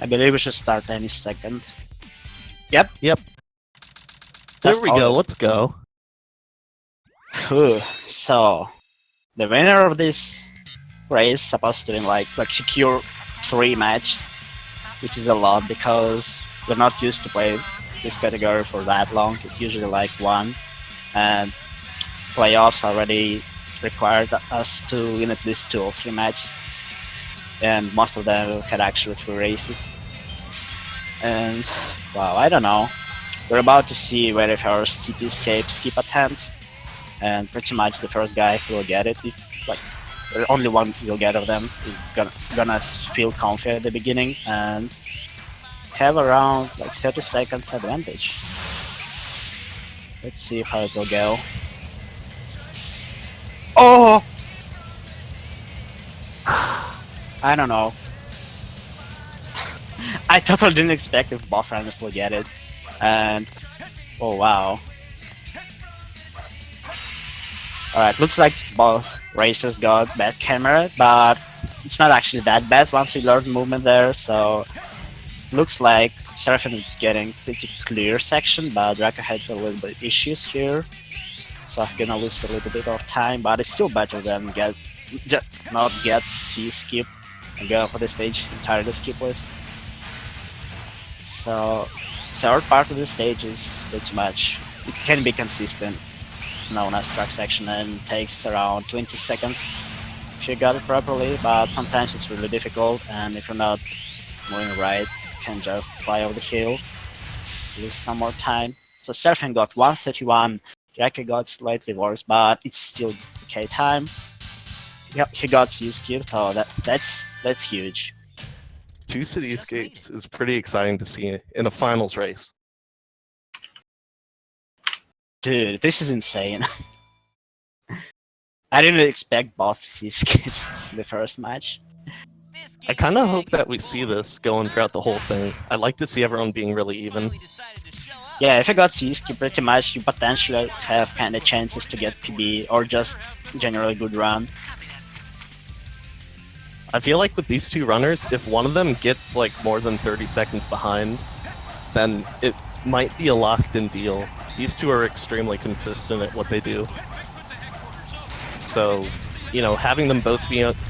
I believe we should start any second. Yep. Yep. That's There we go. Let's go. Whew. So, the winner of this race is supposed to like secure 3 matches, which is a lot because we're not used to play this category for that long. It's usually like 1, and playoffs already required us to win at least 2 or 3 matches, and most of them had actually 3 races. And wow, I don't know. We're about to see whether our CP skip attempts, and pretty much the first guy who will get it, like only one will get of them, is gonna feel comfy at the beginning and have around like 30 seconds advantage. Let's see how it will go. Oh! I don't know. I totally didn't expect if both runners will get it, and oh wow. Alright, looks like both racers got bad camera, but it's not actually that bad once you learn movement there, so looks like Seraphim is getting pretty clear section, but Draco had a little bit issues here, so I'm gonna lose a little bit of time, but it's still better than not get C skip and go for the stage entirely skipless. So third part of the stage is pretty much, it can be consistent, known as track section, and takes around 20 seconds if you got it properly, but sometimes it's really difficult, and if you're not moving right, you can just fly over the hill, lose some more time. So Seraphim got 1:31, Draco got slightly worse, but it's still okay time. Yep, he got C skip, so that's huge. 2 cityscapes is pretty exciting to see in a finals race. Dude, this is insane. I didn't expect both C skips in the first match. I kind of hope that we see this going throughout the whole thing. I'd like to see everyone being really even. Yeah, if you got C skip, pretty much you potentially have kind of chances to get PB or just generally good run. I feel like with these 2 runners, if one of them gets like more than 30 seconds behind, then it might be a locked-in deal. These 2 are extremely consistent at what they do. So, you know, having them both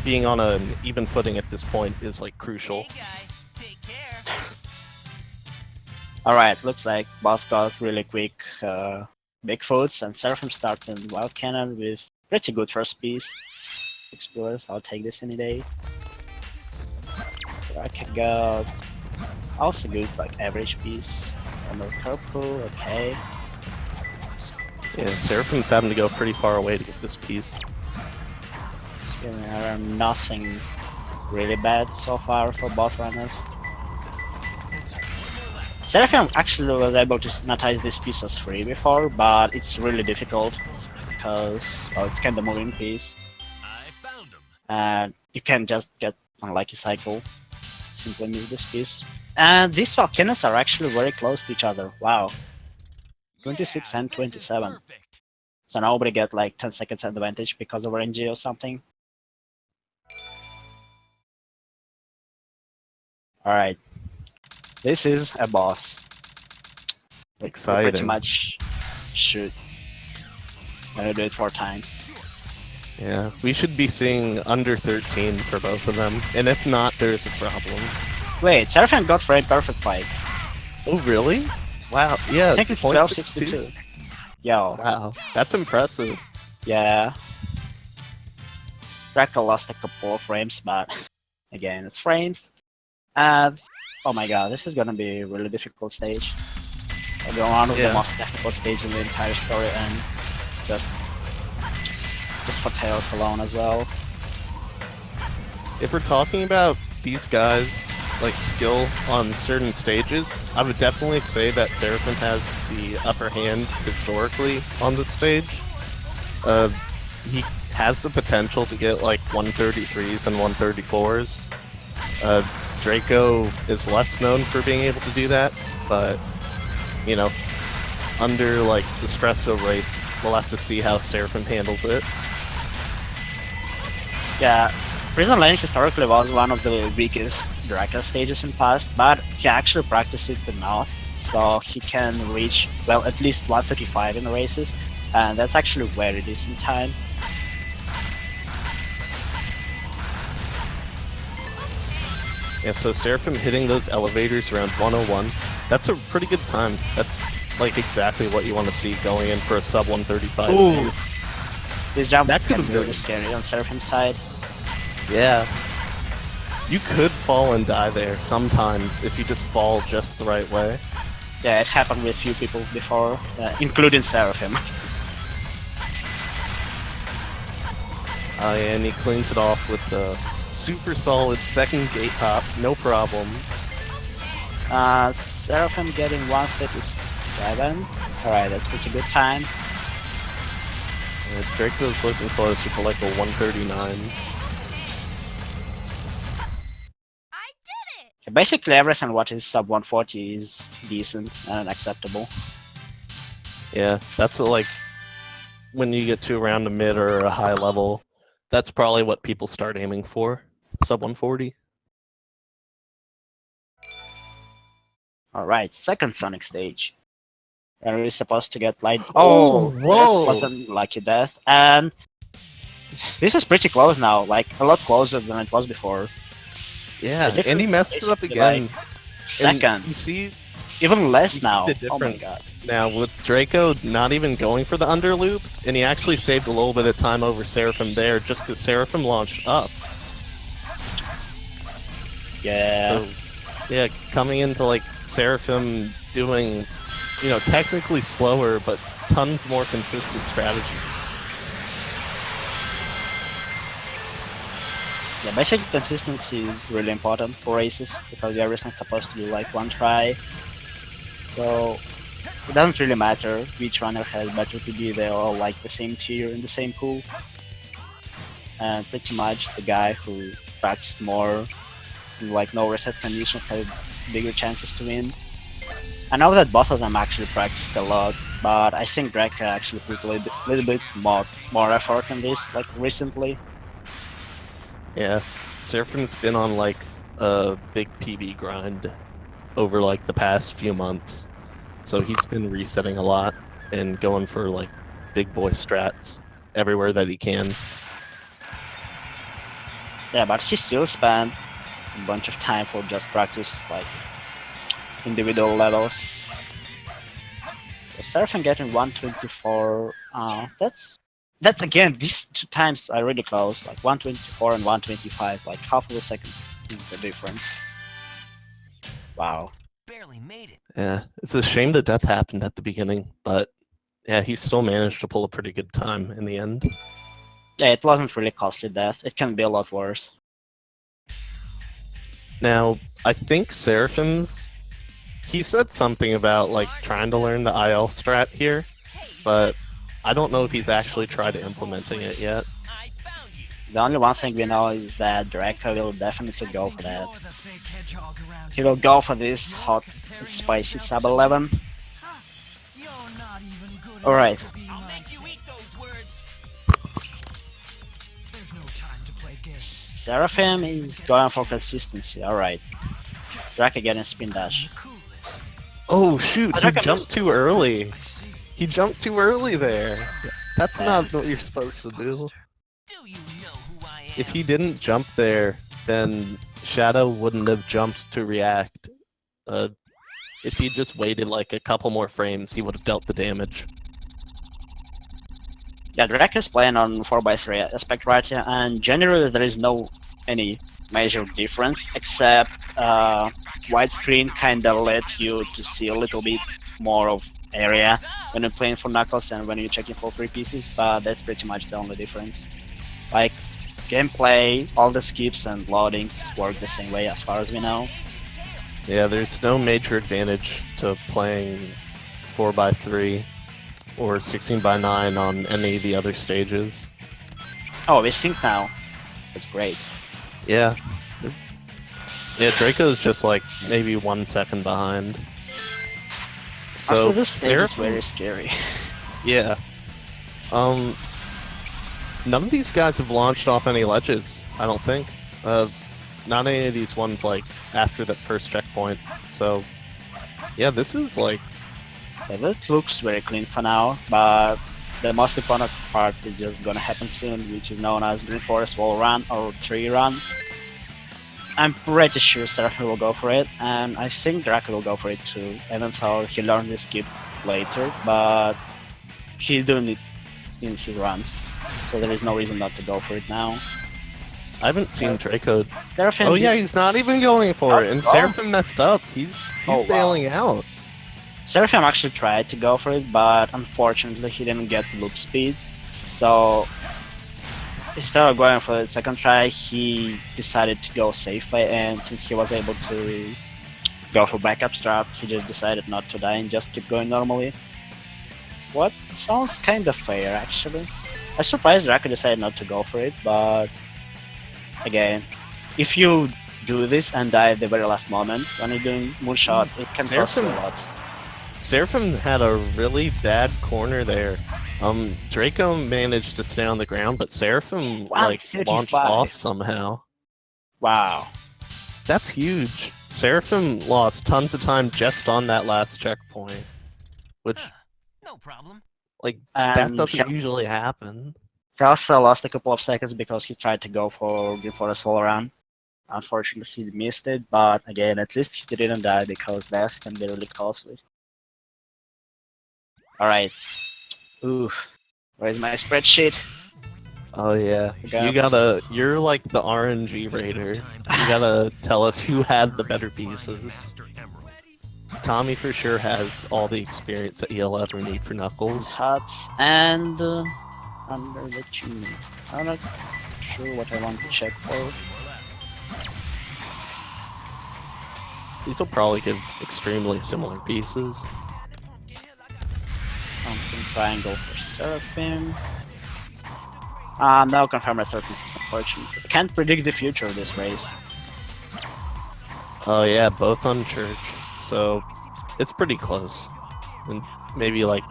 being on an even footing at this point is like crucial. Alright, looks like both got really quick Bigfoots, and Seraphim starts in Wild Cannon with pretty good first piece. Explorers, I'll take this any day. I can go also good like average piece. Under purple, okay. Yeah, Seraphim's having to go pretty far away to get this piece. Nothing really bad so far for both runners. Seraphim actually was able to systematize this piece as free before, but it's really difficult because it's kind of moving piece. And you can just get unlucky cycle, simply miss this piece. And these volcanoes are actually very close to each other. Wow. 26 and 27. So nobody get like 10 seconds advantage because of RNG or something. Alright. This is a boss. Exciting. Pretty much shoot. I'm gonna do it 4 times. Yeah, we should be seeing under 13 for both of them, and if not, there's a problem. Wait, Seraphim got frame perfect fight. Oh, really? Wow, yeah. I think it's 1262. Yo. Wow, that's impressive. Yeah. Draco lost a couple of frames, but again, it's frames. And oh my god, this is gonna be a really difficult stage. I'll go on with the most difficult stage in the entire story, and just for Tails alone as well. If we're talking about these guys, like skill on certain stages, I would definitely say that Seraphim has the upper hand historically on this stage. He has the potential to get like 133s and 134s. Draco is less known for being able to do that, but you know, under like the stress of a race, we'll have to see how Seraphim handles it. Yeah, Prison Lane historically was one of the weakest Draco stages in past, but he actually practiced it enough so he can reach, well, at least 135 in races, and that's actually very decent time. Yeah, so Seraphim hitting those elevators around 101, that's a pretty good time. That's like exactly what you want to see going in for a sub 135 Ooh. pace. This jump That can could've be really been- scary on Seraphim's side. Yeah. You could fall and die there sometimes if you just fall just the right way. Yeah, it happened with few people before, including Seraphim. Oh yeah, and he cleans it off with the super solid second gate hop, no problem. Seraphim getting 137. Alright, that's pretty good time. Draco's looking closer to like a 139. Basically everything what is sub 140 is decent and acceptable. Yeah, that's like when you get to around a mid or a high level, that's probably what people start aiming for. Sub 140. Alright, second Sonic stage. And we're supposed to get light. Oh, whoa! That wasn't lucky death. And this is pretty close now, like a lot closer than it was before. Yeah, and he messed it up basically, again. Second, And you see even less you see now. the Oh my difference. god. now with Draco not even going for the under loop, and he actually saved a little bit of time over Seraphim there just because Seraphim launched up. Yeah. So, yeah, coming into like Seraphim doing, you know, technically slower but tons more consistent strategy. Yeah, basically consistency is really important for races because everything's supposed to be like one try. So it doesn't really matter which runner has better PB, they're all like the same tier in the same pool. And pretty much the guy who practiced more in like no reset conditions had bigger chances to win. I know that both of them actually practiced a lot, but I think Draco actually put a little bit more effort in this like recently. Yeah, Seraphim's been on like a big PB grind over like the past few months, so he's been resetting a lot and going for like big boy strats everywhere that he can. Yeah, but he still spent a bunch of time for just practice, like individual levels. So Seraphim getting 124. That's again, these two times are really close, like 124 and 125, like half of a second is the difference. Wow. Barely made it. Yeah, it's a shame that death happened at the beginning, but yeah, he still managed to pull a pretty good time in the end. Yeah, it wasn't really costly death. It can be a lot worse. Now, I think Seraphim's, he said something about like trying to learn the IL strat here, but I don't know if he's actually tried implementing it yet. I found you. The only one thing we know is that Draco will definitely go for that. He will go for this hot, spicy sub 11. Alright. I'll make you eat those words. There's no time to play games. Seraphim is going for consistency, alright. Draco getting spin dash. Oh shoot, I he reckon jumped too early. He jumped too early there. That's Yeah. not what you're supposed to do. Do you know who I am? If he didn't jump there, then Shadow wouldn't have jumped to react. If he just waited like a couple more frames, he would have dealt the damage. Yeah, Draco is playing on 4x3 aspect ratio, and generally there is no any major difference, except widescreen kinda let you to see a little bit more of area when you're playing for Knuckles and when you're checking for free pieces, but that's pretty much the only difference. Like, gameplay, all the skips and loadings work the same way as far as we know. Yeah, there's no major advantage to playing 4x3 or 16x9 on any of the other stages. Oh, we sync now. That's great. Yeah. Yeah, Draco's just like maybe 1 second behind. So this stage is Seraphim- very scary. Yeah. None of these guys have launched off any ledges, I don't think. not any of these ones like after that first checkpoint. So yeah, this is like Yeah, this looks very clean for now, but the most important part is just gonna happen soon, which is known as Green Forest Wall Run or Tree Run. I'm pretty sure Seraphim will go for it, and I think Draco will go for it too, even though he learned this skip later, but he's doing it in his runs, so there is no reason not to go for it now. I haven't seen Draco. Seraphim Oh yeah, he's not even going for it, and Oh. Seraphim messed up. He's Oh, wow. bailing out. Seraphim actually tried to go for it, but unfortunately he didn't get loop speed. So instead of going for the second try, he decided to go safe way, and since he was able to go for backup strap, he just decided not to die and just keep going normally. What sounds kind of fair, actually. I'm surprised Draco decided not to go for it, but again, if you do this and die at the very last moment when you're doing moonshot, it can cost you a lot. Seraphim had a really bad corner there. Draco managed to stay on the ground, but Seraphim like 135. launched off somehow. Wow. That's huge. Seraphim lost tons of time just on that last checkpoint, which No problem. like that And doesn't usually happen. he also lost a couple of seconds because he tried to go for Green Forest Wall Run. Unfortunately, he missed it, but again, at least he didn't die because death can be really costly. Alright. Ooh. Where's my spreadsheet? Oh yeah, Okay. you're like the RNG raider. You gotta tell us who had the better pieces. Tommy for sure has all the experience that he'll ever need for Knuckles. Huts and under the chimney. I'm not sure what I want to check for. These will probably give extremely similar pieces. Something triangle for Seraphim. No confirmed certainties, unfortunately. I can't predict the future of this race. Oh yeah, both on church, so it's pretty close. And maybe like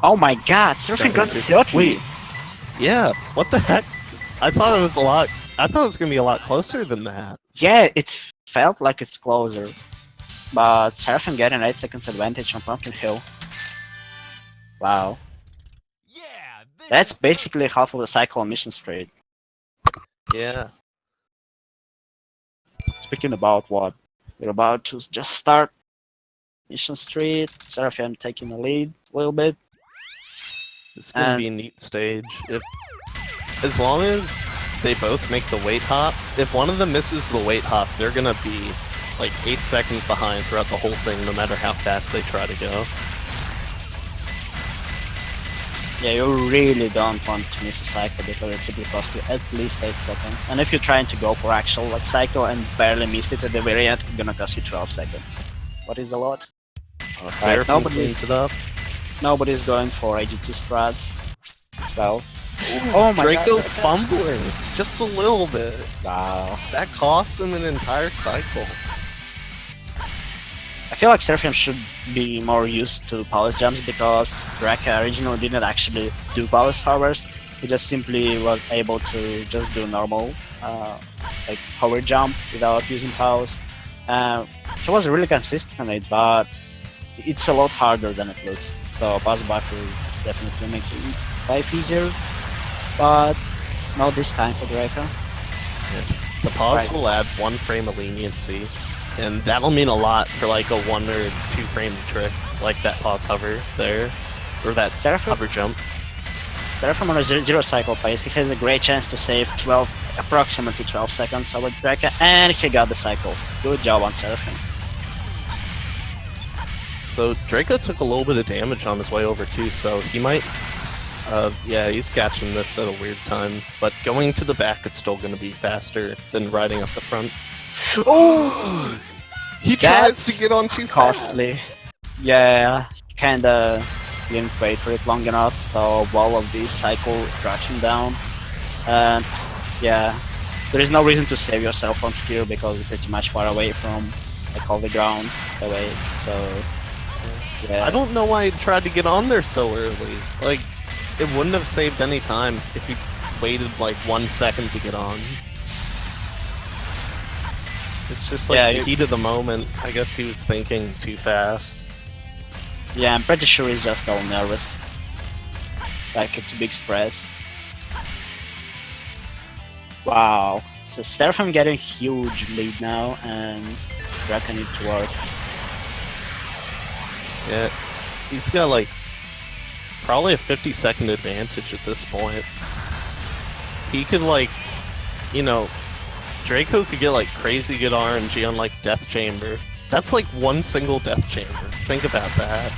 Oh my god, Seraphim got 30! Wait, yeah, what the heck? I thought it was a lot. I thought it was gonna be a lot closer than that. Yeah, it felt like it's closer. But Seraphim getting 8 seconds advantage on Pumpkin Hill. Wow. Yeah, this That's is basically half of the cycle on Mission Street. Yeah. Speaking about what? We're about to just start Mission Street. Seraphim taking the lead a little bit. It's gonna And- be a neat stage. As long as they both make the weight hop, if one of them misses the weight hop, they're gonna be like 8 seconds behind throughout the whole thing, no matter how fast they try to go. Yeah, you really don't want to miss a cycle because it simply costs you at least 8 seconds. And if you're trying to go for actual like cycle and barely miss it at the very end, it's gonna cost you 12 seconds. What is a lot? Seraphim nobody's- cleans it up. Nobody's going for AG2 strats. So, oh my Draco god. fumbling just a little bit. Wow. That costs him an entire cycle. I feel like Seraphim should be more used to palace jumps because Draco originally didn't actually do palace hovers. He just simply was able to just do normal like hover jump without using palace. He was really consistent on it, but it's a lot harder than it looks. So pause buffer is definitely making life easier, but not this time for Draco. The pause Right. will add 1 frame of leniency, and that'll mean a lot for like a 1 or 2 frame trick, like that pause hover there, or that Seraphim, hover jump. Seraphim on a zero cycle pace, he has a great chance to save approximately 12 seconds over Draco, and he got the cycle. Good job on Seraphim. So Draco took a little bit of damage on his way over too, so he might, yeah, he's catching this at a weird time, but going to the back is still going to be faster than riding up the front. Oh! He tries That's to get on too fast. Costly. Yeah, kinda didn't wait for it long enough, so all of these cycle crashing down. And yeah, there is no reason to save yourself from here because you're pretty much far away from like all the ground away. So yeah, I don't know why he tried to get on there so early. Like, it wouldn't have saved any time if he waited like 1 second to get on. It's just like Yeah, the heat of the moment. I guess he was thinking too fast. Yeah, I'm pretty sure he's just all nervous. Like it's a big stress. Wow. So Seraphim getting huge lead now, and Drakodan needs to work. Yeah, he's got like probably a 50-second advantage at this point. He could like, you know, Draco could get like crazy good RNG on like Death Chamber. That's like one single Death Chamber. Think about that.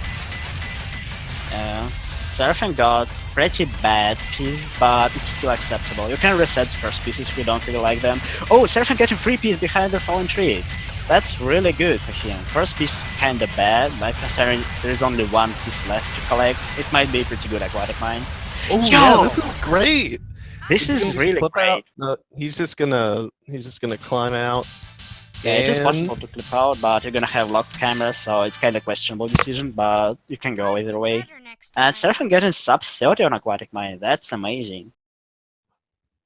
Seraphim got pretty bad piece, but it's still acceptable. You can reset first pieces if you don't really like them. Oh, Seraphim getting 3 piece behind the fallen tree. That's really good for him. First piece is kinda bad, but considering there's only 1 piece left to collect, it might be pretty good Aquatic Mine. Oh Yo! yeah, this is great. This He's is gonna really clip great. out. No, he's just gonna climb out. Yeah, it is and- possible to clip out, but you're gonna have locked cameras, so it's kinda questionable decision, but you can go either way. And Seraphim getting sub 30 on Aquatic Mine, that's amazing.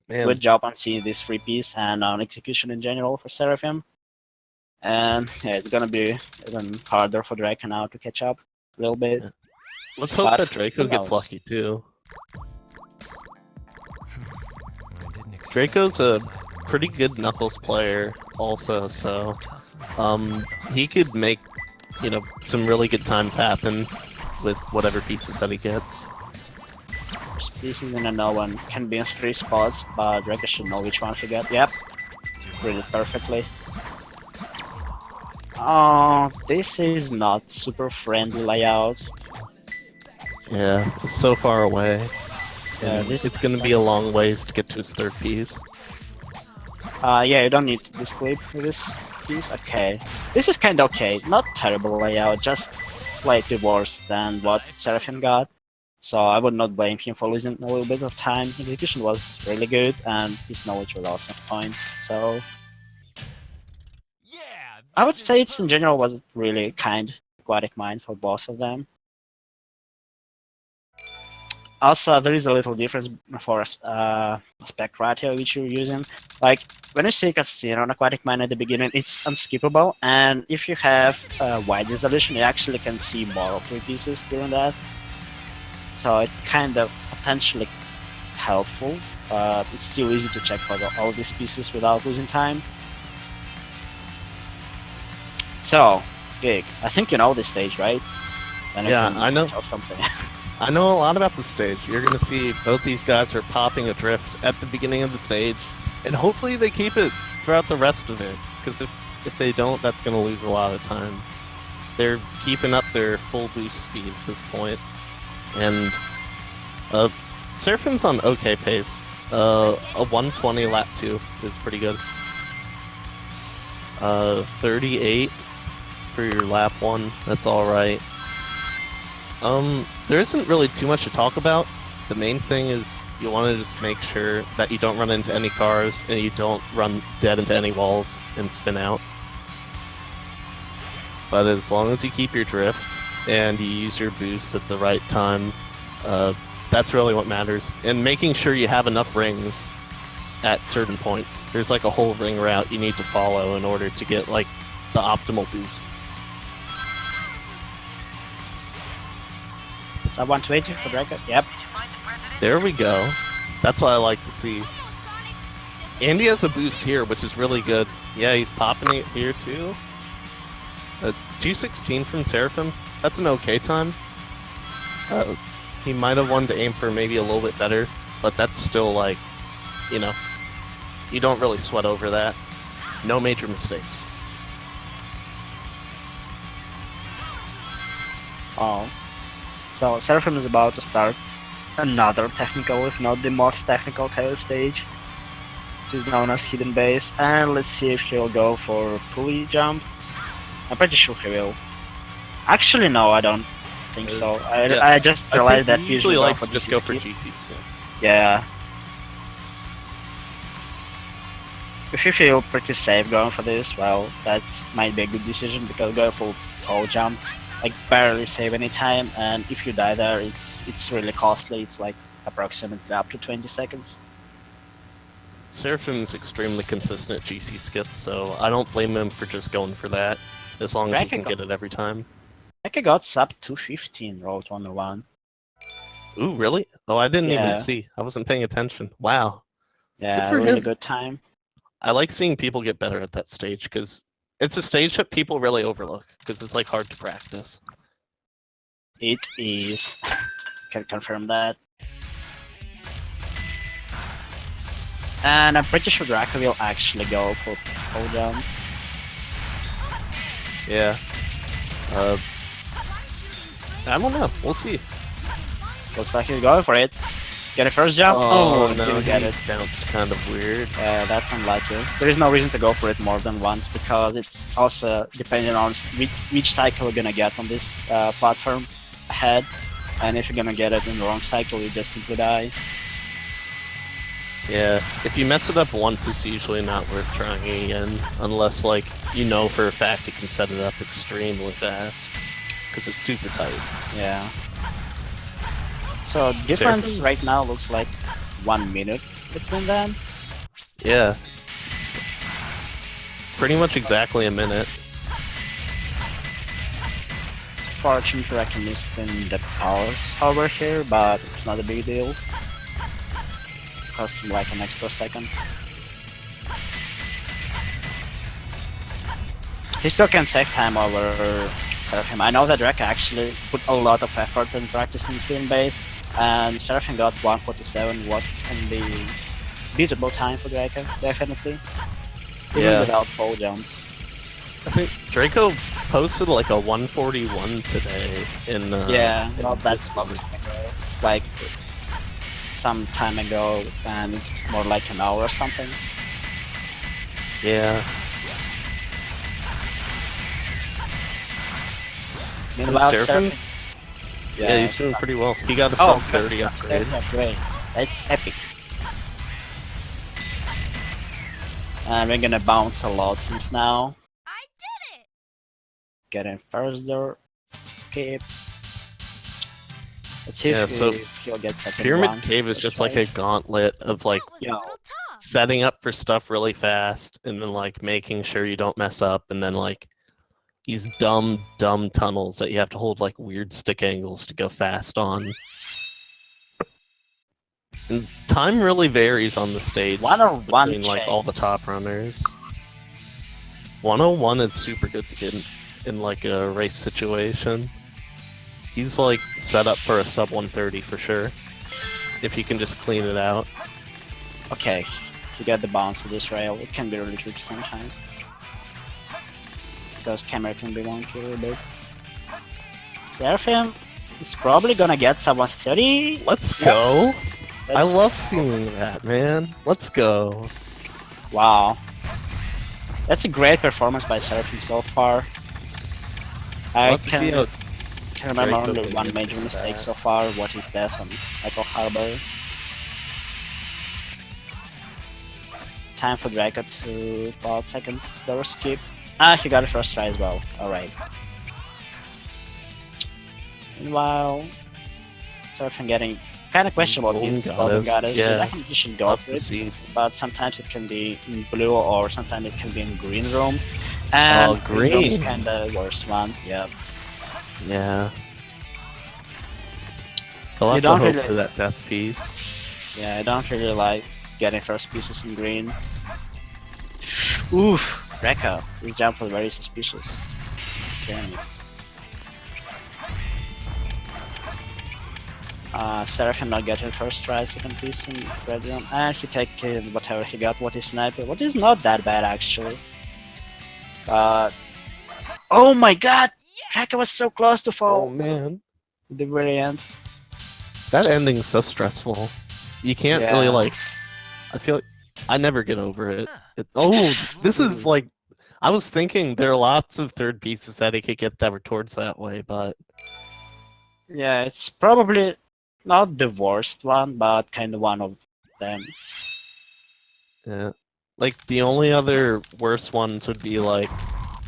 Man, Good job on seeing this 3 piece and on execution in general for Seraphim. And yeah, it's gonna be even harder for Draco now to catch up a little bit. Yeah. let's hope but that Draco who gets knows? lucky too. I didn't expect Draco's a that. pretty good Knuckles player also, so he could make, you know, some really good times happen with whatever pieces that he gets. First pieces in a no one can be in 3 spots, but Draco should know which one to get. Yep, really perfectly. Oh, this is not super friendly layout. Yeah, it's so far away. Yeah, And this- it's gonna be a long ways to get to his 3rd piece. Yeah, you don't need this clip for this piece. Okay, this is kind of okay. Not terrible layout, just slightly worse than what Seraphim got. So I would not blame him for losing a little bit of time. Execution was really good, and his knowledge was also on point. So Yeah, I would this is say it's in perfect. general was really kind Aquatic Mine for both of them. Also, there is a little difference for aspect ratio which you're using. Like when you see a cutscene on Aquatic Mine at the beginning, it's unskippable, and if you have wide resolution, you actually can see more of 3 pieces during that. So it kind of potentially helpful, but it's still easy to check for all these pieces without losing time. So, Gig, I think you know this stage, right? Then you Yeah, can I know. tell something. I know a lot about the stage. You're gonna see both these guys are popping a drift at the beginning of the stage, and hopefully they keep it throughout the rest of it. Because if they don't, that's gonna lose a lot of time. They're keeping up their full boost speed at this point, and Seraphim's on okay pace. A 120 lap 2 is pretty good. 38 for your lap 1. That's all right. There isn't really too much to talk about. The main thing is you want to just make sure that you don't run into any cars and you don't run dead into any walls and spin out. But as long as you keep your drift and you use your boosts at the right time, that's really what matters. And making sure you have enough rings at certain points. There's like a whole ring route you need to follow in order to get like the optimal boosts. So 120 for Draco. Yep. There we go. That's what I like to see. And he has a boost here, which is really good. Yeah, he's popping it here too. 216 from Seraphim. That's an okay time. He might have wanted to aim for maybe a little bit better, but that's still like, you know, you don't really sweat over that. No major mistakes. Oh. So Seraphim is about to start another technical, if not the most technical chaos stage, which is known as Hidden Base, and let's see if he'll go for pulley jump. I'm pretty sure he will. Actually, no, I don't think so. Yeah. I just I realized think that he usually usually go likes for to just GC go for skip. GC skip. Yeah. If you feel pretty safe going for this, well, that might be a good decision, because going for pull jump, like barely save any time, and if you die there, it's really costly. It's like approximately up to 20 seconds. Seraphim is extremely consistent GC skip, so I don't blame him for just going for that, as long as he can get it every time. Draka got sub 215 rolled 101. Ooh, really? Oh, I didn't even Yeah. see. I wasn't paying attention. Wow. Yeah, for really him. good time. I like seeing people get better at that stage, because it's a stage that people really overlook, because it's like hard to practice. It is. Can confirm that. And I'm pretty sure Draka will actually go for hold down. Yeah. I don't know. We'll see. Looks like he's going for it. Get a first jump? Oh, no, didn't get it. Bounced kind of weird. Yeah, that's unlucky. There is no reason to go for it more than once because it's also depending on which cycle you're gonna get on this platform ahead. And if you're gonna get it in the wrong cycle, you just simply die. Yeah, if you mess it up once, it's usually not worth trying again, unless, like, you know for a fact you can set it up extremely fast, because it's super tight. Yeah. So difference Seraphim? right now looks like 1 minute between them. Yeah. Pretty much exactly a minute. Fortunately, I can miss in the pause over here, but it's not a big deal. Cost him like an extra second. He still can save time over Seraphim. I know that Draka actually put a lot of effort in practicing twin base, and Seraphim got 147, what can be beatable time for Draka, definitely. Even Yeah. without fall jump. I think Draco posted like a 141 today in Yeah, in not that Discord. long ago. Like some time ago, and it's more like an hour or something. Yeah. Meanwhile, Seraphim? Seraphim. Yeah, he's doing pretty well. He got a Oh, sub 30 upgrade. Yeah, great. That's epic. And we're gonna bounce a lot since now. I did it! Getting further. Skip. Let's see Yeah, if so he'll get second Pyramid one. Cave is Let's just try. like a gauntlet of like That was Yeah. a little tough. setting up for stuff really fast and then like making sure you don't mess up and then like these dumb tunnels that you have to hold like weird stick angles to go fast on. And time really varies on the stage 101 between like all the top runners. 101 is super good to get in like a race situation. He's like set up for a sub 130 for sure. If he can just clean it out. Okay, you get the bounce to this rail. It can be really tricky sometimes. Because camera can be wonky a little bit. Seraphim is probably gonna get sub 130. Let's go! I That's- love seeing that, man. Let's go. Wow. That's a great performance by Seraphim so far. I Love to see how can remember Draco only can one get major that. mistake so far, what is death on Echo Harbor. Time for Draco to fall second door skip. Ah, he got it first try as well. Alright. Meanwhile, Seraphim getting kind of questionable Golden these Goddess, Golden Goddess. yeah. So definitely should go love for to it, see. but sometimes it can be in blue or sometimes it can be in green room. And Oh, green. room is kind of worst one. Yeah. Yeah. I'll You have to don't hope really- for that death piece. Yeah, I don't really like getting first pieces in green. Oof, Rekka. This jump was very suspicious. Okay. Seraphim not getting first try, second piece in red room, and he take whatever he got, what is sniper, what is not that bad actually. But oh my god! Rekka was so close to Oh fall man. at the very end. That ending's so stressful. You can't really Yeah. like. I feel like I never get over it. Oh, this is like. I was thinking there are lots of third pieces that he could get that were towards that way, but Yeah, it's probably not the worst one, but kind of one of them. yeah. Like the only other worse ones would be like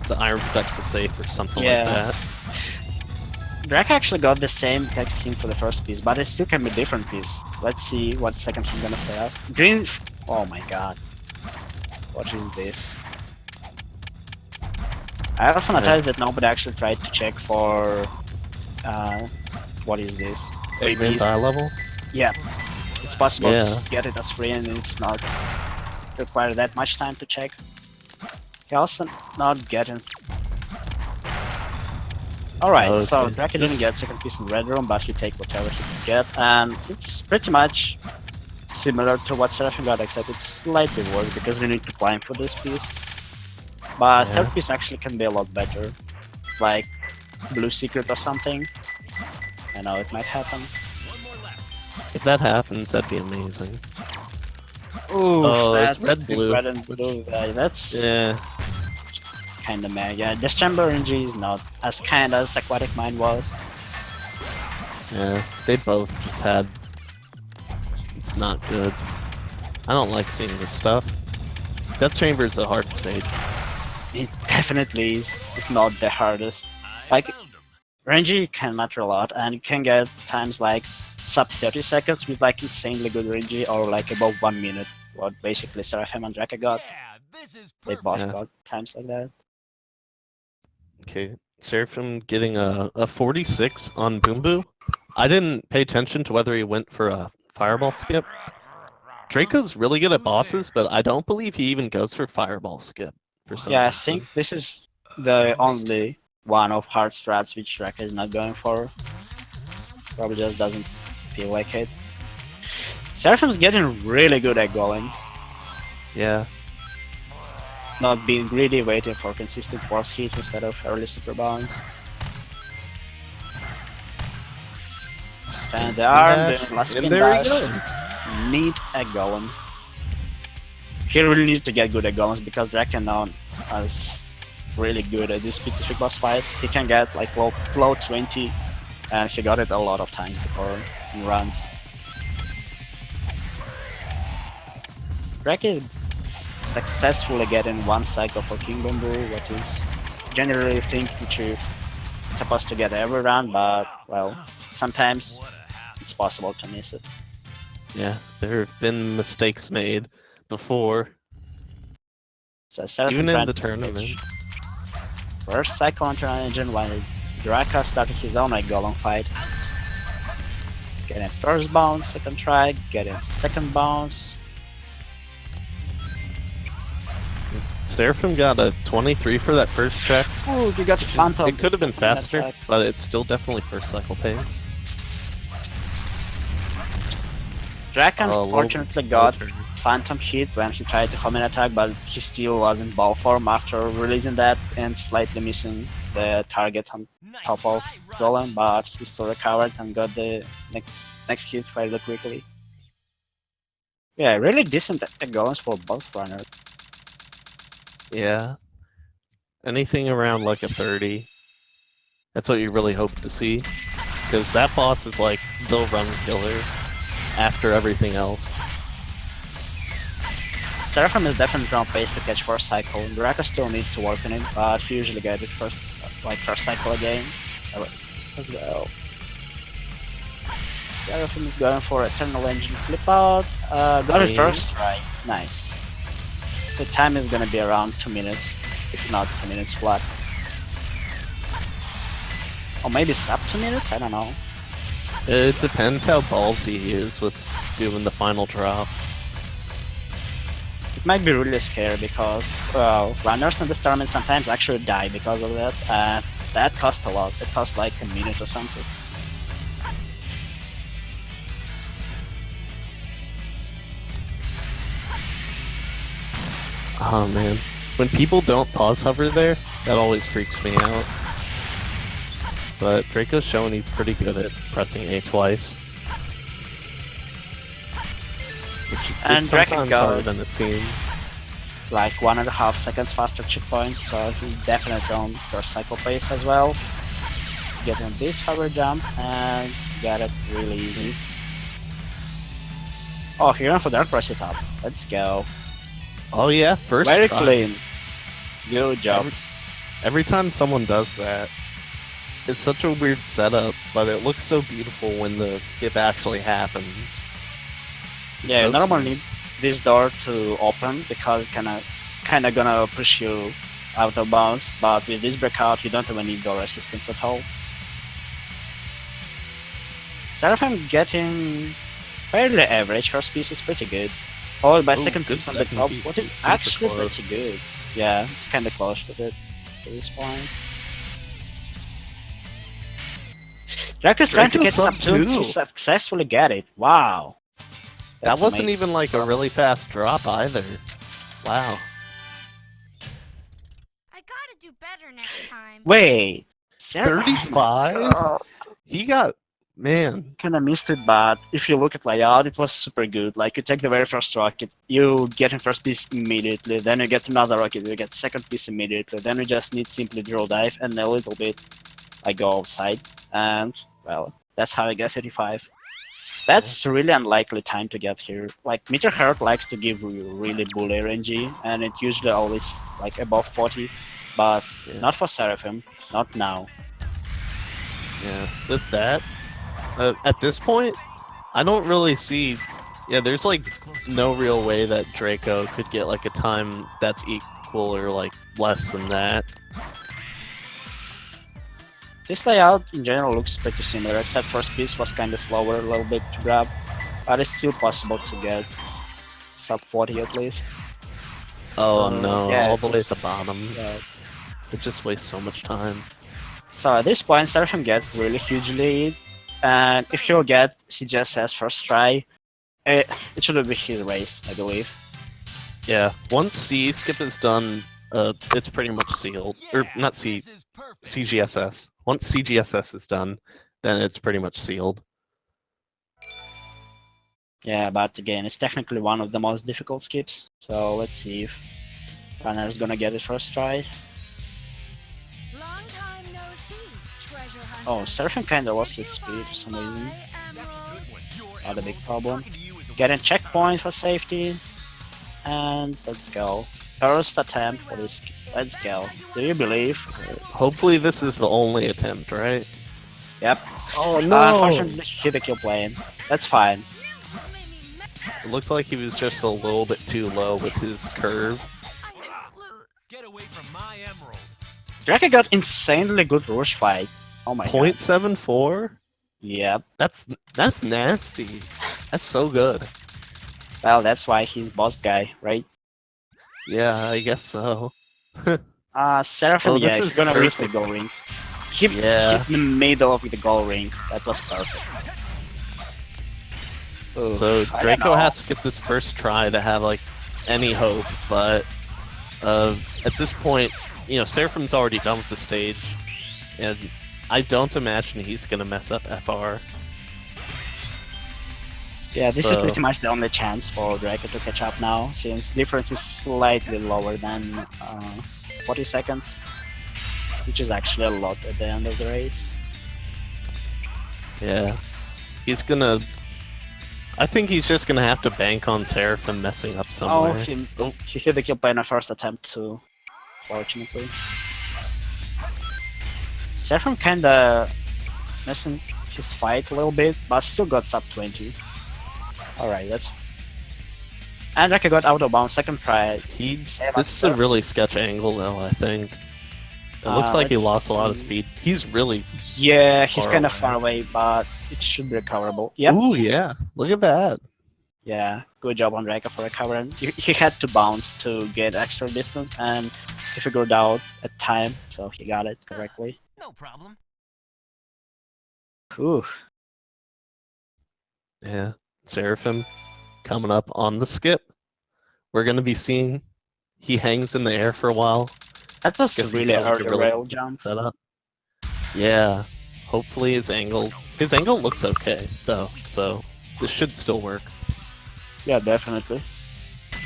the Iron Protects the Safe or something Yeah. like that. Drake actually got the same text hint for the first piece, but it still can be different piece. Let's see what second he's gonna say us. Green Oh my god. What is this? I also noticed that nobody actually tried to check for what is this? Advanced eye level? Yeah. It's possible Yeah. to get it as free and it's not require that much time to check. He also not getting. Alright, so Okay. Drake didn't get second piece in red room, but he take whatever he could get, and it's pretty much similar to what Seraphim got, except it's slightly worse because you need to climb for this piece. But Yeah. third piece actually can be a lot better, like blue secret or something. I know it might happen. If that happens, that'd be amazing. Ooh, Oh, it's that's red-blue, red and blue. That's Yeah. kind of mad. Yeah, this chamber RNG is not as kind as Aquatic Mine was. Yeah. They both just had. It's not good. I don't like seeing this stuff. Death Chamber is a hard stage. It definitely is, if not the hardest. Like, RNG can matter a lot, and you can get times like sub 30 seconds with like insanely good RNG, or like above 1 minute, what basically Seraphim and Draka got. They both Yeah. got times like that. Okay. Seraphim getting a 46 on Boom Boo. I didn't pay attention to whether he went for a fireball skip. Draco's really good at bosses, but I don't believe he even goes for fireball skip for some Yeah, I reason. think this is the only one of hard strats which Draka is not going for. Probably just doesn't feel like it. Seraphim's getting really good at going. Yeah. Not being greedy, waiting for consistent fourth hit instead of early super bounce. Stand the arm, then last spin And there he dash. goes. Neat at golem. He really needs to get good at golems because Draken now is really good at this specific boss fight. He can get like low 20, and he got it a lot of times before in runs. Drake is successfully getting one cycle for King Bamboo, what is generally think which you're supposed to get every round, but well, sometimes it's possible to miss it. Yeah, there have been mistakes made before, So Seraphim even in tried the to tournament. catch first cycle on Turn Engine while Draka started his own like golem fight. Getting first bounce, second try, getting second bounce. Seraphim got a 23 for that first check. Oh, you got Phantom. It could have been on that faster, track. but it's still definitely first cycle pace. Draka Oh, unfortunately got Phantom hit when he tried to homing attack, but he still was in ball form after releasing that and slightly missing the target on top of Golem, but he still recovered and got the next hit fairly quickly. Yeah, really decent golems for both runners. Yeah. Anything around like a 30. That's what you really hope to see. Because that boss is like the run killer after everything else. Seraphim is definitely on pace to catch first cycle. Draka still needs to work on it, but he usually gets it first cycle again as well. Seraphim is going for Eternal Engine flip out. Got it first try. Nice. So time is gonna be around 2 minutes, if not 2 minutes flat. Or maybe sub 2 minutes? I don't know. It depends how ballsy he is with doing the final drop. It might be really scary because runners in this tournament sometimes actually die because of that, and that costs a lot. It costs like a minute or something. Oh man. When people don't pause hover there, that always freaks me out. But Draco's showing he's pretty good at pressing A twice. Which And is Draken sometimes got harder than it seems. like 1.5 seconds faster checkpoint, so he's definitely on first cycle pace as well. Getting this hover jump and get it really easy. Oh, he ran for Dark Rush it up. Let's go. Oh yeah, first Very try. clean. Good job. Every time someone does that, it's such a weird setup, but it looks so beautiful when the skip actually happens. Yeah, so you normally need this door to open because it kinda gonna push you out of bounds. But with this breakout, you don't even need door resistance at all. Seraphim getting fairly average. First piece is pretty good. Followed by Ooh, second good piece on the second top, piece. what is Super actually close. pretty good. Yeah, it's kinda close to it at this point. Draco's trying to Draco's get sub sub 2, he two. successfully get it. Wow. That That's wasn't amazing. even like a really fast drop either. Wow. I gotta do better next time. Wait. Seraphim 35? He got, man. kinda missed it, but if you look at layout, it was super good. Like, you take the very first rocket, you get in first piece immediately, then you get another rocket, you get second piece immediately, then you just need simply drill dive and a little bit, like, go outside. And, well, that's how I get 35. That's really unlikely time to get here. Like, Meteor Heart likes to give you really bully RNG, and it usually always, like, above 40, but Yeah. not for Seraphim, not now. Yeah. With that, at this point, I don't really see. Yeah, there's like It's close. no real way that Draco could get like a time that's equal or like less than that. This layout in general looks pretty similar, except first piece was kinda slower a little bit to grab, but it's still possible to get sub 40 at least. Oh no, yeah, all the way it's- at the bottom. Yeah. It just wastes so much time. So at this point, Seraphim gets really huge lead, and if he'll get CGSS first try, it should be his race, I believe. Yeah, once C skip is done, it's pretty much sealed. Or Yeah, not C, this is perfect. CGSS. Once CGSS is done, then it's pretty much sealed. Yeah, but again, it's technically one of the most difficult skips, so let's see if Runner's gonna get it first try. Long time no see, treasure hunter. Oh, Seraphim kinda lost his speed for some reason. That's a good one. Your Not a big emerald. problem. Talking to you is a Getting waste of checkpoint for safety, and let's go. First attempt for this. Let's go. Do you believe? Hopefully this is the only attempt, right? Yep. Oh Unfortunately, he hit the kill plane. That's fine. It looked like he was just a little bit too low with his curve. I didn't lose. Get away from my emerald. Drake got insanely good rush fight. Oh my god. 0.74? Yep. That's nasty. That's so good. Well, that's why he's boss guy, right? Yeah, I guess so. Seraphim, Oh, this yeah, he's is gonna reach the perfect. goal ring. He Yeah. hit the middle of the goal ring. That was perfect. Ooh, So I don't Draco know. has to get this first try to have like any hope, but at this point, you know, Seraphim's already done with the stage, and I don't imagine he's gonna mess up FR. Yeah, this is So- pretty much the only chance for Draco to catch up now, since difference is slightly lower than 40 seconds, which is actually a lot at the end of the race. Yeah, he's gonna. I think he's just gonna have to bank on Seraphim messing up Oh, somewhere. he hit the kill by the first attempt too, fortunately. Seraphim kinda missing his fight a little bit, but still got sub 20. Alright, that's... And Draco got out of bounds, second try. Save This us, is a sir. really sketch angle, though. I think it looks like he let's lost a lot of see. speed. He's really. Yeah, he's Far kinda away. far away, but it should be recoverable. Yep. Ooh, yeah. Look at that. Yeah, good job on Draco for recovering. He had to bounce to get extra distance, and he figured out at time, so he got it correctly. No problem. Whew. Yeah, Seraphim coming up on the skip. We're gonna be seeing. He hangs in the air for a while. That was Guess he's really got, like, a early really rail jump. Set up. Yeah. Hopefully his angle looks okay though, so this should still work. Yeah, definitely.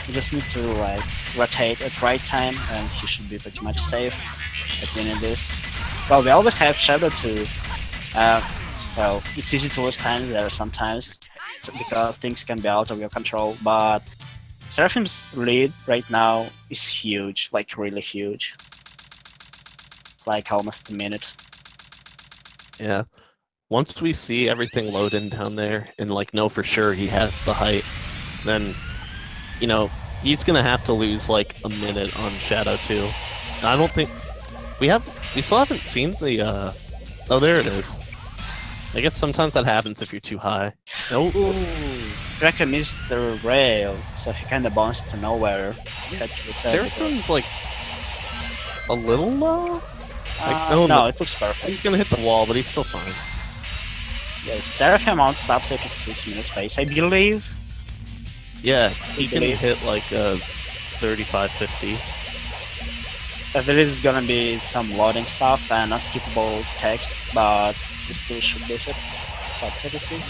You just need to like rotate at right time, and he should be pretty much safe at winning this. Well, we always have Shadow too. Well, it's easy to lose time there sometimes because things can be out of your control, but Seraphim's lead right now is huge, like really huge. It's like almost a minute. Yeah. Once we see everything load in down there and like know for sure he has the height, then you know, he's gonna have to lose like a minute on Shadow 2. I don't think we still haven't seen the oh, there it is. I guess sometimes that happens if you're too high. Nope. Ooh, Draka missed the rail, so he kinda bounced to nowhere. He had to reset Seraphim's like a little low. no, no. it looks perfect. He's gonna hit the wall, but he's still fine. Yes, Seraphim on sub 36 minutes pace, I believe. Yeah, he can hit like 35, 50. There is gonna be some loading stuff and unskippable text, but it still should be fit. Sub 36.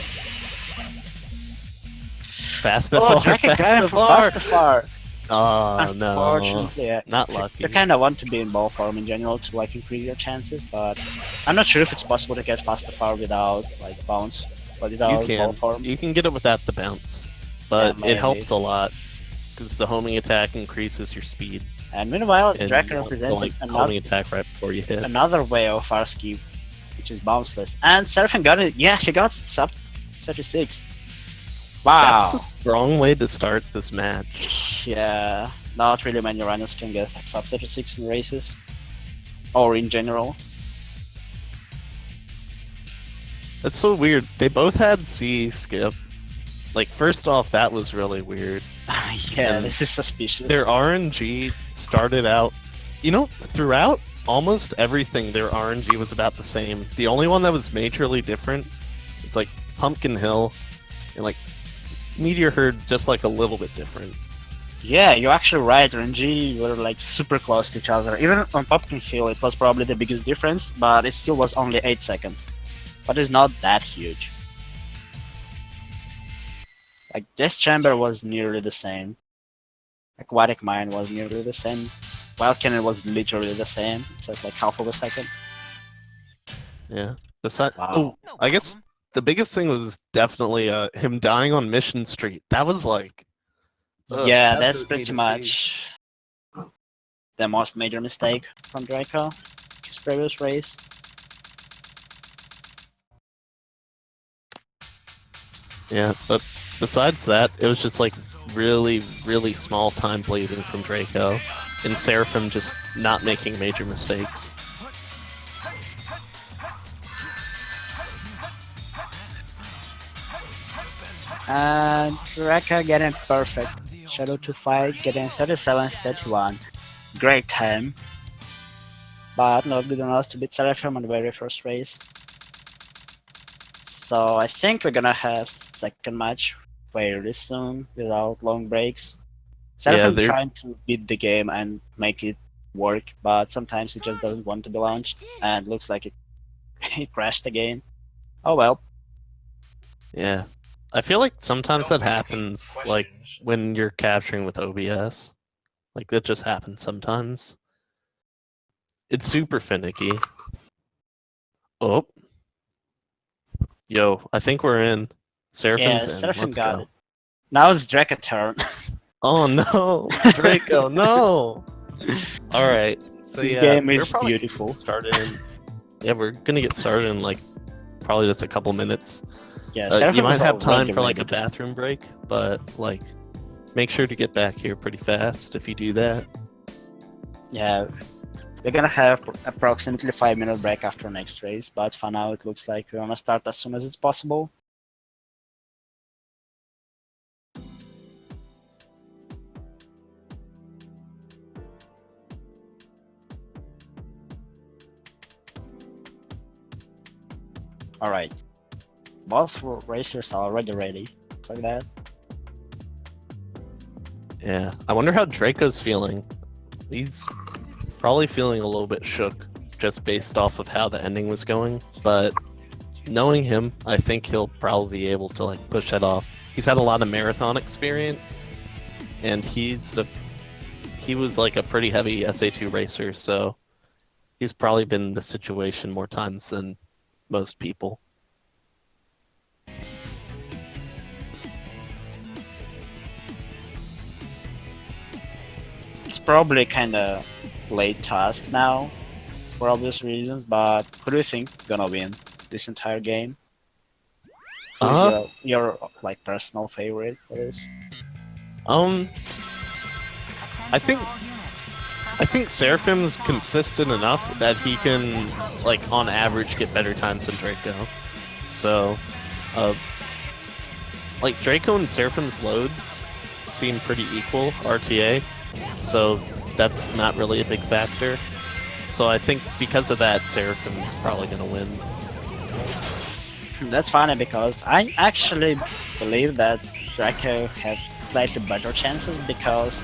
Fast and Oh, far, Draka got fast him and from far. fast to far. Oh no, Unfortunately, yeah. not lucky. You kind of want to be in ball form in general to like increase your chances, but I'm not sure if it's possible to get fast to far without like bounce, but You without ball can. form. You can get it without the bounce, but Yeah, it helps maybe. a lot because the homing attack increases your speed. And meanwhile, And Draka you want the, represents like, another, homing attack right before you hit. another way of far skip, which is bounceless. And Seraphim got it. Yeah, he got sub 36. Wow. That's a strong way to start this match. Yeah, not really many runners can get sub 36 in races, or in general. That's so weird. They both had C skip. Like, first off, that was really weird. Yeah, And this is suspicious. Their RNG started out, throughout almost everything, their RNG was about the same. The only one that was majorly different is like Pumpkin Hill and like Meteor Herd, just like a little bit different. Yeah, you're actually right. RNG were like super close to each other. Even on Pumpkin Hill, it was probably the biggest difference, but it still was only 8 seconds. But it's not that huge. Like, this chamber was nearly the same. Aquatic Mine was nearly the same. Wild Cannon was literally the same, so it's like half of a second. Yeah. Wow. Oh, I guess the biggest thing was definitely him dying on Mission Street. That was like, Yeah, that that's hurt me pretty to see. much the most major mistake from Draco, his previous race. Yeah, but besides that, it was just like really, really small time bleeding from Draco, and Seraphim just not making major mistakes. And Draco getting perfect. Shadow 2 fight getting 37-31. Great time. But not good enough to beat Seraphim on the very first race. So I think we're gonna have second match very soon without long breaks. Seraphim they're- trying to beat the game and make it work, but sometimes it just doesn't want to be launched, and looks like it, it crashed again. Oh well. Yeah. I feel like sometimes that happens, like, when you're capturing with OBS. Like, that just happens sometimes. It's super finicky. Oh. Yo, I think we're in. Seraphim's Yeah, in. Seraphim Let's got go. it. Now it's Draco's turn. Oh no, Draco, no! Alright, so This yeah, game we're is probably beautiful. started in... Yeah, we're gonna get started in like probably just a couple minutes. Yeah, You Seraphim might is have time already for like a ready to- bathroom break, but like make sure to get back here pretty fast if you do that. Yeah, we're gonna have approximately 5-minute break after next race, but for now it looks like we're gonna start as soon as it's possible. Alright. Both racers are already ready. Looks like that. Yeah, I wonder how Draco's feeling. He's probably feeling a little bit shook just based off of how the ending was going, but knowing him, I think he'll probably be able to like push that off. He's had a lot of marathon experience, and he was like a pretty heavy SA2 racer, so he's probably been in this situation more times than most people. It's probably kinda late task now, for obvious reasons, but who do you think gonna win this entire game? Who's your like personal favorite for this? I think Seraphim's consistent enough that he can, like, on average, get better times than Draco. So, like, Draco and Seraphim's loads seem pretty equal, RTA, so that's not really a big factor. So I think because of that, Seraphim's probably gonna win. That's funny because I actually believe that Draco have slightly better chances because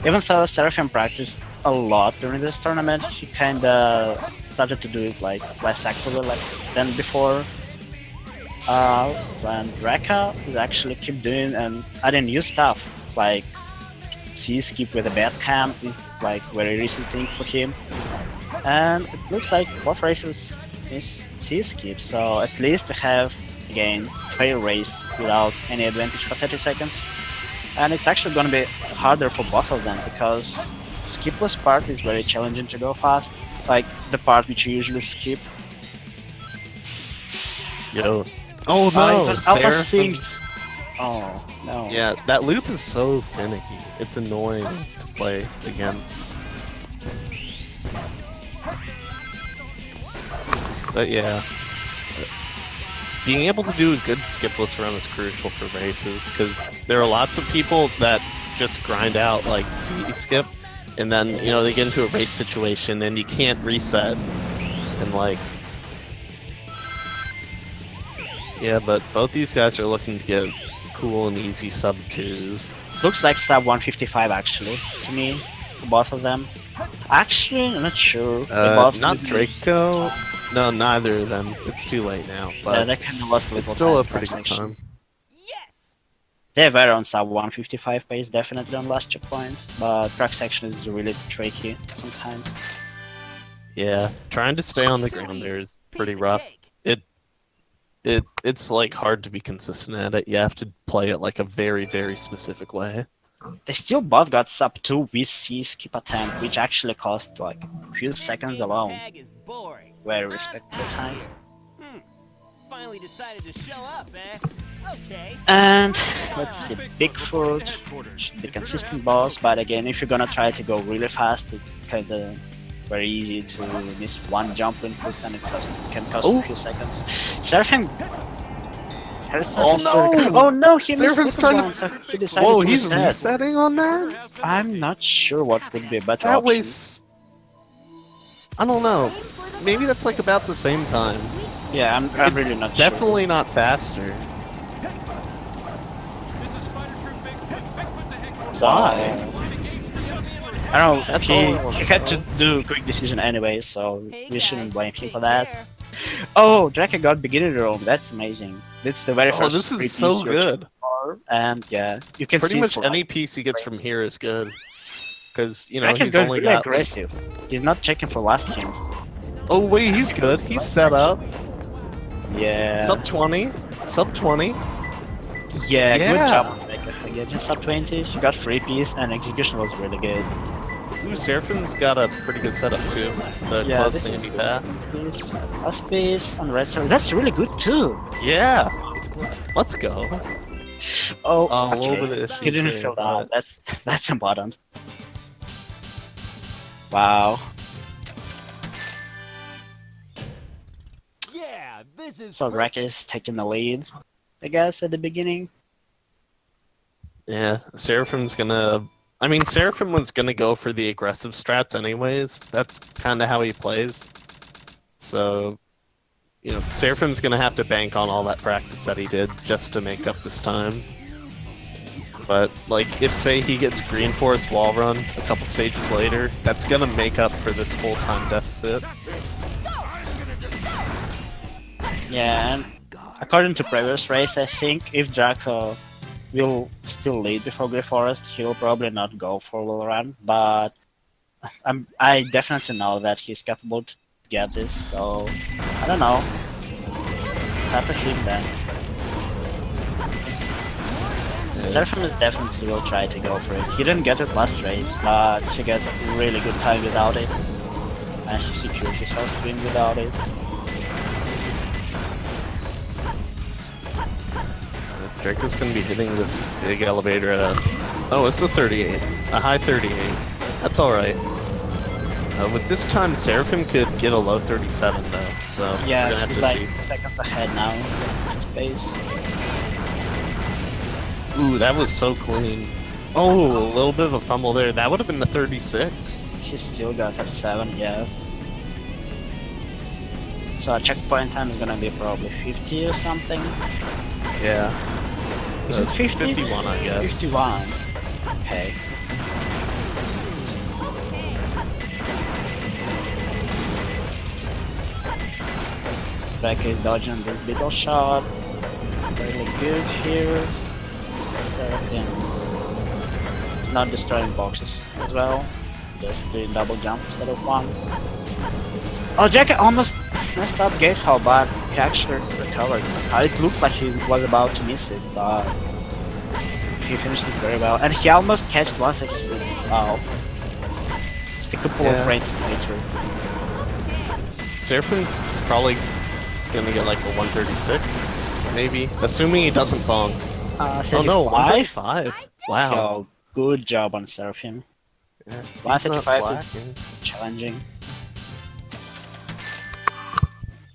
even though Seraphim practiced a lot during this tournament, he kinda started to do it like less actively like than before. When Draco is actually keep doing and adding new stuff like C skip with a bad cam is like very recent thing for him. And it looks like both races is C skip, so at least we have again fair race without any advantage for 30 seconds. And it's actually gonna be harder for both of them because skipless part is very challenging to go fast, like the part which you usually skip. Yo. Oh no! It was almost Seraphim. synced. Oh no. Yeah, that loop is so finicky. It's annoying to play against. But yeah, being able to do a good skipless run is crucial for races because there are lots of people that just grind out like C skip, and then you know they get into a race situation and you can't reset, and like, yeah. But both these guys are looking to get cool and easy sub 2s. Looks like sub 155 actually to me, for both of them. Actually, I'm not sure. They both Not usually- Draco. No, neither of them. It's too late now. Yeah, But they kind of lost a it's little still a time pretty per good section. time. Yes! They were on sub 155 pace definitely on last checkpoint, but track section is really tricky sometimes. Yeah, trying to stay on the ground there is pretty rough. It's like hard to be consistent at it. You have to play it like a very, very specific way. They still both got sub 2 with C skip attempt, which actually cost like a few seconds alone. Tag is boring. Very respectable times. Finally decided to show up, eh? Okay. And let's see, Bigfoot should be consistent boss, but again, if you're gonna try to go really fast, it kinda very easy to miss one jump input and it can cost a few seconds. Seraphim. Oh no! Oh no! He missed Seraphim's second trying to- one, so he decided Whoa, to he's reset. resetting on that? I'm not sure what would be a better That option. was... I don't know. Maybe that's like about the same time. Yeah, I'm really not Definitely not faster. This is Spider Troop Bigfoot. Bigfoot to headquarters. sure. Why? I don't know, That's all I was he had to about. do a quick decision anyway, so Hey we shouldn't guys, blame him take for that. care. Oh, Draco got beginner room, that's amazing. That's the very Oh, first this free is so piece you're good. for, and yeah, you can Pretty see much for, any like, piece he gets from here is good. Because, you know, Draco's he's going only really got... aggressive. He's not checking for last hint. Oh wait, he's good. He's set up. Yeah. Sub 20. Sub 20. Yeah, good Yeah. job. Again, just sub 20, you got free piece, and execution was really good. Ooh, Seraphim's got a pretty good setup too. The Yeah, close this to is Andy good. path. Piece, last piece on red side. That's really good too. Yeah, It's closer. let's go. Oh, A little okay. bit of He didn't issues fill here, down. but- That's important. Wow. Yeah, this is So Drake is taking the lead, I guess, at the beginning. Yeah, Seraphim's gonna... I mean, Seraphim was gonna go for the aggressive strats anyways. That's kind of how he plays. So, you know, Seraphim's gonna have to bank on all that practice that he did just to make up this time. But, like, if, say, he gets Green Forest wall run a couple stages later, that's gonna make up for this whole time deficit. Yeah, and according to previous race, I think if Draco will still lead before Grey Forest, he'll probably not go for wall run, but I definitely know that he's capable to get this, so I don't know. It's up to him then. Seraphim is definitely will try to go for it. He didn't get it last race, but he got a really good time without it. And he secured his first win without it. Draco's gonna be hitting this big elevator at a Oh, it's a 38. A high 38. That's alright. With this time, Seraphim could get a low 37 though, so Yeah, we're gonna have he's to like see. seconds ahead now in space. Ooh, that was so clean. Oh, a little bit of a fumble there. That would have been the 36. He's still got 37, yeah. So checkpoint time is gonna be probably 50 or something. Yeah. Is it 50? 51, I guess. 51. Okay. Drake is dodging this beetle shot. Really good here. Seraphim. It's not destroying boxes as well. Just doing double jump instead of one. Oh, Jack almost messed up Gatehole, but he actually recovered somehow. It looks like he was about to miss it, but he finished it very well. And he almost catched 136. Wow. Just a couple of frames later. Seraphim's probably gonna get like a 136, maybe. Assuming he doesn't bonk. Oh no, 135? 135. Wow. Oh, good job on Seraphim. Yeah, 135 not is slacking. challenging.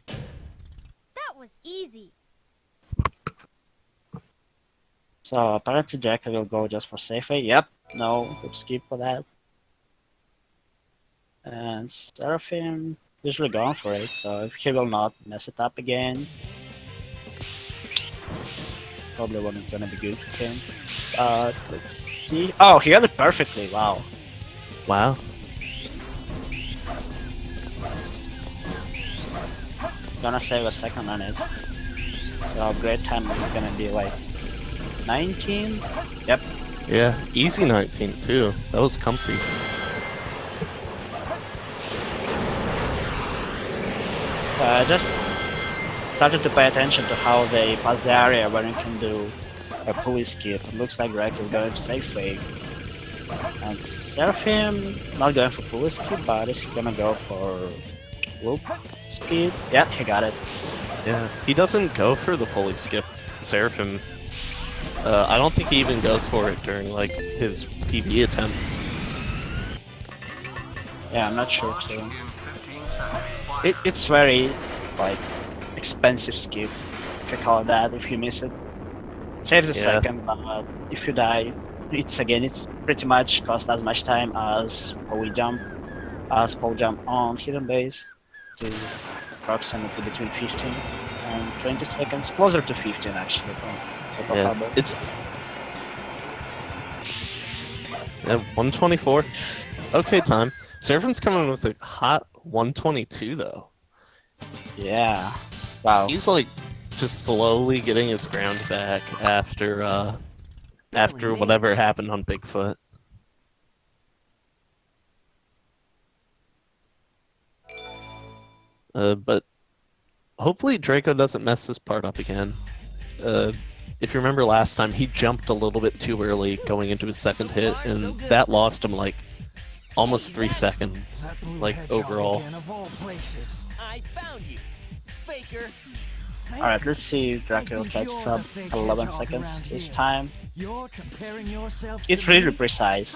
That was easy. So apparently Draco will go just for safety. Yep, no, good skip for that. And Seraphim usually going for it, so he will not mess it up again. Probably wasn't gonna be good for him. But let's see. Oh, he got it perfectly. Wow. Wow. Gonna save a second on it. So upgrade time is gonna be like 19. Yep. Yeah, easy 19 too. That was comfy. Just started to pay attention to how they pass the area when you can do a pulley skip. It looks like Drake is going to safe fake. And Seraphim not going for pulley skip, but he's gonna go for loop speed. Yeah, he got it. Yeah, he doesn't go for the pulley skip, Seraphim. I don't think he even goes for it during like his PB attempts. Yeah, I'm not sure too. It's very like expensive skip, if you call it that. If you miss it, saves a Yeah. second, but if you die, it's pretty much cost as much time as pole jump on hidden base, which is approximately between 15 and 20 seconds, closer to 15 actually. From total Yeah, hubble. it's 124. Okay, time. Seraphim's coming with a hot 122 though. Yeah, wow. He's like just slowly getting his ground back after whatever happened on Bigfoot. But hopefully Draco doesn't mess this part up again. If you remember last time, he jumped a little bit too early going into his second hit, and that lost him like almost 3 seconds, like overall. I found you, faker. Alright, let's see if Draco catches sub 11 seconds this time. It's really precise.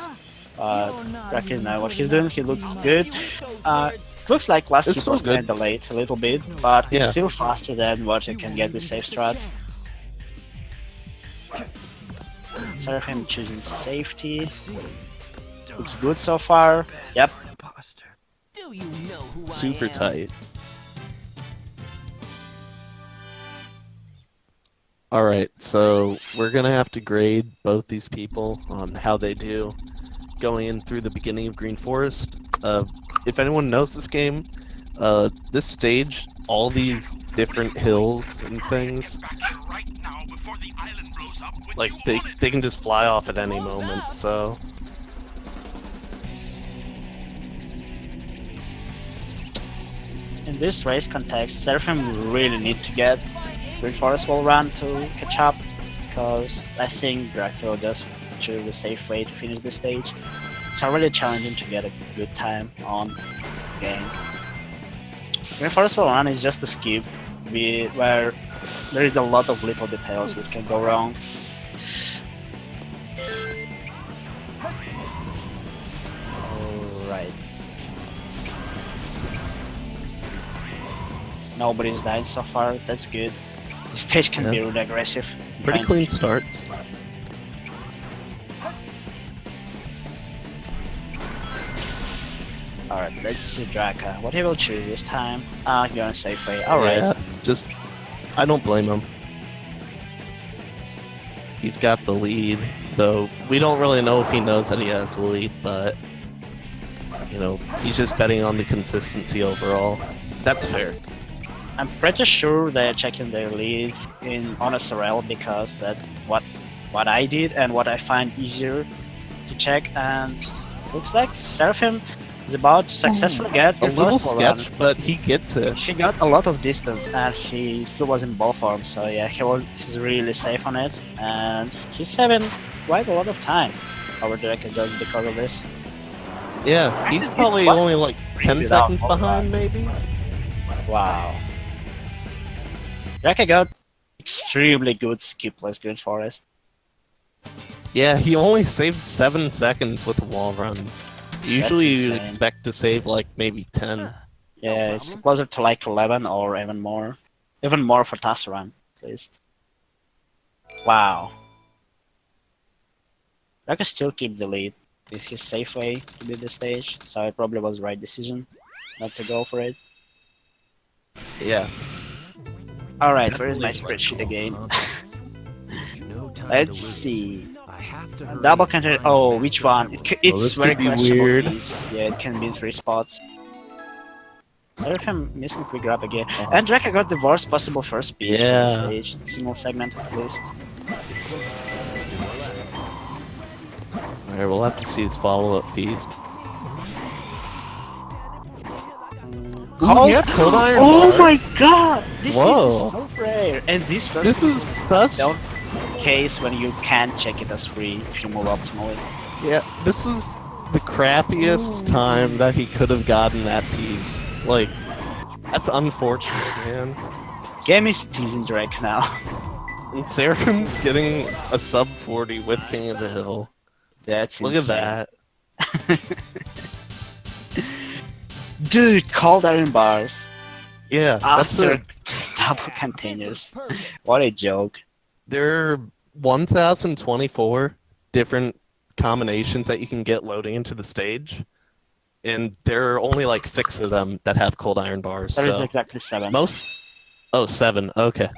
Draco knows what he's doing, he looks good. Looks like last It's hit still was good. kinda late a little bit, but it's Yeah. still faster than what you can get with safe strats. Seraphim choosing safety. Looks good so far. Yep. Do you know who Super I am? tight. Alright, so we're gonna have to grade both these people on how they do going in through the beginning of Green Forest. If anyone knows this game, this stage, all these different hills and things, like they can just fly off at any moment, so In this race context, Seraphim really need to get Green Forest Wall Run to catch up, because I think Draco just chose the safe way to finish the stage. It's already challenging to get a good time on the game. Green Forest Wall Run is just a skip where there is a lot of little details which can go wrong. Nobody's died so far. That's good. The stage can Yeah. be really aggressive. Pretty Fine. clean starts. Alright, let's see Draka. What he will choose this time? Ah, going safe way. Alright. Yeah, just I don't blame him. He's got the lead, though we don't really know if he knows that he has the lead, but you know, he's just betting on the consistency overall. That's fair. I'm pretty sure they're checking their lead on a Sorrel because that's what I did and what I find easier to check, and looks like Seraphim is about to successfully get A the little first one. sketch, but he gets it. He got a lot of distance and he still was in ball form, so yeah, he's really safe on it, and he's saving quite a lot of time over Drakodan just because of this. Yeah, he's probably What? only like 10 Without seconds all behind, maybe? Wow. Drakodan got extremely good skipless Green Forest. Yeah, he only saved 7 seconds with the wall run. Usually you'd insane. expect to save like maybe 10. Yeah, it's closer to like 11 or even more. Even more for Tassaran, at least. Wow. Drakodan still keep the lead. This is his safe way to beat the stage, so it probably was the right decision not to go for it. Yeah. Alright, where is my spreadsheet again? Let's see. Double counter. Oh, which one? It's this very could be questionable. weird. Yeah, it can be in 3 spots. Seraphim missing quick grab again. And Drakodan got the worst possible first piece for Yeah. the stage. Single segment at least. Alright, we'll have to see his follow-up piece. Cold? yeah, cold iron Oh bars. my god! This piece Whoa. is so rare. And this first This piece is such... the case when you can check it as free if you move optimally. Yeah, this was the crappiest time that he could have gotten that piece. Like, that's unfortunate, man. Game is teasing Drake now. And Seraphim's getting a sub 40 with King of the Hill. That's Look insane. at that. Dude, cold iron bars Yeah, that's after a, double containers. What a joke. there are 1,024 different combinations that you can get loading into the stage. And there are only like 6 of them that have cold iron bars. There is so exactly 7. most... Oh, 7, okay.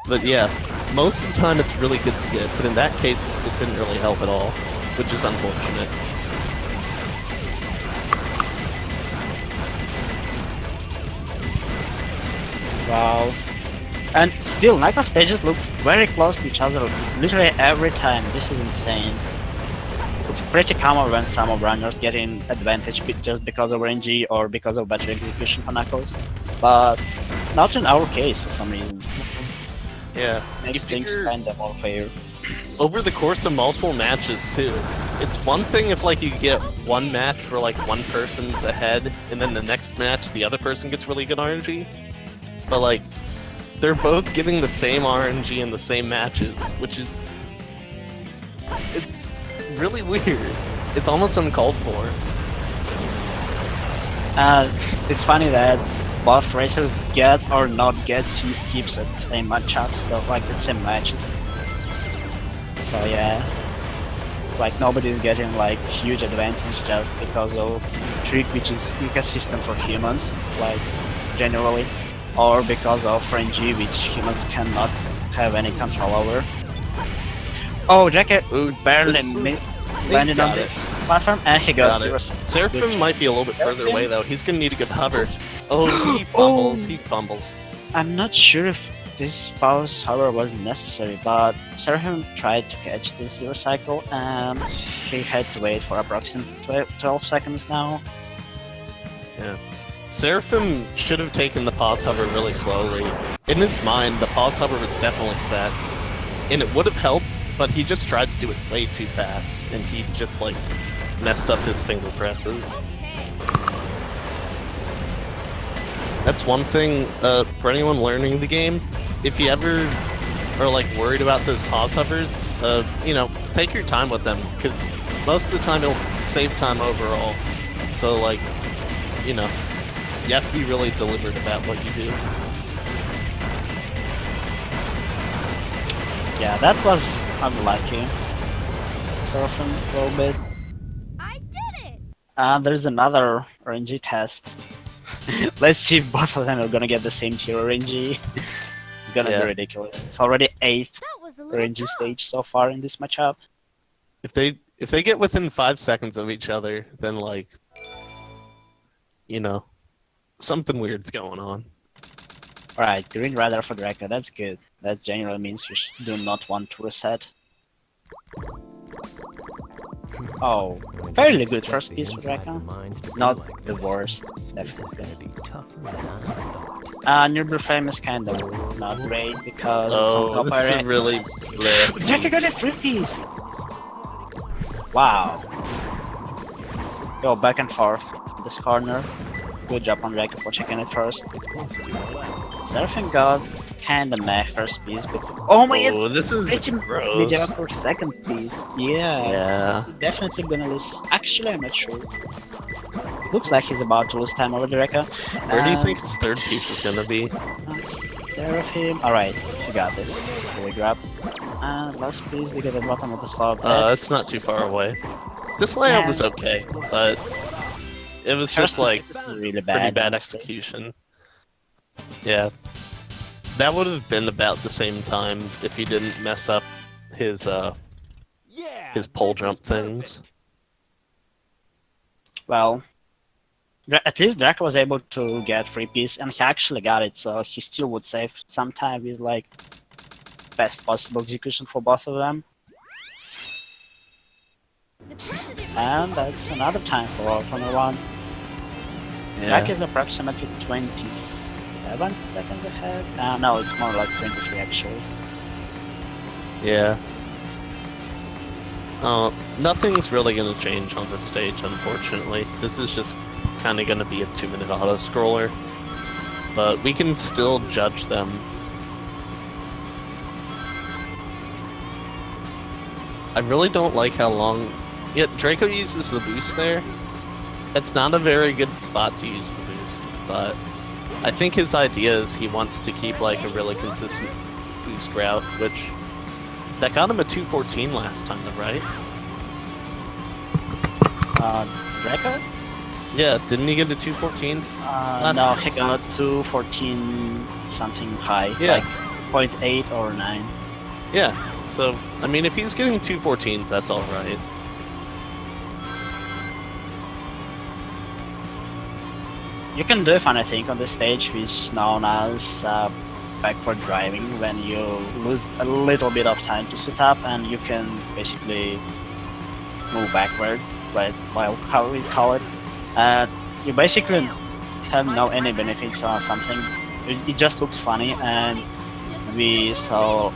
But yeah, most of the time it's really good to get, but in that case it didn't really help at all, which is unfortunate. Wow. And still, Nightmare stages look very close to each other literally every time. This is insane. It's pretty common when some of runners get in advantage just because of RNG or because of better execution for Knuckles. But not in our case for some reason. Yeah, Makes you things figure kinda more fair. over the course of multiple matches too. It's one thing if like you get one match where like one person's ahead and then the next match the other person gets really good RNG. But like they're both getting the same RNG in the same matches, which is it's really weird. It's almost uncalled for. It's funny that both racers get or not get C skips at the same matchups, so like the same matches. So yeah, like nobody's getting like huge advantage just because of trick which is inconsistent for humans, like generally, or because of RNG which humans cannot have any control over. Oh, Drakodan barely This- missed He landed on got it. this platform and he got Got it. 0. Seraphim might be a little bit further away though. He's gonna need a good hover. Oh, he Oh. fumbles. He fumbles. I'm not sure if this pause hover was necessary, but Seraphim tried to catch this 0 cycle and he had to wait for approximately 12 seconds now. Seraphim should have taken the pause hover really slowly. In his mind, the pause hover was definitely set, and it would have helped, but he just tried to do it way too fast, and he just like messed up his finger presses. That's one thing for anyone learning the game. If you ever are like worried about those pause hovers, you know, take your time with them because most of the time it'll save time overall. So like, you know, You have to be really deliberate about what you do. Yeah, that was unlucky. Seraphim a little bit. I did it! There's another RNG test. Let's see if both of them are gonna get the same tier RNG. It's gonna be ridiculous. It's already 8th That was a little RNG tough. stage so far in this matchup. If they get within 5 seconds of each other, then like, you know, something weird's going on. Alright, green radar for Draco, that's good. That generally means you do not want to reset. Oh, fairly good first piece for Draco. Not the worst, definitely. Nurble Frame is kind of not great because it's on top this is already. really bleh. Draco got a free piece! Wow. Go back and forth in this corner. Good job on Draco for checking it first. Seraphim got kinda meh first piece, but oh my Oh, god! this is gross. Media for second piece. Yeah. Yeah. Definitely gonna lose. Actually, I'm not sure. Looks like he's about to lose time over Draco. Where do you think his third piece is gonna be? Seraphim. Alright, you got this. Here we grab. And last piece, we get at the bottom of the slot. It's not too far away. This layout was okay, but it was just like really pretty bad honestly. execution. Yeah. That would have been about the same time if he didn't mess up his pole jump things. Well, at least Draco was able to get free piece, and he actually got it, so he still would save some time with like best possible execution for both of them. And that's another time for all Formula 1. Draco is approximately 27 seconds ahead. No, it's more like 23 actually. Yeah. Nothing's really gonna change on this stage, unfortunately. This is just kind of gonna be a 2-minute auto-scroller. But we can still judge them. I really don't like how long... Yeah, Draco uses the boost there. It's not a very good spot to use the boost, but I think his idea is he wants to keep like a really consistent boost route, which that got him a 214 last time, though, right? Draco? Yeah, didn't he get a 214? No, he got 214 something high, Yeah. like 0.8 or 9. Yeah, so I mean, if he's getting 214s, that's all right. You can do a funny thing on this stage, which is known as backward driving, when you lose a little bit of time to set up, and you can basically move backward, right? Well, how we call it. You basically have no any benefits or something. It just looks funny, and we saw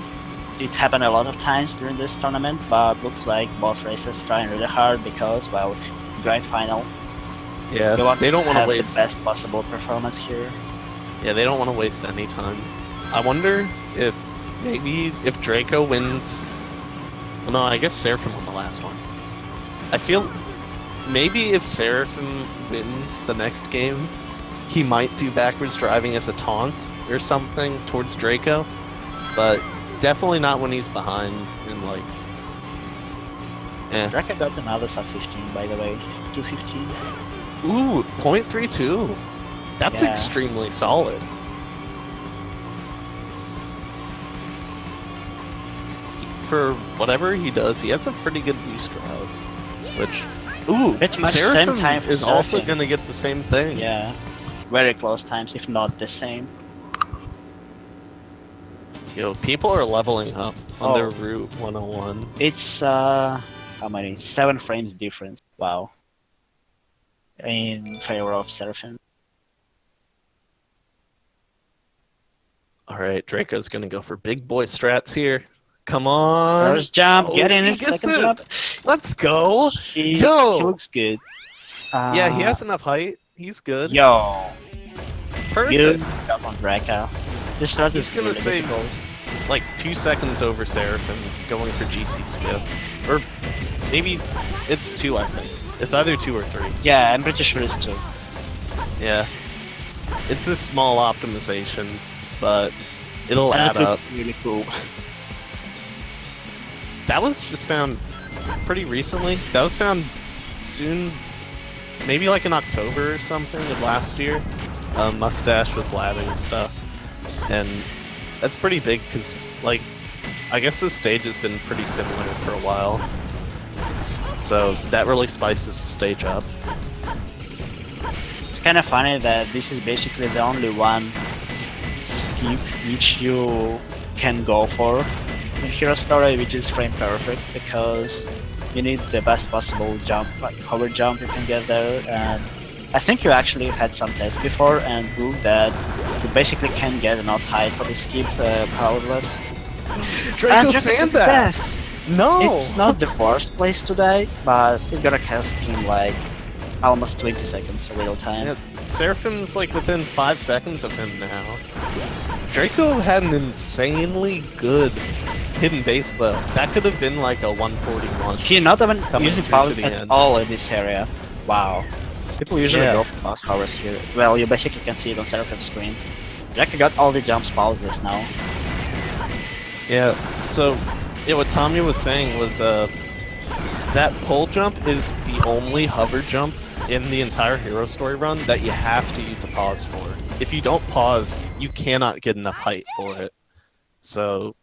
it happen a lot of times during this tournament. But looks like both races trying really hard because, well, grand final. Yeah, they don't want to have waste the best possible performance here. Yeah, they don't want to waste any time. I wonder if maybe if Draco wins. Well, no, I guess Seraphim won the last one. I feel maybe if Seraphim wins the next game, he might do backwards driving as a taunt or something towards Draco, but definitely not when he's behind and like. Draco got another sub 15, by the way, 215. Ooh, 0.32. That's Yeah. extremely solid. For whatever he does, he has a pretty good boost route. Which, ooh, Pretty much Seraphim same time for is also Seraphim. going to get the same thing. Yeah, very close times, if not the same. Yo, people are leveling up on Oh. their Route 101. It's how many? 7 frames difference. Wow. In favor of Seraphim. All right, Draco's going to go for big boy strats here. Come on. First jump, get in he it. gets Second it. jump. Let's go. He Yo. looks good. Yeah, he has enough height. He's good. Yo, Perfect. good job on Draco. This strat He's is gonna really save- difficult. Like 2 seconds over Seraphim going for GC skip. Or maybe it's 2, I think. It's either 2 or 3. Yeah, I'm pretty sure it's 2. Yeah. It's a small optimization, but it'll And add it looks up. really cool. That was just found pretty recently. That was found soon, maybe like in October or something of last year. Mustache was labbing and stuff, and that's pretty big because, like, I guess this stage has been pretty similar for a while. So that really spices the stage up. It's kind of funny that this is basically the only one skip which you can go for in Hero Story, which is frame perfect, because you need the best possible jump, like hover jump you can get there, and I think you actually had some tests before and proved that you basically can get enough height for the skip powerless. Draco sandbag! No! It's not the worst place to die, but you're gonna cast him like almost 20 seconds of real time. Yeah, Seraphim's like within 5 seconds of him now. Draco had an insanely good hidden base though. That could have been like a 141. He's not even Coming using through powers to the at end. all in this area. Wow. People usually Yeah. go for fast powers here. Well, you basically can see it on Seraphim's screen. Draco got all the jumps pauseless now. Yeah, so yeah, what Tommy was saying was that pole jump is the only hover jump in the entire Hero Story run that you have to use a pause for. If you don't pause, you cannot get enough height for it. So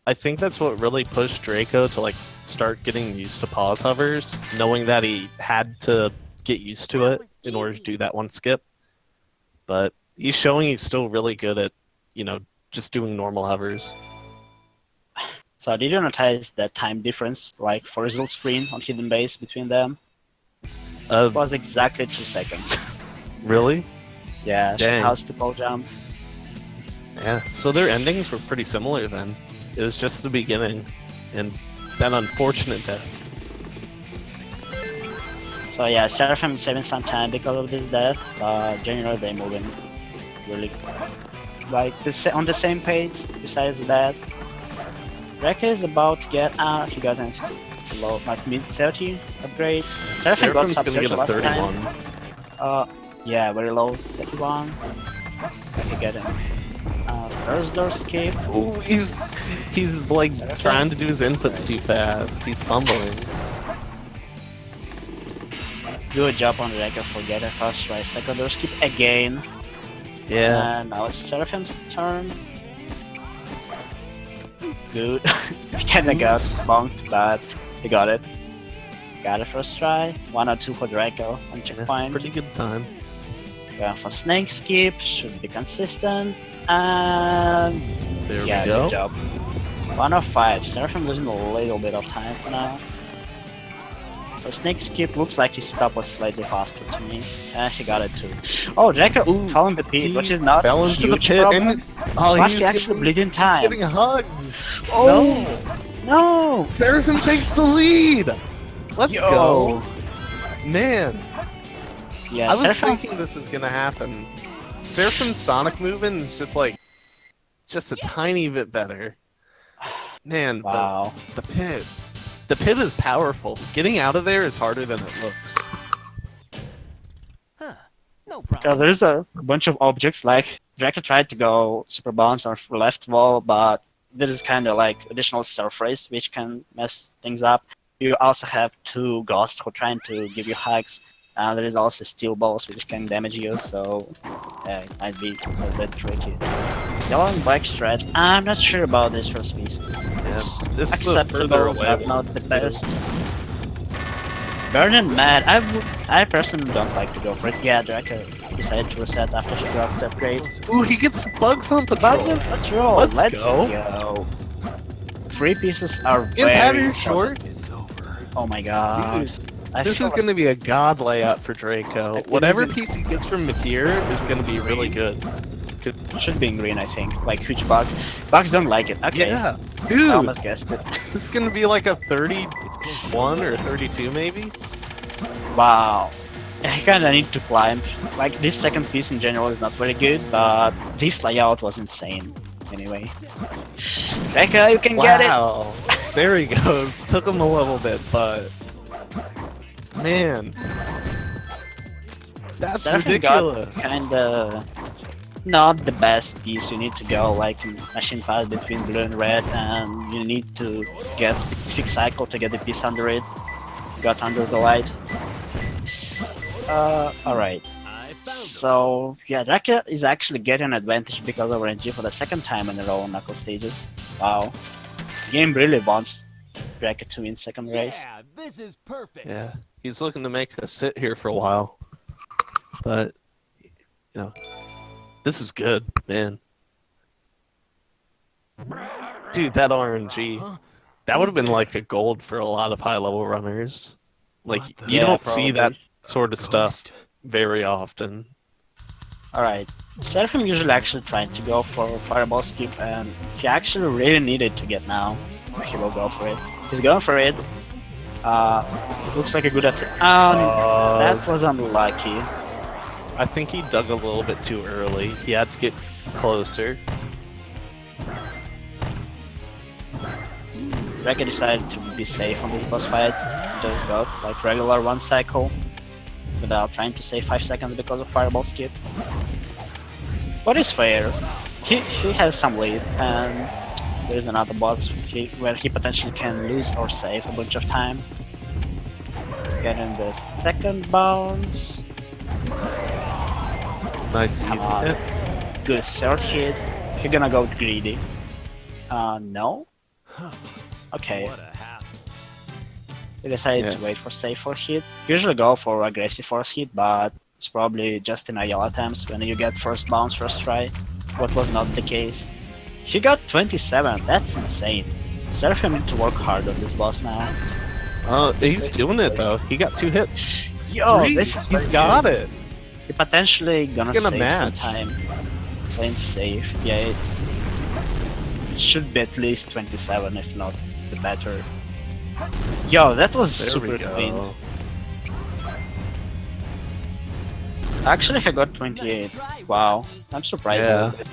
I think that's what really pushed Draco to like start getting used to pause hovers, knowing that he had to get used to it in order to do that one skip. But he's showing he's still really good at, you know, just doing normal hovers. So did you notice the time difference, like for result screen on hidden base between them? It was exactly 2 seconds. Really? Yeah, Dang. shithouse to pole jump. Yeah, so their endings were pretty similar then. It was just the beginning, and that unfortunate death. So yeah, Seraphim saving some time because of this death, but generally they moving really like this on the same page. Besides that, Draco is about to get he got a low, like mid 30 upgrade. Seraphim got Seraphim's sub gonna 30 get a last 31. time. Yeah, very low 31. He get a first door skip. Ooh, he's like trying to do his inputs too fast. He's fumbling. Good job on Draco for getting first try. Second door skip again. Yeah. And now it's Seraphim's turn. Good. He kinda got bonked, but he got it. Got it first try. 1 or 2 for Draco on checkpoint. Pretty good time. Going for snake skip, should be consistent. And There yeah, we go. good job. 1 of 5. Seraphim losing a little bit of time for now. For snake skip, looks like his stop was slightly faster to me. And he got it too. Oh, Draco Ooh, fell in the pit, which is not fell a into the huge pit. problem. And, oh, But he's he actually bleeding He's time. getting hugged. Oh no! Seraphim takes the lead. Let's Yo. go. Man, Yeah, I was Seraphim. thinking this was gonna happen. Seraphim's Sonic movement is just like, just a tiny bit better. Man, Wow. the pit. The pit is powerful. Getting out of there is harder than it looks. Huh. No Because problem. there's a bunch of objects, like Draco tried to go super bounce or left wall, but there is kind of like additional surface which can mess things up. You also have 2 ghosts who are trying to give you hugs. There is also steel balls which can damage you, so yeah, it might be a bit tricky. Yellow and black stripes. I'm not sure about this first piece. It's this is the further acceptable, away but one. not the best. Burn and Mad. I personally don't like to go for it. Yeah, Draco decided to reset after he dropped the upgrade. Ooh, he gets bugs on patrol. Bugs on patrol. Let's Let's go. go. 3 pieces are Impact very your short. Oh my god. I This feel is going to be a god layout for Draco. didn't Whatever even- piece he gets from Makir is going to be really good. it should be in green, I think. Like huge bug. Bugs don't like it. Okay. Yeah, I dude, almost guessed it. this is going to be like a 31 or a 32 maybe. Wow. I kinda need to climb. Like this second piece in general is not very good, but this layout was insane. Anyway. Draco, you can get it! Wow, there he goes. Took him a little bit, but man, That's Seraphim got ridiculous. kinda not the best piece. You need to go like machine pass between blue and red, and you need to get specific cycle to get the piece under it. Got under the light. Alright. I found him. So yeah, Draka is actually getting an advantage because of RNG for the second time in a row on Knuckle stages. Wow. The game really wants Draka to win second race. Yeah, this is perfect. Yeah, he's looking to make us sit here for a while, but you know, this is good, man. Dude, that RNG, Huh? that would have been like a gold for a lot of high-level runners. Like, What the- you Yeah, don't see that probably. sort of stuff Ghost. very often. Alright. Seraphim usually actually trying to go for fireball skip, and he actually really needed to get now. He will go for it. He's going for it. Looks like a good attack. That was unlucky. I think he dug a little bit too early. He had to get closer. Draka decided to be safe on this boss fight. He just got like regular one cycle without trying to save 5 seconds because of fireball skip. What is fair? He has some lead, and there's another boss where he potentially can lose or save a bunch of time. Getting the second bounce. Nice easy Come on. hit. Good third hit. He's gonna go greedy. No? Okay. What a hassle. He decided to Yeah. wait for safe first hit. Usually go for aggressive first hit, but it's probably just in IL attempts when you get first bounce, first try. What was not the case. He got 27, that's insane. Seraphim need to work hard on this boss now. He's doing it though. He got 2 hits. Yo, Three. this is He's very got good. it. He potentially gonna gonna save some match. time. Playing safe, yeah. It should be at least 27, if not the better. Yo, that was There super we clean. go. Actually, he got 28. Wow, I'm surprised. a Yeah. little bit.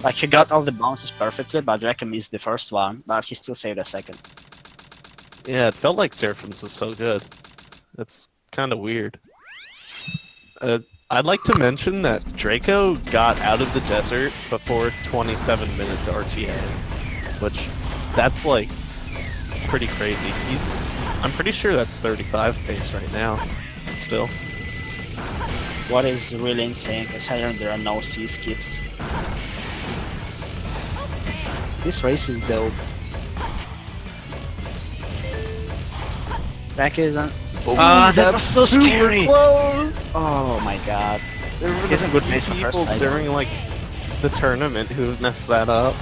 Like, he got all the bounces perfectly, but Draka missed the first one, but he still saved a second. Yeah, it felt like Seraphim's was so good. That's kind of weird. I'd like to mention that Draco got out of the desert before 27 minutes RTA, which that's like pretty crazy. I'm pretty sure that's 35 pace right now. Still, What is really insane, considering there are no C skips. This race is dope. Draka is on. Ah, that was so super scary! Close. Oh my god. There were He's in good few pace for first people sight. during like the tournament who messed that up.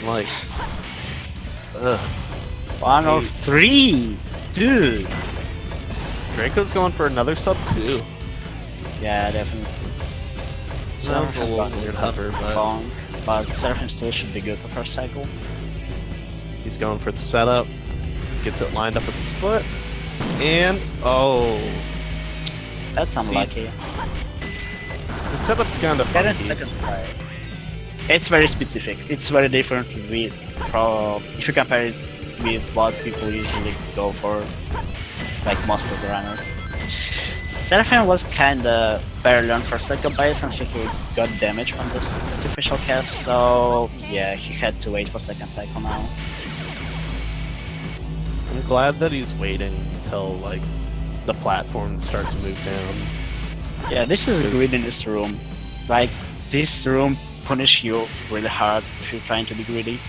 Like, ugh. 1 of 3! Dude! Draco's going for another sub 2. Yeah, definitely. That was a little weird hover, but Long, but Seraphim still should be good for first cycle. he's going for the setup. Gets it lined up with his foot. And, oh, That's unlucky. the setup's kind of Get a funky. second try. It's very specific. It's very different with if you compare it with what people usually go for, like most of the runners. Seraphim was kinda barely on first cycle bias and he got damage from this artificial cast, so yeah, he had to wait for second cycle now. I'm glad that he's waiting until like the platforms start to move down. Yeah, this is Yes. greedy in this room. Like, this room punish you really hard if you're trying to be greedy.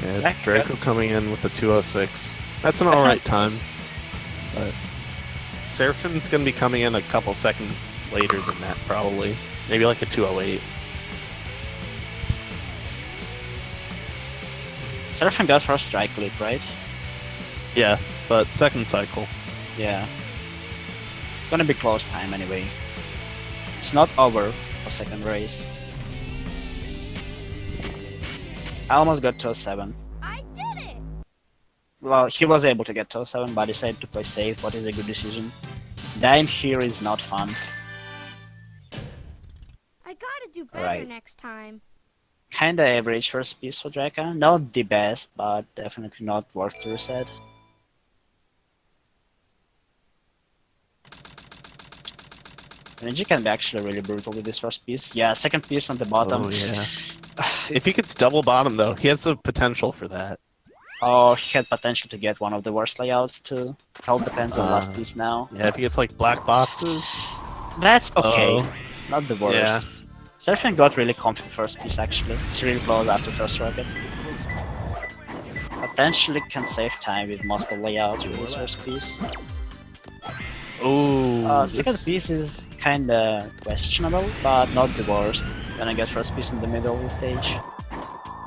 Yeah, Back Draco coming in with the 206. That's an alright time. But Seraphim's gonna be coming in a couple seconds later than that, probably. Maybe like a 208. Seraphim got first strike lead, right? Yeah, but second cycle. Yeah. Gonna be close time anyway. It's not over for second race. I almost got to 7. I did it! Well, he was able to get to 7, but decided to play safe, what is a good decision. Dying here is not fun. I gotta do better Right. next time. Kinda average first piece for Draka. Not the best, but definitely not worth to reset. Renji can be actually really brutal with this first piece. Yeah, second piece on the bottom. Oh yeah. If he gets double bottom though, he has the potential for that. Oh, he had potential to get one of the worst layouts too. It all depends on last piece now. Yeah, if he gets like black boxes. That's okay. Oh. Not the worst. Yeah. Seraphim got really confident first piece actually. It's really close after first rocket. Potentially can save time with most of the layouts with this first piece. Oh. Second piece is kinda questionable, but not the worst. Gonna get first piece in the middle of the stage.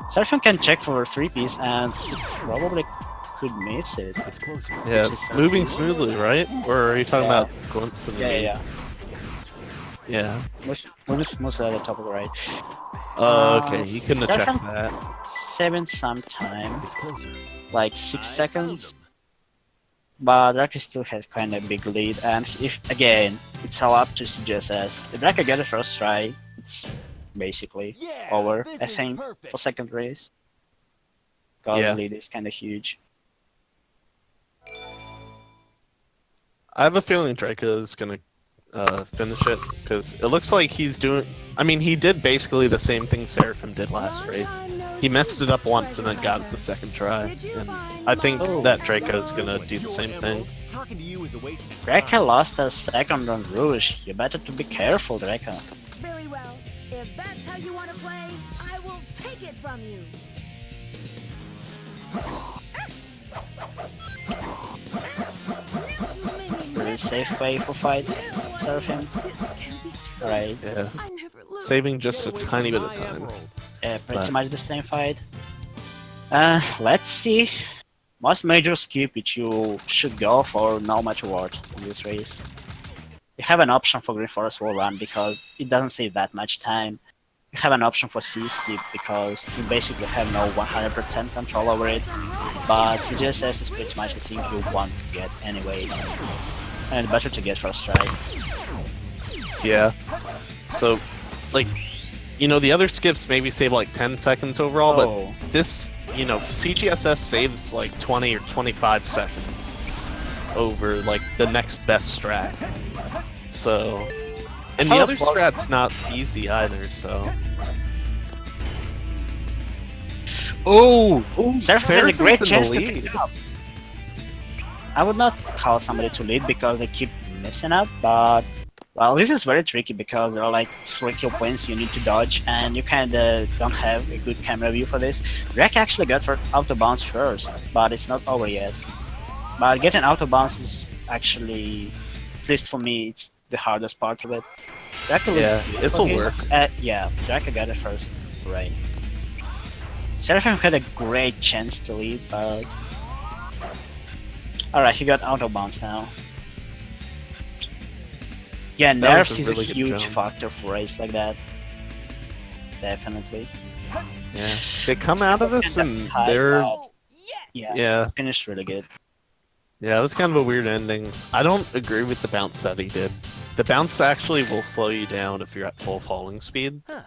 Seraphim can check for 3 piece and it probably could miss it. It's closer. Yeah, which is moving smoothly, right? Or are you talking Yeah. about glimpse of the Yeah, game? yeah. Yeah. Mostly at the top of the right. Okay, he couldn't have checked Seraphim that. saving some time, It's closer. like 6 seconds. But Drake still has kind of big lead, and if again, it's all up to CGSS. If Drake get a first try, it's basically Yeah, over, this I is think, perfect. for second race. Because Yeah. lead is kind of huge. I have a feeling Draco is gonna finish it because it looks like he's doing. I mean, he did basically the same thing Seraphim did last race. He messed it up once and then got it the second try. And I think that Draco's gonna do the same thing. Talking to you is a waste of Drake time. lost a second on Rouge. You better to be careful, Drake. Very well. If that's how you want to play, I will take it from you. Really safe way for fight, Seraphim. Alright, Yeah, I never looked. saving just a Get away tiny bit from of my time. emerald. pretty But- much the same fight. Let's see. Most major skip which you should go for no matter what in this race. You have an option for Green Forest Wall Run because it doesn't save that much time. You have an option for C skip because you basically have no 100% control over it. But CGSS is pretty much the thing you want to get anyway. And it's better to get first try. Yeah. So, like, you know, the other skips maybe save like 10 seconds overall, Oh. but this, you know, CGSS saves like 20 or 25 seconds over like the next best strat. So, and the thought other it was more- strat's not easy either. So, Oh! Seraphim has a great Seraphim's in chance the to lead. pick up. I would not call somebody to lead because they keep messing up, but well, this is very tricky because there are like 3 kill points you need to dodge, and you kinda don't have a good camera view for this. Drake actually got for out of bounds first, but it's not over yet. But getting out of bounds is actually, at least for me, it's the hardest part of it. Drake looks Yeah, good this'll for him. work. Yeah, Drake got it first, right. Seraphim had a great chance to lead, but... Alright, he got out of bounds now. Yeah, That nerfs was a is really a good huge jump. factor for race like that. Definitely. yeah, they come out of this and they're Yeah, yeah, finished really good. yeah. It was kind of a weird ending. I don't agree with the bounce that he did. The bounce actually will slow you down if you're at full falling speed. Huh.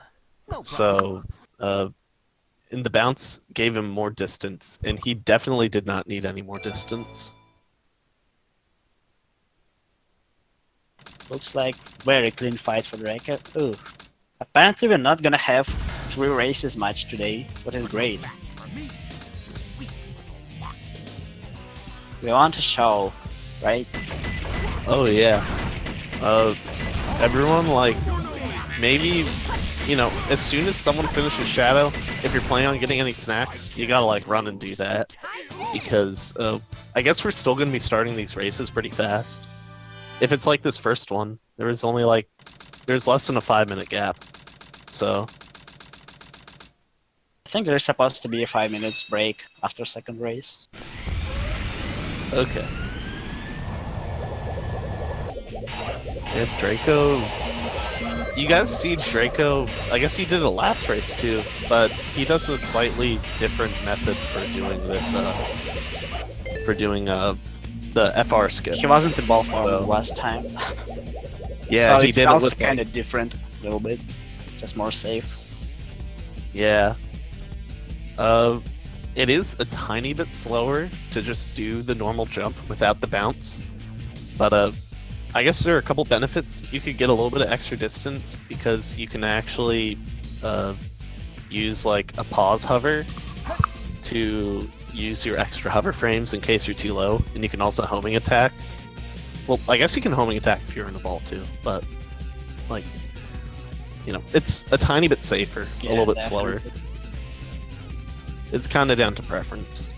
No problem. So, and the bounce gave him more distance, and he definitely did not need any more distance. Looks like very clean fight for Drake. Ooh. Apparently we're not gonna have 3 races match today, which is great. We want to show, right? Oh yeah. Everyone like maybe, you know, as soon as someone finishes Shadow, if you're planning on getting any snacks, you gotta like run and do that because I guess we're still gonna be starting these races pretty fast. If it's like this first one, there was only like there's less than a 5-minute gap, so I think there's supposed to be a 5 minutes break after second race. okay. Yeah, Draco. You guys see Draco? I guess he did it last race too, but he does a slightly different method for doing this. The FR skip. He wasn't the ball for So- last time. Yeah, so he it did it sounds with kind of different a little bit. Just more safe. Yeah. It is a tiny bit slower to just do the normal jump without the bounce, but I guess there are a couple benefits. You could get a little bit of extra distance because you can actually use like a pause hover to use your extra hover frames in case you're too low, and you can also homing attack. Well, I guess you can homing attack if you're in a vault too, but like, you know, it's a tiny bit safer, a little bit slower. It's kind of down to preference.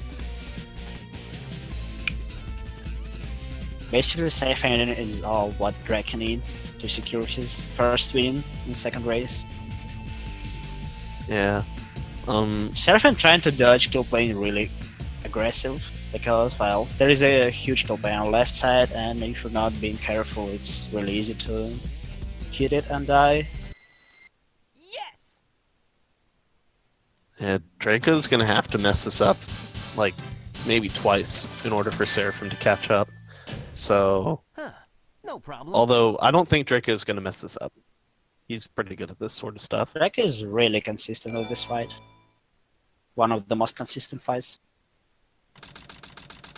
Basically, safe handing is all what Drake can need to secure his first win in second race. Yeah. Seraphim trying to dodge kill playing really aggressive because, well, there is a huge kill play on the left side, and if you're not being careful, it's really easy to hit it and die. Yes! Yeah, Draco's gonna have to mess this up, like, maybe twice in order for Seraphim to catch up. So, Huh. No problem. although I don't think Draco's gonna mess this up. He's pretty good at this sort of stuff. Drake is really consistent with this fight. One of the most consistent fights.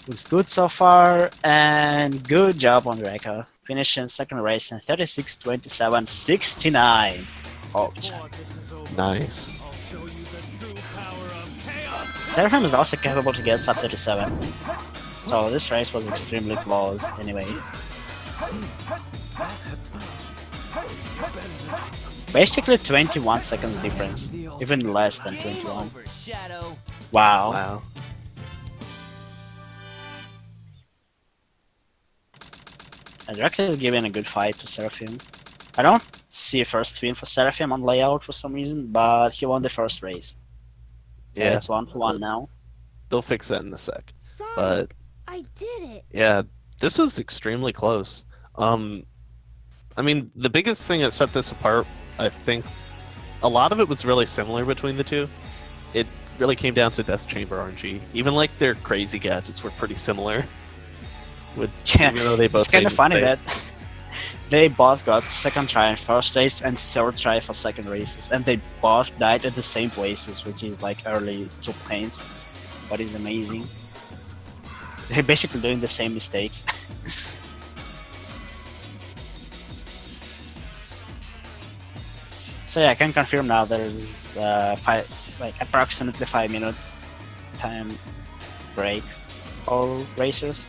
Looks good so far, and good job on Draco. Finishing second race in 36-27-69. Oh, Nice. Seraphim is also capable to get sub 37. So this race was extremely close anyway. Basically 21 seconds difference. Even less than 21. Wow. Wow. And Draco is giving a good fight to Seraphim. I don't see a first win for Seraphim on layout for some reason, but he won the first race. So Yeah. it's 1-1 now. They'll fix that in a sec. Sorry, But I did it. yeah, this was extremely close. I mean, the biggest thing that set this apart, I think, a lot of it was really similar between the two. It really came down to Death Chamber RNG. Even like their crazy gadgets were pretty similar. Yeah, Even though they both it's kind of came funny in that they both got second try in first race and third try for second races, and they both died at the same places, which is like early kill pains. But it's amazing. They're basically doing the same mistakes. So yeah, I can confirm now there's approximately 5-minute time break for racers.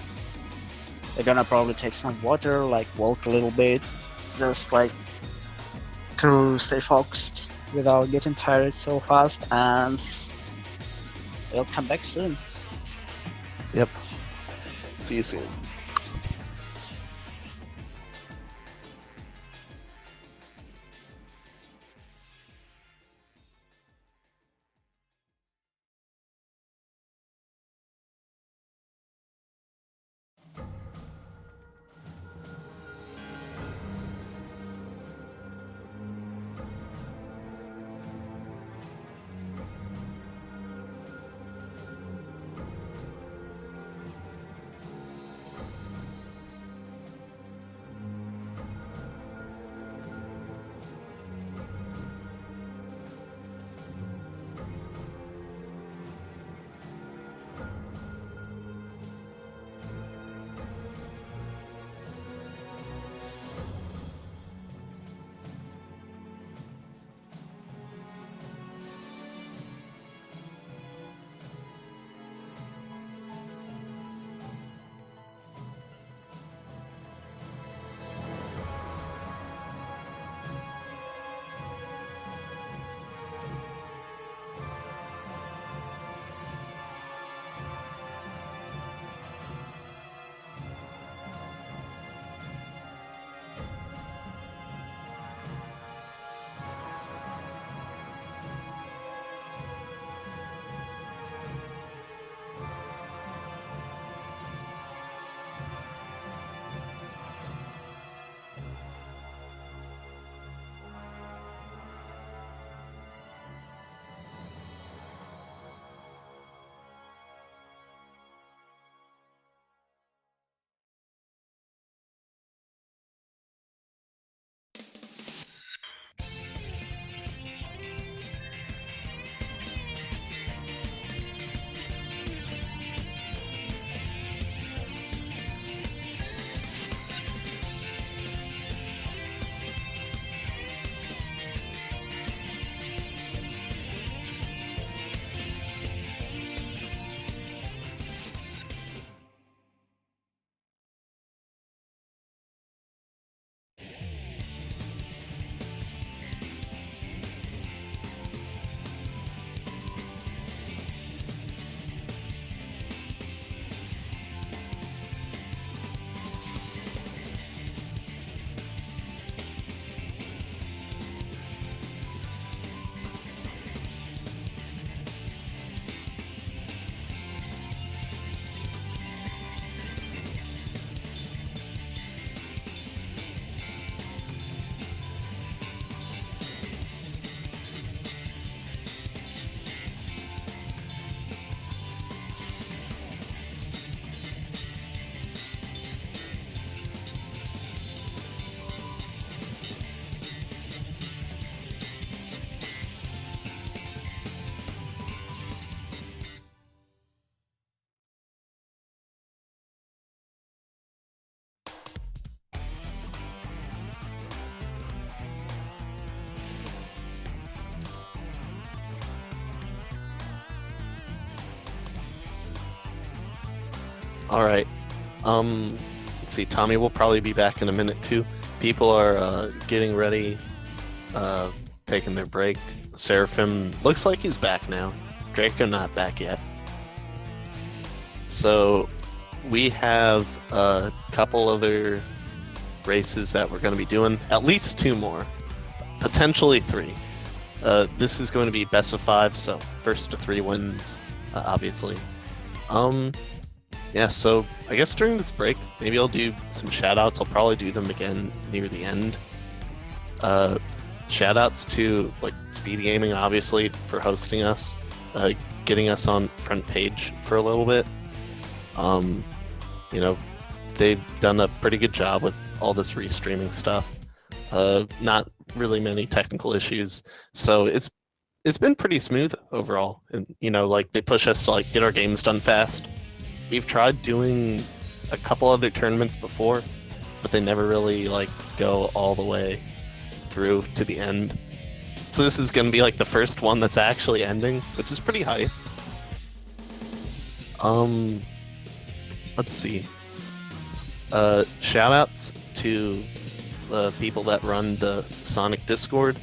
They're gonna probably take some water, like walk a little bit, just like to stay focused without getting tired so fast, and they'll come back soon. Yep. See you soon. All right. Let's see. Tommy will probably be back in a minute too. People are getting ready, taking their break. Seraphim looks like he's back now. Draco not back yet. So we have a couple other races that we're going to be doing. At least 2 more, potentially 3. This is going to be best of 5, so first to 3 wins, obviously. Yeah, so I guess during this break, maybe I'll do some shoutouts. I'll probably do them again near the end. Shoutouts to like Speed Gaming, obviously, for hosting us, getting us on front page for a little bit. You know, they've done a pretty good job with all this restreaming stuff. Not really many technical issues, so it's been pretty smooth overall. And you know, like they push us to like get our games done fast. We've tried doing a couple other tournaments before, but they never really like go all the way through to the end. So this is going to be like the first one that's actually ending, which is pretty hype. Let's see. Shoutouts to the people that run the Sonic Discord.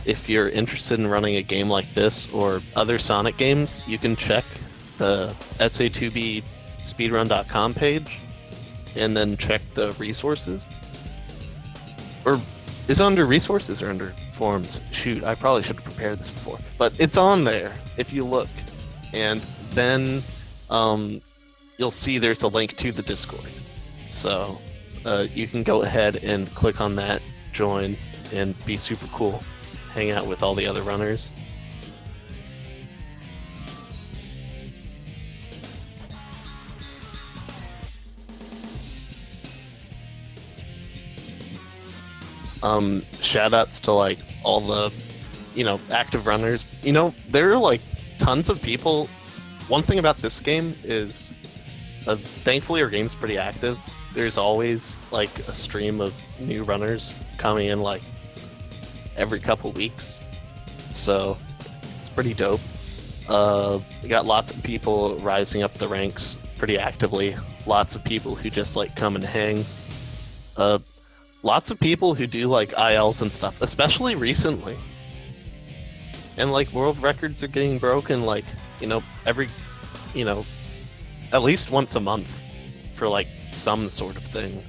If you're interested in running a game like this or other Sonic games, you can check the SA2B speedrun.com page and then check the resources. Or is it under resources or under forums? Shoot, I probably should have prepared this before. But it's on there if you look. And then you'll see there's a link to the Discord. So you can go ahead and click on that, join, and be super cool. Hang out with all the other runners. Shoutouts to like all the, you know, active runners. You know, there are like tons of people. One thing about this game is, thankfully our game's pretty active. There's always like a stream of new runners coming in like every couple weeks, so it's pretty dope. We got lots of people rising up the ranks pretty actively. Lots of people who just like come and hang. Lots of people who do like ILs and stuff, especially recently. And like world records are getting broken, like, you know, every, you know, at least once a month for like some sort of thing.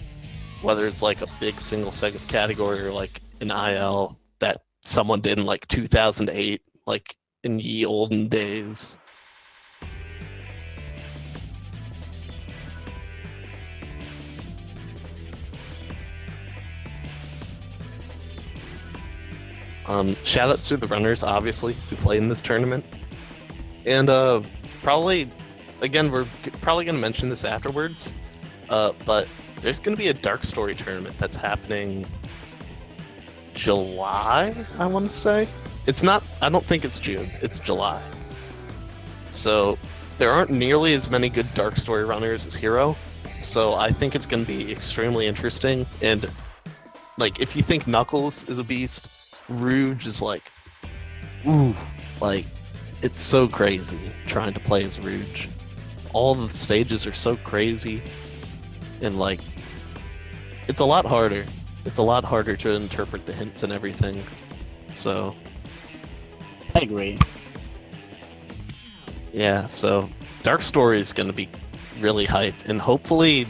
Whether it's like a big single segment category or like an IL that someone did in like 2008, like in ye olden days. Shoutouts to the runners, obviously, who play in this tournament. And probably, again, we're probably going to mention this afterwards, but there's going to be a Dark Story tournament that's happening July, I want to say. It's not, I don't think it's June, it's July. So there aren't nearly as many good Dark Story runners as Hero, so I think it's going to be extremely interesting. And like, if you think Knuckles is a beast, Rouge is like, ooh, like, it's so crazy trying to play as Rouge. All the stages are so crazy, and like, it's a lot harder. It's a lot harder to interpret the hints and everything. So, I agree. Yeah, so Dark Story is going to be really hype, and hopefully,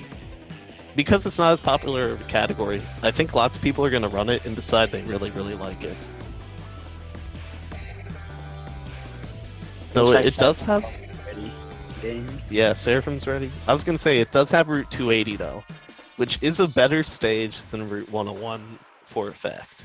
because it's not as popular of a category, I think lots of people are going to run it and decide they really, really like it. Though it does have... Ready game. Yeah, Seraphim's ready. I was going to say, it does have Route 280, though, which is a better stage than Route 101 for a fact.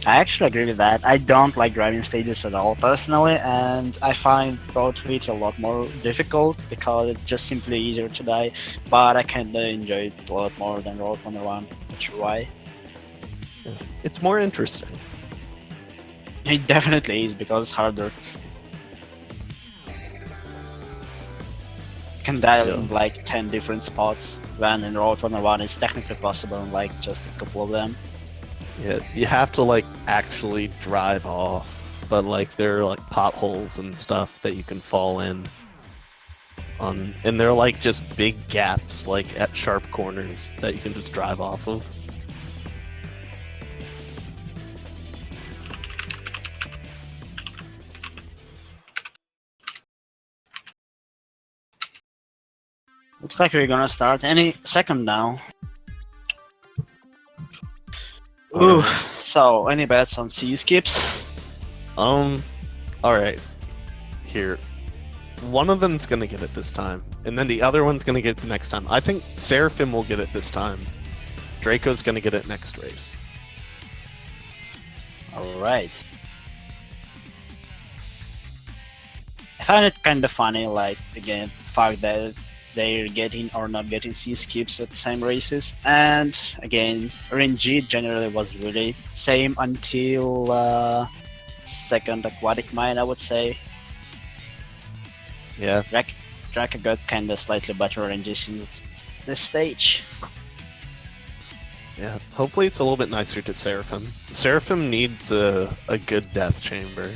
I actually agree with that. I don't like driving stages at all personally, and I find Road 3 a lot more difficult because it's just simply easier to die, but I kinda enjoy it a lot more than Road 101. Not sure why. Yeah. It's more interesting. It definitely is because it's harder. You can die in like 10 different spots, when in Road 101 it's technically possible in like just a couple of them. Yeah, you have to like actually drive off but like there are like potholes and stuff that you can fall in. And they're like just big gaps, like at sharp corners that you can just drive off of. Looks like we're gonna start any second now. Ooh, so any bets on C skips? Alright. Here. One of them's gonna get it this time, and then the other one's gonna get it the next time. I think Seraphim will get it this time. Draco's gonna get it next race. Alright. I find it kind of funny, like, again, the fact that they're getting or not getting C skips at the same races, and again, RNG generally was really same until second aquatic mine, I would say. Yeah. Draka got kind of slightly better RNG since this stage. Yeah, hopefully it's a little bit nicer to Seraphim. Seraphim needs a good death chamber.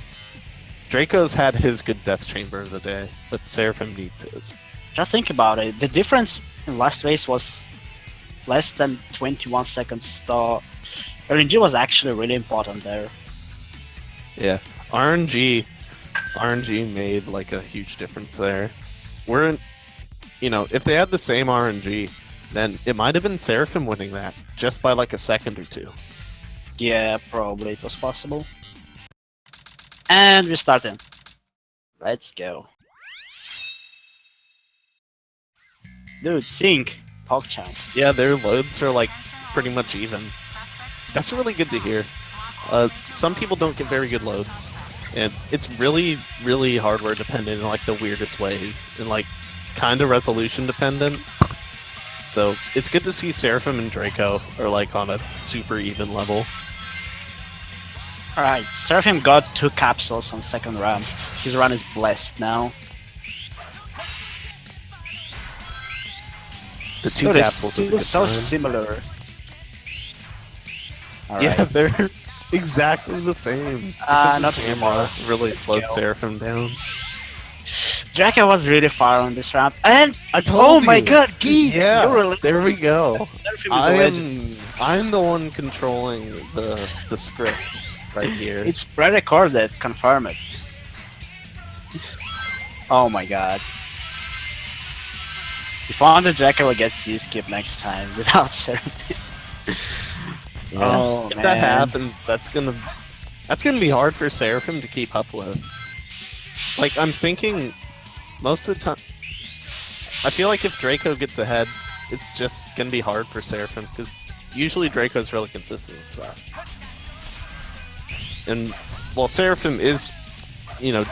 Draco's had his good death chamber of the day, but Seraphim needs his. Just think about it. The difference in last race was less than 21 seconds, so RNG was actually really important there. Yeah, RNG made like a huge difference there. If they had the same RNG, then it might have been Seraphim winning that just by like a second or two. Yeah, probably it was possible. And we're starting. Let's go. Dude, sync. PogChamp. Yeah, their loads are like pretty much even. That's really good to hear. Some people don't get very good loads, and it's really, really hardware dependent in like the weirdest ways, and like kind of resolution dependent. So it's good to see Seraphim and Draco are like on a super even level. Alright, Seraphim got 2 capsules on second run. His run is blessed now. The 2 Dude, capsules is a good so sign. similar. Alright. Yeah, they're exactly the same. Not camera anymore. really Let's slowed go. Seraphim down. Draco was really far on this round, and I told oh you. my god, Geek! Yeah, You're really there we go. Seraphim is a legend. I'm the one controlling the script right here. It's pre-recorded, confirm it. Oh my god. If only Draco will get C-skip next time without Seraphim. Yeah. Oh, if man. that happens, that's gonna be hard for Seraphim to keep up with. Like, I'm thinking most of the time, I feel like if Draco gets ahead, it's just gonna be hard for Seraphim because usually Draco's really consistent and stuff. And while Seraphim is,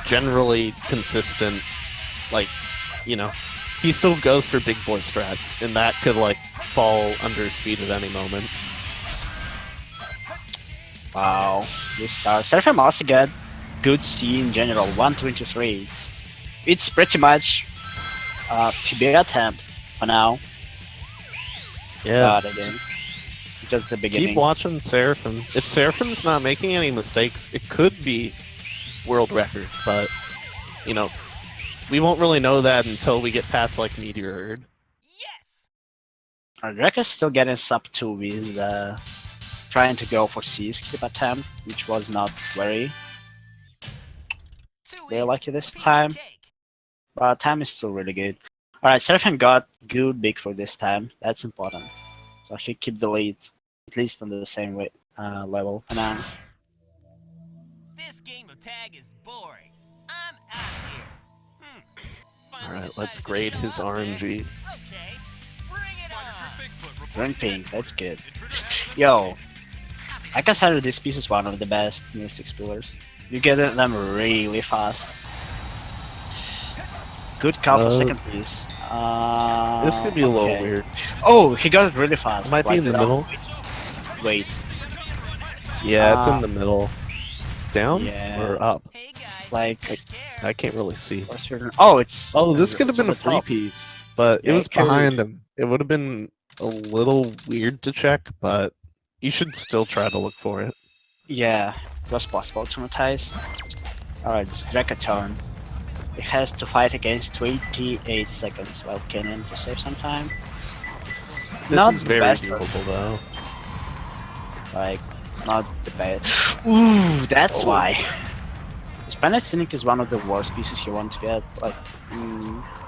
generally consistent, like, he still goes for big boy strats, and that could like fall under his feet at any moment. Wow, this star. Seraphim also got good C in general, 123. It's pretty much PB attempt for now. Yeah. But again, just the beginning. Keep watching Seraphim. If Seraphim's not making any mistakes, it could be world record, but we won't really know that until we get past like Meteor Herd. Yes! Draco's still getting sub 2 with trying to go for C skip attempt, which was not very lucky this time. But time is still really good. Alright, Seraphim got good big for this time. That's important. So he keep the lead, at least on the same way, level. And now, This game of tag is boring. I'm out of here. Alright, let's grade his RNG. Okay, bring it on. green pink, that's good. Yo, I consider this piece is one of the best Mystic Pillars. You get them really fast. Good call for second piece. This could be a little okay. weird. Oh, he got it really fast. Might be in the middle. Wait. Yeah, it's in the middle. Down yeah. or up? Hey guys, Like, take care. I can't really see. oh, it's. Oh, this could have it's been on a the free top. piece, but Yeah, it was it could. behind him. It would have been a little weird to check, but you should still try to look for it. Yeah, it was possible to notice. Alright, this Drakodan. It has to fight against 28 seconds while Canyon to save some time. This Not is the very best, doable though. like, not the best. Ooh, that's why. The Spanish Cynic is one of the worst pieces you want to get, like,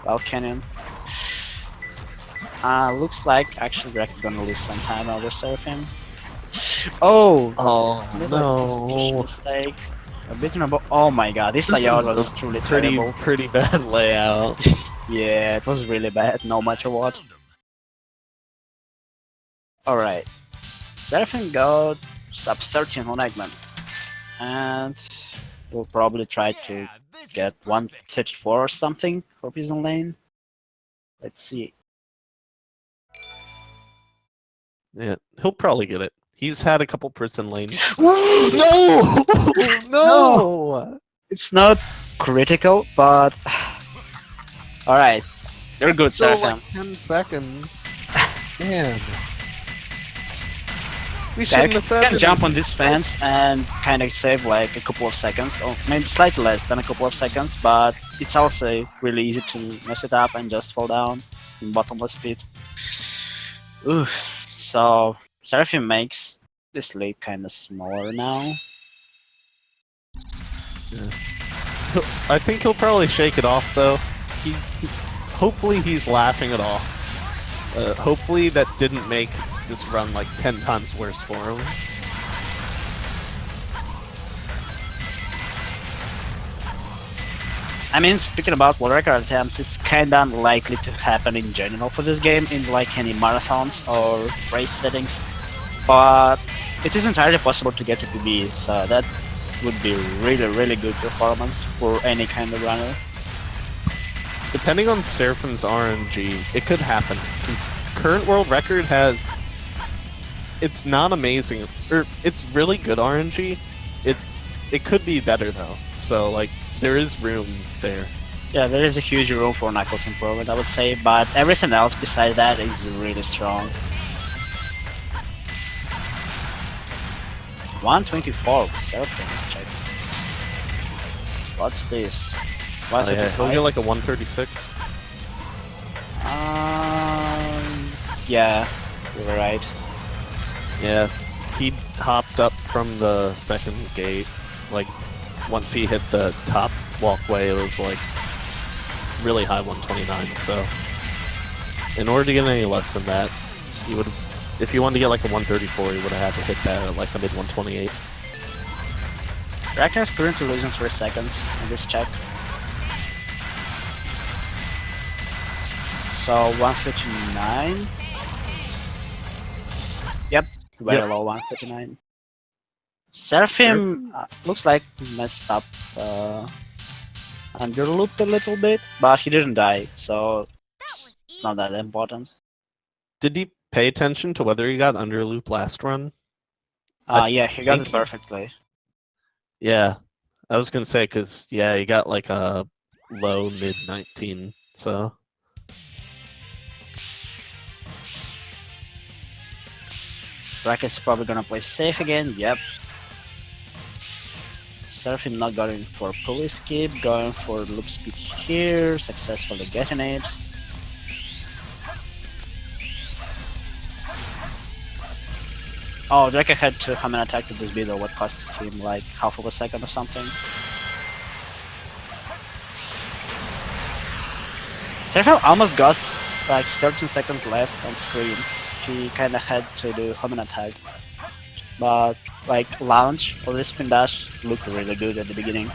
well, Canyon. Looks like actually Drake gonna lose some time over Seraphim. Oh! Oh Little execution no! mistake. A bit number. Oh my god, this This layout is was a truly terrible. pretty bad layout. Yeah, it was really bad, no matter what. Alright. Seraphim got sub 13 on Eggman. And we'll probably try to get 134 or something for Prison Lane. Let's see. Yeah, he'll probably get it. He's had a couple prison lanes. No! No! It's not critical, but alright. You're good, Still Seraphim. like 10 seconds. Man. We Okay, shouldn't have said can that. jump on this fence and kind of save like a couple of seconds, or maybe slightly less than a couple of seconds, but it's also really easy to mess it up and just fall down in bottomless pit. Ooh, so Seraphim makes this lead kind of smaller now. Yeah. I think he'll probably shake it off though. Hopefully he's laughing it off. Hopefully that didn't make this run like 10 times worse for him. I mean, speaking about world record attempts, it's kinda unlikely to happen in general for this game in like any marathons or race settings, but it is entirely possible to get to PB, so that would be really good performance for any kind of runner. Depending on Seraphim's RNG, it could happen. His current world record has... It's not amazing, or it's really good RNG. It could be better though, so like there is room there. Yeah, there is a huge room for Knuckles improvement, I would say, but everything else besides that is really strong. 124 Seraphim, check. What's this? Oh, yeah, he'll get like a 136. Yeah, you were right. Yeah, he hopped up from the second gate. Like, once he hit the top walkway, it was like really high 129. So, in order to get any less than that, he would, if you wanted to get like a 134, he would have had to hit that at like a mid 128. Draken is currently losing 3 seconds in this check. So 159. Yep, very low 159. Seraphim looks like messed up, underlooped a little bit, but he didn't die, so it's not that important. Did he pay attention to whether he got under loop last run? Yeah, he got think it perfectly. Yeah, I was gonna say because yeah, he got like a low mid 19. So Draken is probably gonna play safe again. Yep. Seraphim not going for pulley skip, going for loop speed here, successfully getting it. Oh, Drake had to come and attack with this beetle, what cost him like half of a second or something. Seraphim almost got like 13 seconds left on screen. He kinda had to do Homin attack. But like launch or the spin dash looked really good at the beginning.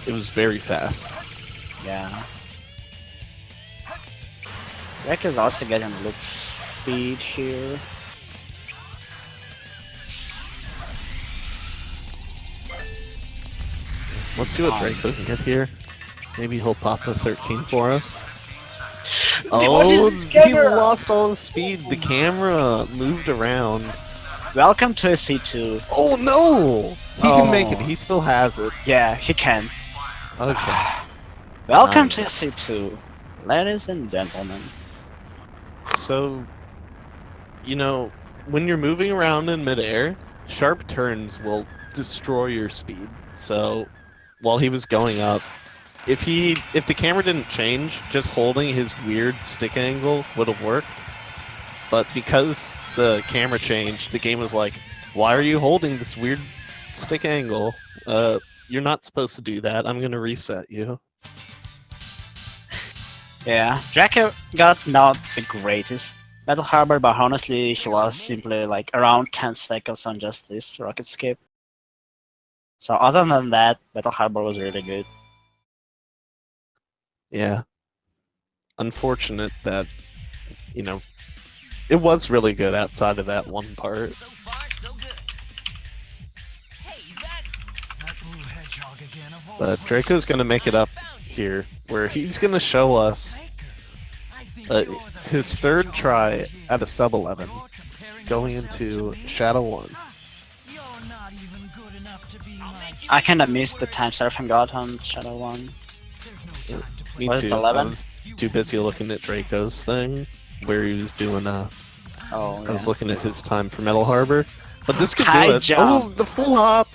it was very fast. Yeah. Drake is also getting loop speed here. Let's see what Draco can get here. Maybe he'll pop a 13 for us. Oh, he lost all the speed. The camera moved around. Welcome to AC2. Oh no! He can make it. He still has it. Yeah, he can. Okay. Welcome to AC2, ladies and gentlemen. So, you know, when you're moving around in midair, sharp turns will destroyer speed. So while he was going up, if the camera didn't change, just holding his weird stick angle would have worked. But because the camera changed, the game was like, "Why are you holding this weird stick angle? You're not supposed to do that. I'm gonna reset you." Yeah, Draco got not the greatest Battle Harbor, but honestly, he was simply like around 10 seconds on just this rocket skip. So other than that, Battle Harbor was really good. Yeah. Unfortunate that, you know, it was really good outside of that one part. So far, so good. Hey, that's That blue hedgehog again of all But Draco's gonna make it up here, where he's gonna show us his third try at a sub 11, going into Shadow 1. You're not even good enough to be my I kinda missed the time Seraphim got on Shadow 1. There's no time to Me Was it too. 11? I was too busy looking at Draco's thing, where he was doing Oh, I was yeah. looking at his time for Metal Harbor. But this could High do it. jump. Oh, the full hop!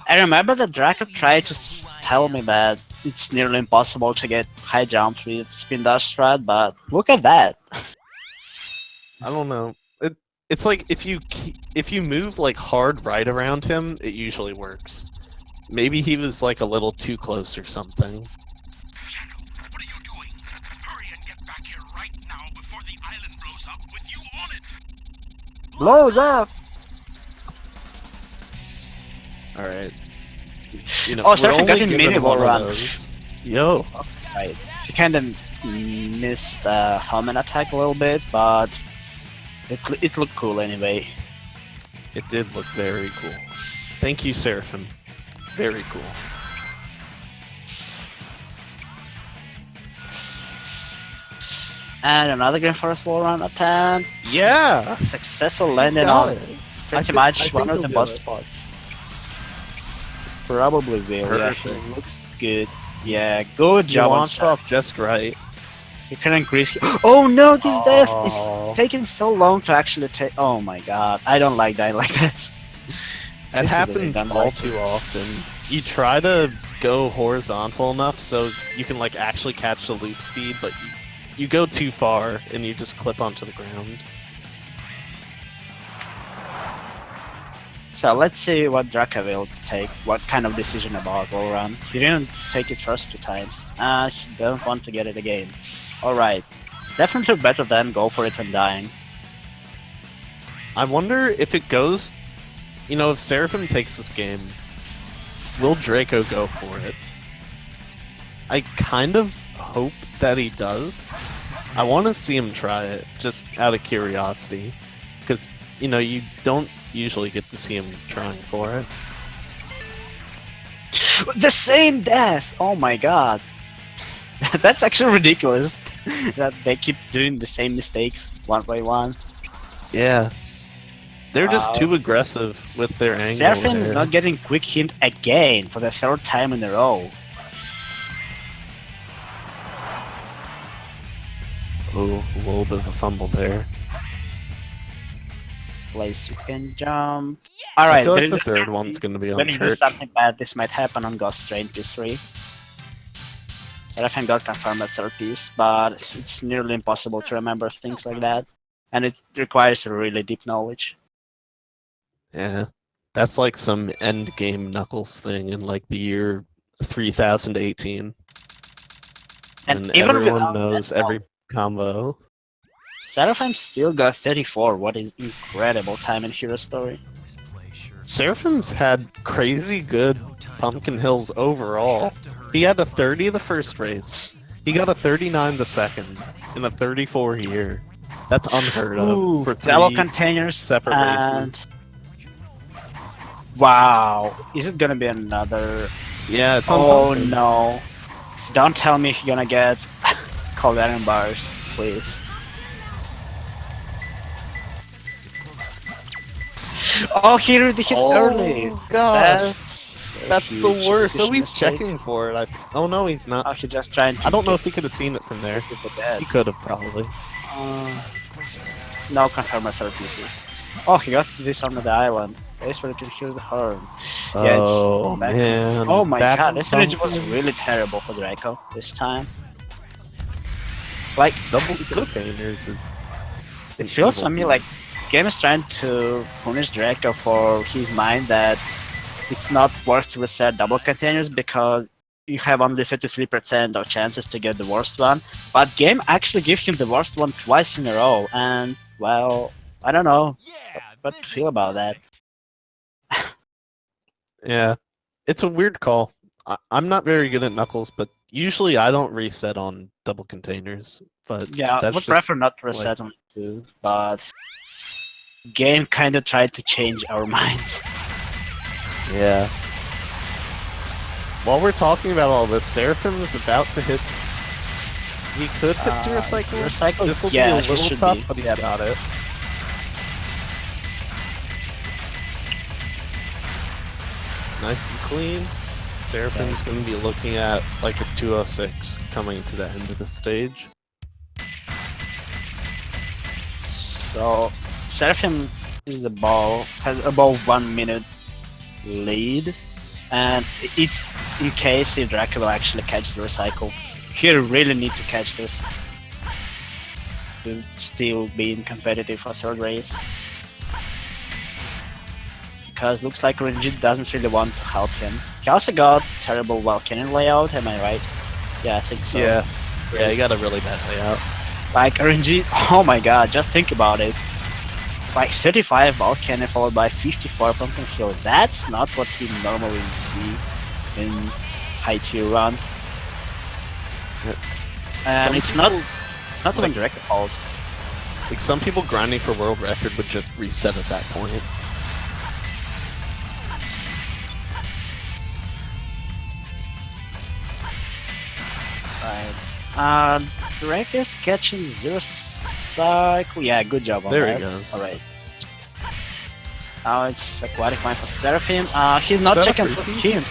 I remember that Draco tried to tell me that it's nearly impossible to get high jumps with spin dash strat, but look at that. I don't know. It's like if you move like hard right around him, it usually works. Maybe he was like a little too close or something. Shadow, what are you doing? Hurry and get back here right now before the island blows up with you on it! Blows up! Alright. You know, Oh, we're Seraphim got only in given mini one wall of run. those. Yo. Right. He kinda missed the helmet attack a little bit, but it looked cool anyway. It did look very cool. Thank you, Seraphim. Very cool. And another Green Forest wall run attempt. Yeah! Successful landing got on it. pretty I much think one of he'll the do best it. spots. Probably will, yeah. Perfect. He looks good. Yeah, good You job on launched Seraphim. off just right. You can increase. Oh no, this death Oh. is taking so long to actually take. Oh my god, I don't like dying like that. That This is the way happens done all like- too often. You try to go horizontal enough so you can like actually catch the loop speed, but you go too far and you just clip onto the ground. So let's see what Draco will take. What kind of decision about wall run? He didn't take it first 2 times. He doesn't want to get it again. Alright. It's definitely better than go for it and dying. I wonder if it goes, you know, if Seraphim takes this game, will Draco go for it? I kind of hope that he does. I want to see him try it, just out of curiosity. Because, you know, you don't usually get to see him trying for it. The same death! Oh my god. That's actually ridiculous. That they keep doing the same mistakes one by one. Yeah. They're just Wow. too aggressive with their angle. Seraphim is there. not getting quick hint again for the 3rd time in a row. Oh, a little bit of a fumble there. Place you can jump. I Alright, feel there like is the a- third one's gonna be on when you do church. something bad, this might happen on Ghost Train Q3. Seraphim got confirmed at 3rd piece, but it's nearly impossible to remember things like that. And it requires a really deep knowledge. Yeah. That's like some end game Knuckles thing in like the year 3018. And even everyone without knows that every combo. Seraphim still got 34, what is incredible time in Hero Story. This play sure Seraphim's had crazy good Pumpkin Hills overall. He had a 30 the first race. He got a 39 the second, and a 34 here. That's unheard of for double 3 containers separate and... races. Wow, is it gonna be another... Yeah, it's on Oh Pumpkin. no. Don't tell me he's gonna get cold iron bars, please. Oh, he already hit early. gosh. That's the huge, worst. huge So he's mistake. checking for it. Oh no, he's not. Oh, he's just trying to I don't know get if he could have seen it from there. people dead. He could have probably. No confirm my 3rd pieces. Oh, he got this on the island. Place where you can hear the horn. Oh back- man. Oh my Back god, on this range was something. really terrible for Draco this time. Like, Double containers is. it feels evil for me like beast. game is trying to punish Draco for his mind that it's not worth to reset double containers because you have only 53% of chances to get the worst one. But game actually gives him the worst one twice in a row, and well, I don't know Yeah, what to this feel is about that. perfect. Yeah, it's a weird call. I'm not very good at Knuckles, but usually I don't reset on double containers. But Yeah, I that's would just prefer not to like- reset on it too, but game kind of tried to change our minds. yeah. While we're talking about all this, Seraphim is about to hit. He could hit Zero Cycle. Zero Cycle? This will Yeah, be a he little should tough, be. but he's Yep. got it. Nice and clean. Seraphim's going to be looking at like a 206 coming to the end of the stage. So Seraphim is has above 1 minute lead, and it's in case if Draco will actually catch the recycle. He really need to catch this to still being competitive for third race. Because looks like Renjit doesn't really want to help him. He also got terrible Volcanic layout, am I right? Yeah, I think so. Yeah, he Yes. got a really bad layout. Like RNG, oh my god, just think about it. Like 35 Volcanic followed by 54 Pumpkin Hill. That's not what we normally see in high tier runs. Yeah. And it's not even like- direct fault. Like some people grinding for world record would just reset at that point. Right. Drake is catching Zero Cycle. Yeah, good job on There that. he goes. Alright. Now it's Aquatic Mine for Seraphim. He's not Is that a checking for freebie? him.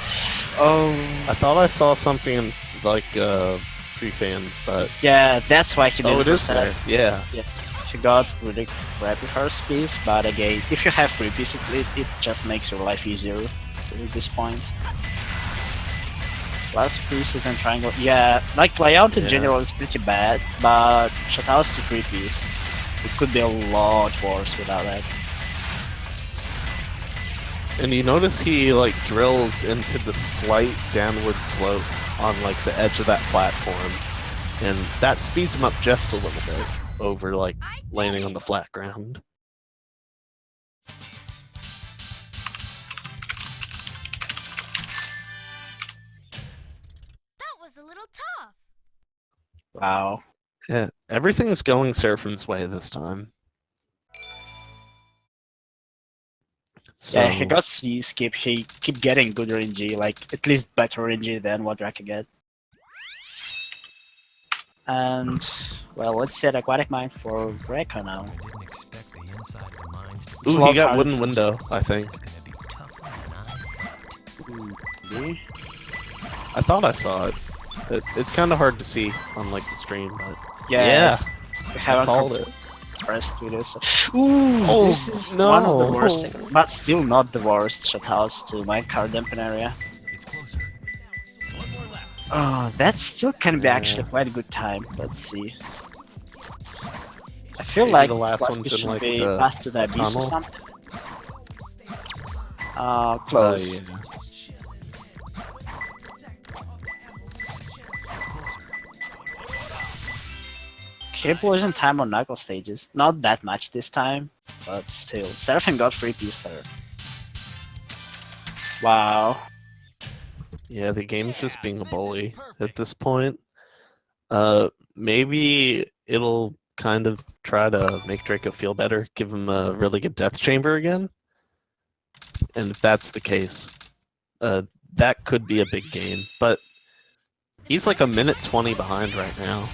Oh, I thought I saw something like free fans, but yeah, that's why he didn't oh, it is reset. there. Yeah, Yes, he got really crappy first piece, but again, if you have free piece, it just makes your life easier at this point. Last piece is in triangle. Yeah, like layout in Yeah. general is pretty bad, but shoutouts to free piece. It could be a lot worse without that. and you notice he like drills into the slight downward slope on like the edge of that platform, and that speeds him up just a little bit over like landing on the flat ground. That was a little tough. Wow. Yeah, everything's going Seraphim's way this time. So, Yeah, he got C skip. He keep getting good RNG, like at least better RNG than what Drake get. And well, let's set Aquatic Mine for Draco now. I didn't expect the inside of the mines to It's a ooh, lot he got harder wooden to- window, I This think. is gonna be tougher than I thought. Maybe? I thought I saw it. It's kind of hard to see on like the stream, but Yes. We I haven't called it. pressed with this. Ooh, Oh, this is one of the no. worst, but still not the worst. Shoutouts to my car dampen area. It's closer. One more left. Oh, that still can be actually Yeah. quite a good time. Let's see. I feel Maybe like the last last one's piece in, should like, be the past to the abyss or tunnel. something. Close. yeah. It's closer. Keep losing time on knuckle stages. Not that much this time, but still. Seraphim got free piece there. Wow. Yeah, the game's just being a this is bully at perfect. this point. Maybe it'll kind of try to make Draco feel better, give him a really good death chamber again. And if that's the case, that could be a big gain. But he's like a minute 20 behind right now.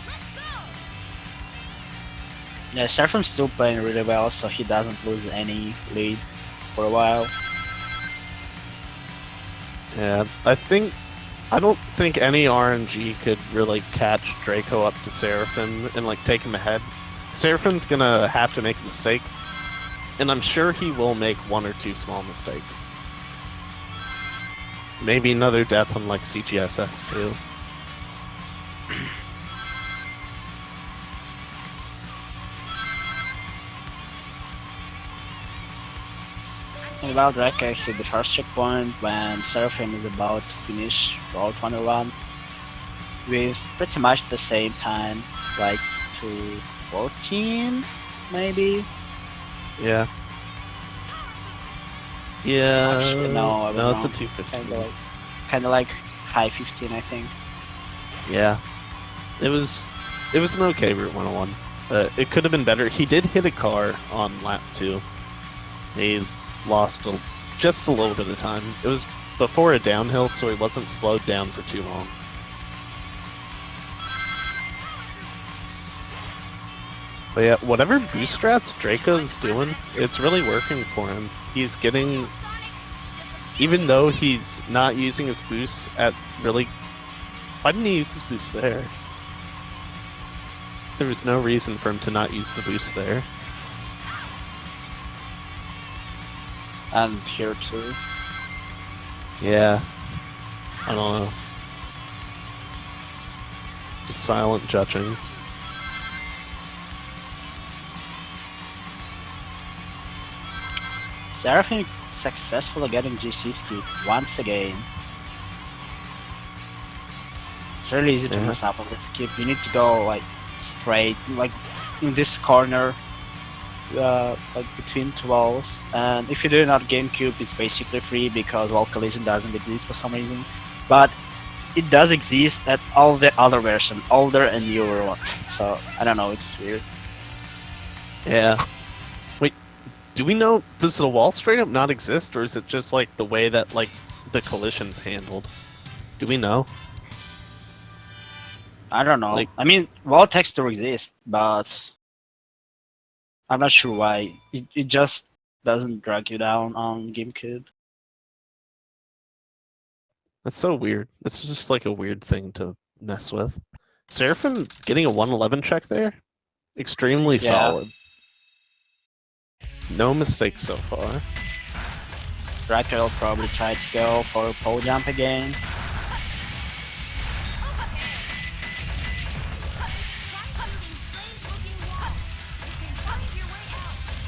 Yeah, Seraphim's still playing really well, so he doesn't lose any lead for a while. Yeah, I don't think any RNG could really catch Draco up to Seraphim and like take him ahead. Seraphim's gonna have to make a mistake And I'm sure he will make one or two small mistakes. Maybe another death on like CGSS too. And about Drake hit the first checkpoint when Seraphim is about to finish roll 21 with pretty much the same time, like 2:14 maybe. Yeah. Yeah. Actually, no, I was no, it's a wrong. 2:15. Kinda like high 15, I think. Yeah. It was an okay Route 101. It could have been better. He did hit a car on lap 2. He lost just a little bit of time. It was before a downhill, so he wasn't slowed down for too long. But yeah, whatever boost strats Draco's doing, it's really working for him. He's getting... Even though he's not using his boosts at really... Why didn't he use his boost there? There was no reason for him to not use the boost there. And here too. Yeah. I don't know. Just silent judging. Seraphim successfully getting GC skip once again. It's really easy to Yeah. mess up on this skip. You need to go like straight, like in this corner, like between two walls. And if you do it on GameCube, it's basically free because wall collision doesn't exist for some reason. But it does exist at all the other versions, older and newer ones. So I don't know, it's weird. Yeah. Wait, do we know, does the wall straight up not exist, or is it just like the way that like the collision's handled? Do we know? I don't know. Like- I mean, wall texture exists, but I'm not sure why. It just doesn't drag you down on GameCube. That's so weird. It's just like a weird thing to mess with. Seraphim getting a 111 check there? Extremely Yeah. solid. No mistakes so far. Draco will probably try to go for a pole jump again.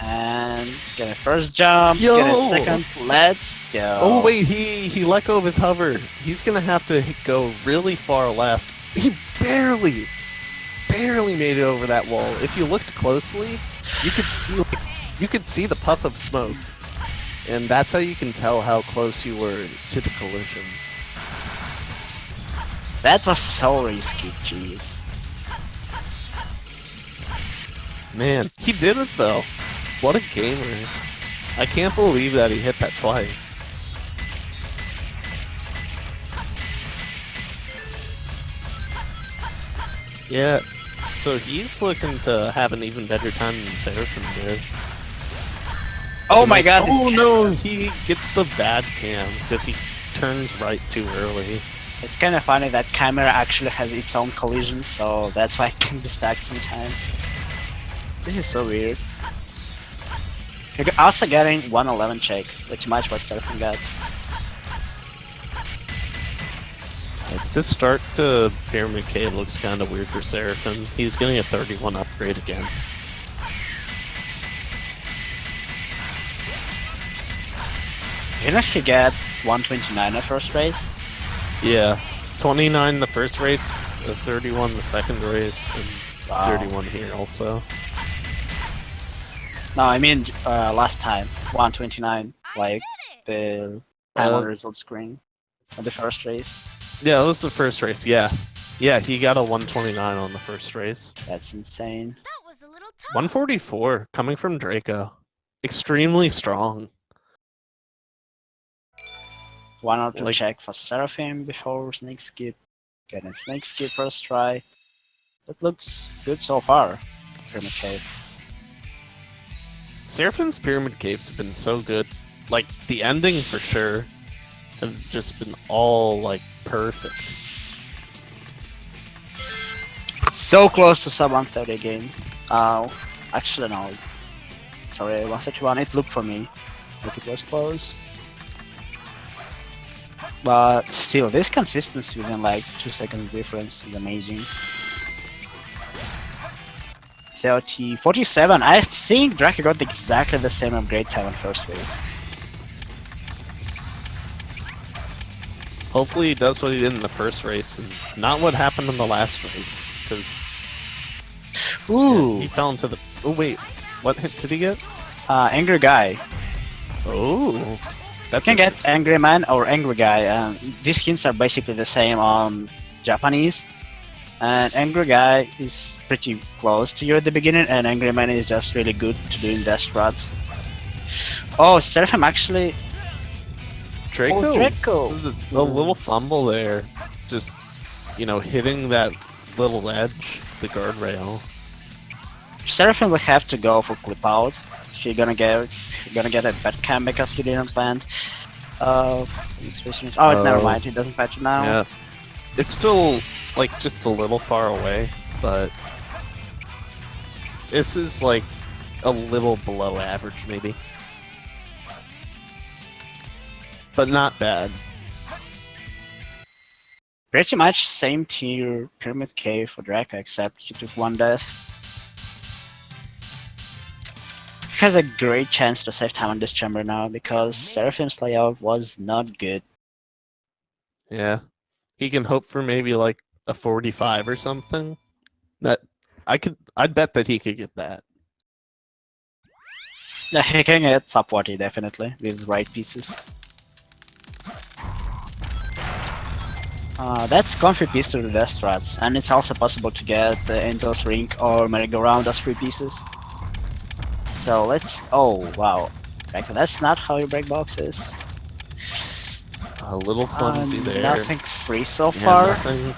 And get a first jump, get a Yo! second, let's go. Oh wait, he let go of his hover. He's gonna have to go really far left. He barely made it over that wall. If you looked closely, you could see the puff of smoke, and that's how you can tell how close you were to the collision. That was so risky, jeez. Man, he did it though. What a gamer! I can't believe that he hit that twice. Yeah, so he's looking to have an even better time than Seraphim did. Oh my god, this Oh cam- no, he gets the bad cam because he turns right too early. It's kind of funny that camera actually has its own collision, so that's why it can be stacked sometimes. This is so weird. You're also getting 111 check, which much what Seraphim got. This start to Pyramid K looks kind of weird for Seraphim. He's getting a 31 upgrade again. Didn't he get 129 at first race? Yeah, 29 the first race, 31 the second race, and Wow. 31 here also. No, I mean last time, 129, like the time on the result screen of the first race. Yeah, that was the first race, yeah. Yeah, he got a 129 on the first race. That's insane. That was a little tough. 144 coming from Draco. Extremely strong. 102 Like- check for Seraphim before snake skip. Getting snake skip first try. That looks good so far. Pyramid Cave. Seraphim's Pyramid Caves have been so good. Like, the ending for sure have just been all, like, perfect. So close to sub 130 again. Actually no. sorry, 131. It looked for me like it was close. But still, this consistency within like 2 seconds difference is amazing. 30, 47. I think Draco got exactly the same upgrade time on first phase. Hopefully he does what he did in the first race and not what happened in the last race. Because Ooh, he fell into the. Oh wait, what hit did he get? Angry Guy. Oh, You that can get Angry Man or Angry Guy. These hints are basically the same on Japanese. And Angry Guy is pretty close to you at the beginning, and Angry Man is just really good to doing dash strats. Oh, Seraphim actually. Draco. Oh, Draco! There's a little fumble there, just hitting that little edge, the guardrail. Seraphim will have to go for clip out. He's gonna get a bad cam because he didn't land. Never mind. He doesn't patch it now. Yeah, it's still like just a little far away, but this is like a little below average maybe, but not bad. Pretty much same tier Pyramid Cave for Draco, except he took 1 death. He has a great chance to save time on this chamber now because Seraphim's layout was not good. Yeah, he can hope for maybe like a 45 or something. That I'd bet that he could get that. Yeah, he can get sub 40 definitely with the right pieces. That's comfy piece to the death strats, and it's also possible to get the Angel's Ring or Merry-Go-Round as free pieces. So let's. Oh wow, that's not how you break boxes. A little clumsy there. Nothing free so Yeah, far. nothing.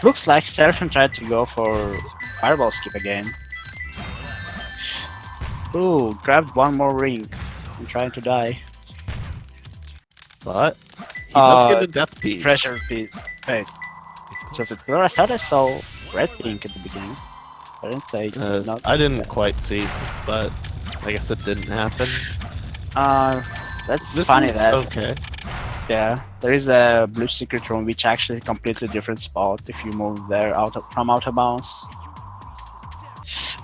Looks like Seraphim tried to go for Fireball skip again. Ooh, grabbed 1 more ring. I'm trying to die. But he does get a death piece. Treasure piece. Wait. So I thought I saw red pink at the beginning. I didn't quite see, but I guess it didn't happen. That's This funny is that. okay. Yeah, there is a blue secret room which actually is a completely different spot if you move there from out of bounds.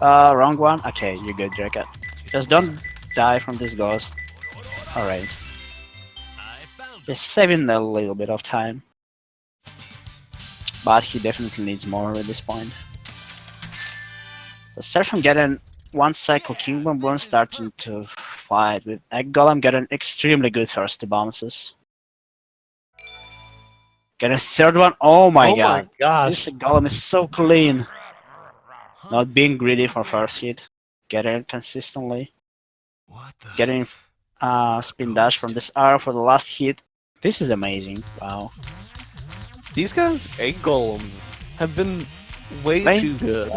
Wrong one? Okay, you're good, Draco. Just don't die from this ghost. Alright. Just saving a little bit of time. But he definitely needs more at this point. So Seraphim getting 1 cycle King Boom starting to fight with Egg Golem getting extremely good first 2 bounces. Get a 3rd one. Oh my god. gosh. This Golem is so clean. Not being greedy for first hit. Getting it consistently. Getting spin dash from this R for the last hit. This is amazing. Wow. These guys' egg golems have been way too good.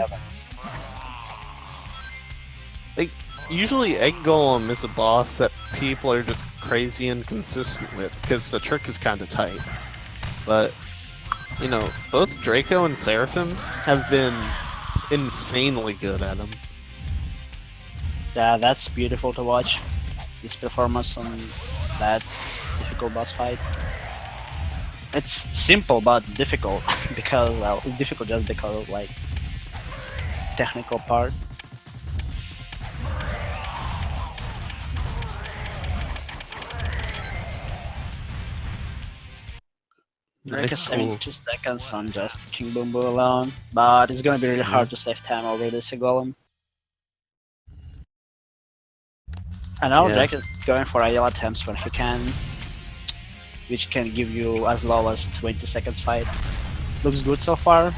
Like, usually egg golem is a boss that people are just crazy inconsistent with because the trick is kind of tight. But, both Draco and Seraphim have been insanely good at them. Yeah, that's beautiful to watch. His performance on that difficult boss fight. It's simple but difficult because, well, it's difficult just because of like technical part. Drake is 72 seconds on just King Boom Boo alone, but it's gonna be really hard to save time over this Golem. I know Drake is going for IL attempts when he can, which can give you as low as 20 seconds fight. Looks good so far.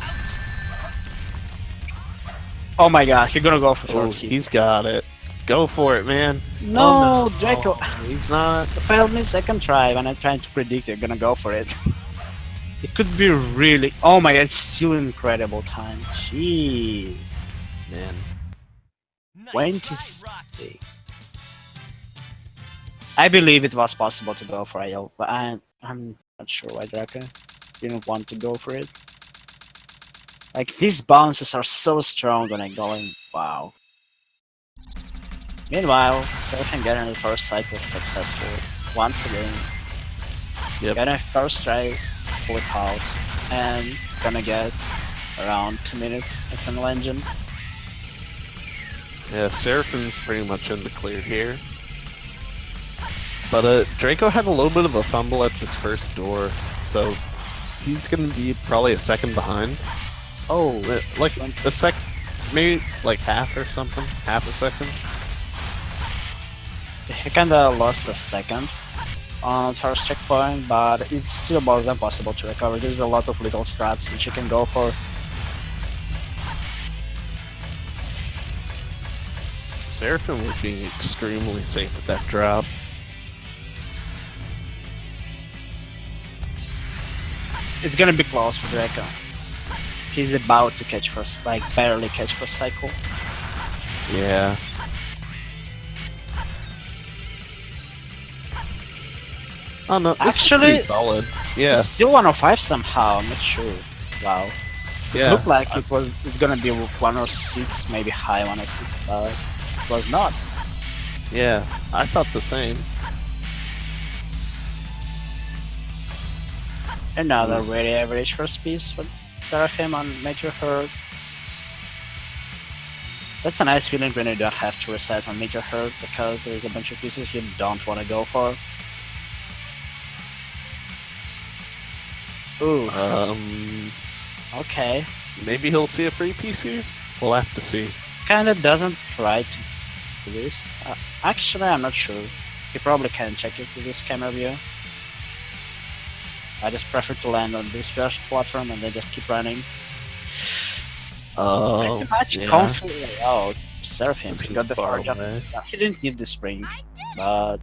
Oh my god, he's gonna go for short hit. He's got it. Go for it, man. No, Draco. He's not. Failed me second try when I'm trying to predict you're gonna go for it. It could be really. Oh my god, it's still incredible time. Jeez. Man. 26. I believe it was possible to go for IL, but I'm not sure why Draco didn't want to go for it. Like, these bounces are so strong when I'm going. Wow. Meanwhile, Seraphim getting the first cycle successful once again. Yep. Getting a first try flip out and gonna get around 2 minutes Eternal Engine. Yeah, Seraphim's pretty much in the clear here. But Draco had a little bit of a fumble at this first door, so he's gonna be probably a second behind. Oh, like a sec, maybe like half or something, half a second. He kinda lost a second on first checkpoint, but it's still more than possible to recover. There's a lot of little strats which you can go for. Seraphim was being extremely safe with that drop. It's gonna be close for Draco. He's about to catch first, like barely catch first cycle. Yeah. Oh no, this is Actually, pretty solid. Yeah, it's still 105 somehow. I'm not sure. Wow. It yeah. looked like it's gonna be 106, maybe high 106, but it was not. Yeah, I thought the same. Another very average first piece for Seraphim on Meteor Herd. That's a nice feeling when you don't have to reset on Meteor Herd because there's a bunch of pieces you don't want to go for. Ooh, okay. Maybe he'll see a free piece here? We'll have to see. Kinda doesn't try to do this. Actually, I'm not sure. He probably can check it with this camera view. I just prefer to land on this first platform and then just keep running. Oh, Pretty much yeah. confidently out. Seraphim, That's he got the far far jump. away. He didn't need the spring, but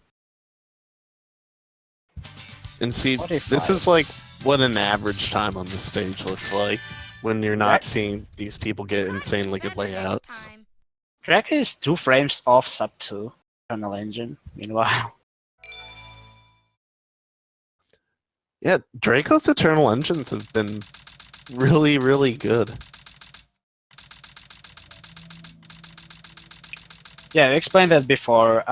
And see, What if this I- is like what an average time on this stage looks like when you're not Right. seeing these people get insanely good layouts. Draco is 2 frames off sub 2 Eternal Engine. Meanwhile, Yeah, Draco's Eternal Engines have been really, really good. yeah, I explained that before.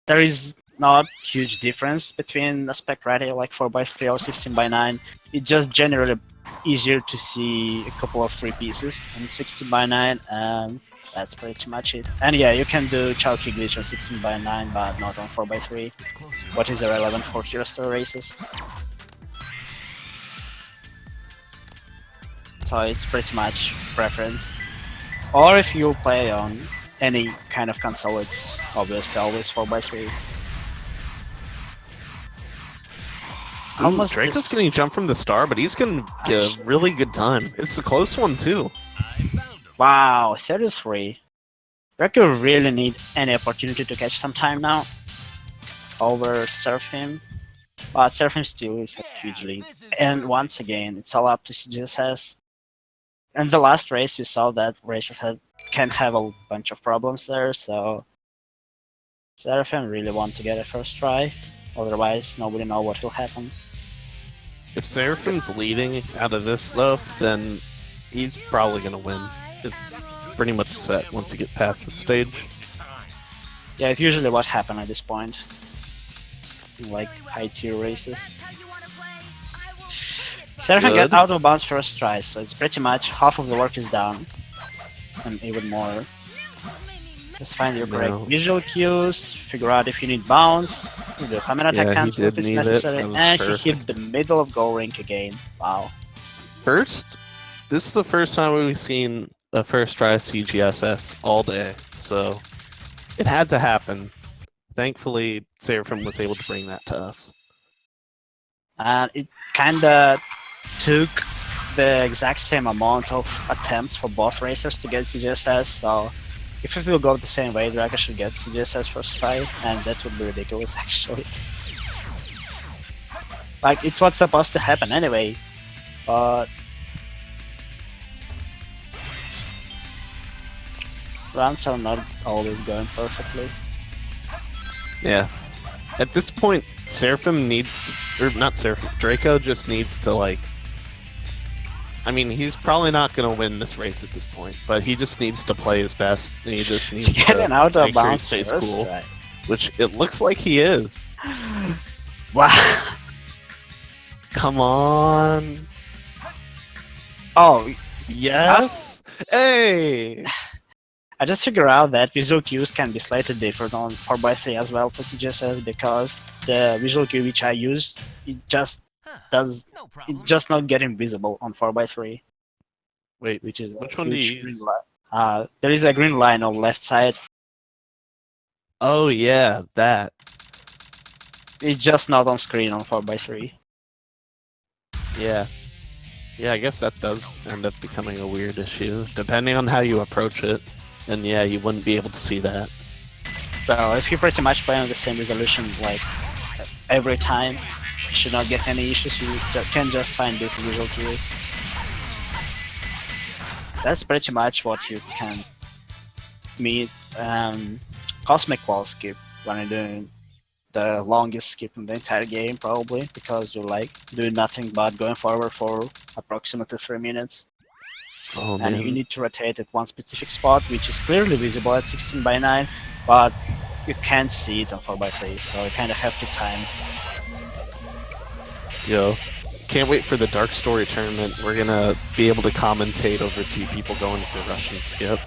There is not huge difference between aspect ratio like 4x3 or 16:9. It's just generally easier to see a couple of free pieces in 16:9, and that's pretty much it. And yeah, you can do Chalky glitch on 16:9, but not on 4x3. What is irrelevant for Hero Star races? So it's pretty much preference. Or if you play on any kind of console, it's obviously always 4x3. Ooh, Draco's getting jumped from the star, but he's gonna get a really good time. It's a close one too. Wow, 33. Draco really need any opportunity to catch some time now over Seraphim. But Seraphim still has a huge lead. And once again, it's all up to CGSS. In the last race, we saw that racers can have a bunch of problems there, so Seraphim really want to get a first try. Otherwise, nobody know what will happen. If Seraphim's leading out of this though, then he's probably gonna win. It's pretty much set once you get past the stage. Yeah, it's usually what happens at this point. In like high tier races. Seraphim Good. got out of bounds first try, so it's pretty much half of the work is done. And even more. Just find your correct No. visual cues, figure out if you need bounce, do the common attack Yeah, he cancel if did it's need it. necessary, That was and he perfect. hit the middle of goal rink again. Wow. This is the first time we've seen a first try CGSS all day, so it had to happen. Thankfully, Seraphim was able to bring that to us. And it kinda took the exact same amount of attempts for both racers to get CGSS, so if it will go the same way, Draco should get CGSS first try, and that would be ridiculous actually. Like, it's what's supposed to happen anyway, but rounds are not always going perfectly. Yeah. At this point, Seraphim needs to, or not Seraphim, Draco just needs to like I mean, he's probably not going to win this race at this point, but he just needs to play his best, and he just needs Get to an out of make sure he bounds stays first, cool, right? which it looks like he is. Wow. Come on. Oh, Yes. Hey. I just figured out that visual cues can be slightly different on 4x3 as well for CGSS because the visual cue which I use, it just does, No it problem. just not get invisible on 4x3, Wait, which is which a one do huge you green use? line. There is a green line on the left side. Oh yeah, that. It's just not on screen on 4x3. Yeah. Yeah, I guess that does end up becoming a weird issue, depending on how you approach it. And yeah, you wouldn't be able to see that. So if you pretty much play on the same resolution like every time, you should not get any issues. You can just find different visual cues. That's pretty much what you can meet Cosmic Wall skip when you're doing the longest skip in the entire game, probably, because you're like doing nothing but going forward for approximately 3 minutes. Oh And you man. need to rotate at one specific spot, which is clearly visible at 16:9, but you can't see it on 4x3, so you kind of have to time. Yo. Can't wait for the Dark Story tournament. We're gonna be able to commentate over 2 people going for Russian skip.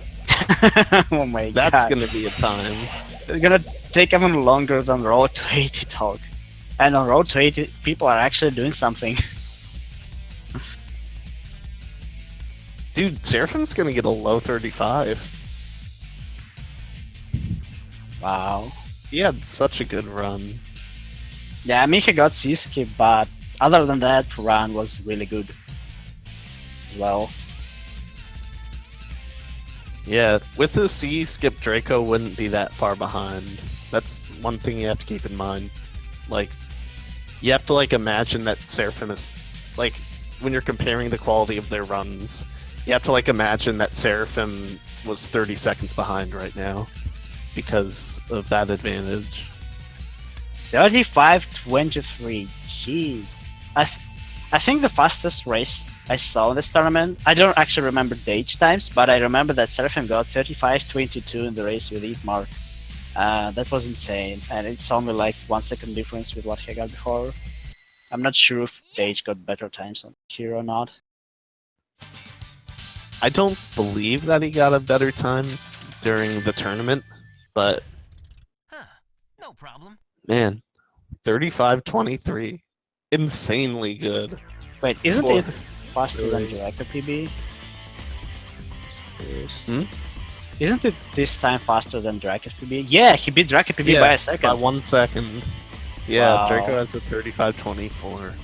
Oh my That's god. gonna be a time. It's gonna take even longer than Road to 80 talk. And on Road to 80, people are actually doing something. Dude, Seraphim's gonna get a low 35. Wow. He had such a good run. Yeah, I mean, he got C-skip, but other than that, run was really good as well. Yeah, with the C, Skip Draco wouldn't be that far behind. That's one thing you have to keep in mind. Like, you have to like imagine that Seraphim is like when you're comparing the quality of their runs, you have to like imagine that Seraphim was 30 seconds behind right now because of that advantage. 35-23. Jeez. I think the fastest race I saw in this tournament, I don't actually remember the age times, but I remember that Seraphim got 35-22 in the race with Eatmar. That was insane, and it's only like 1 second difference with what he got before. I'm not sure if Page got better times on here or not. I don't believe that he got a better time during the tournament, but Huh. No problem. man, 35-23. Insanely good. Wait, isn't For- it faster than really? Director PB? Hmm? Isn't it this time faster than Draken PB? Yeah, he beat Draken PB Yeah, by a second. By 1 second. Yeah, Wow. Draco has a 35-24.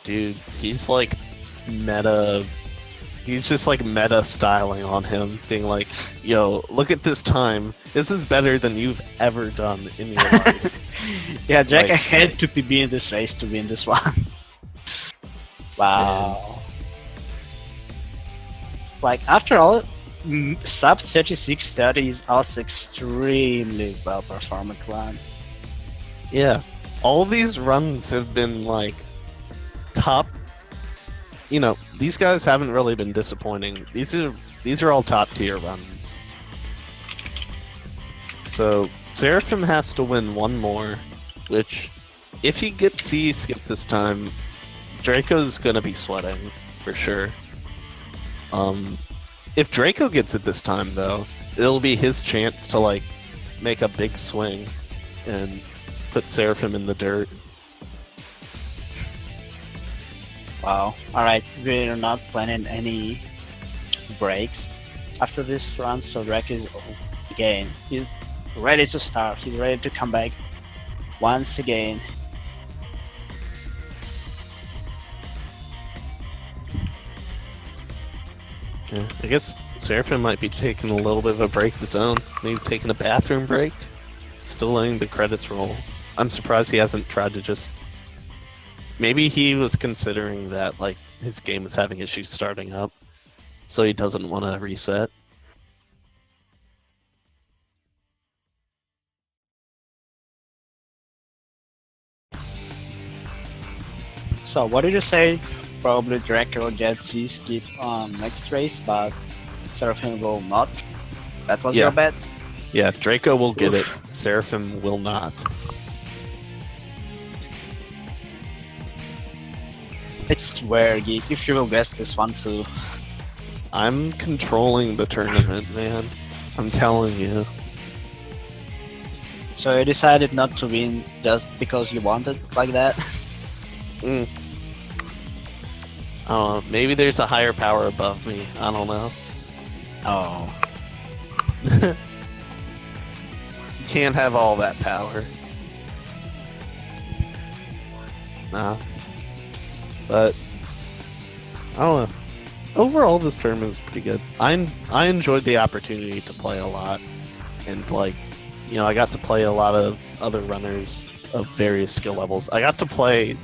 Dude, he's like meta. He's just like meta styling on him, being like, yo, look at this time. This is better than you've ever done in your life. Yeah, Draken Like- had to PB in this race to win this one. Wow. Like, after all, sub 36:30 is also extremely well performed run. Yeah, all these runs have been like top. You know, these guys haven't really been disappointing. These are all top tier runs. So Seraphim has to win one more, which if he gets C skip this time, Draco's gonna be sweating for sure. If Draco gets it this time though, it'll be his chance to like make a big swing and put Seraphim in the dirt. Wow. Alright, we're not planning any breaks after this run, so Drake is again. He's ready to start, he's ready to come back once again. Yeah, I guess Seraphim might be taking a little bit of a break of his own. Maybe taking a bathroom break. Still letting the credits roll. I'm surprised he hasn't tried to just... Maybe he was considering that like his game is having issues starting up, so he doesn't want to reset. So what did you say probably Draco gets Z skip on next race, but Seraphim will not. That was your Yeah. bet? Yeah, Draco will get it. Seraphim will not. I swear, Geek, if you will guess this one too. I'm controlling the tournament, man. I'm telling you. So you decided not to win just because you wanted like that? Mm. I don't know. Maybe there's a higher power above me. I don't know. Oh. You can't have all that power. Nah. But I don't know. Overall, this tournament is pretty good. I enjoyed the opportunity to play a lot, and like, you know, I got to play a lot of other runners of various skill levels. I got to play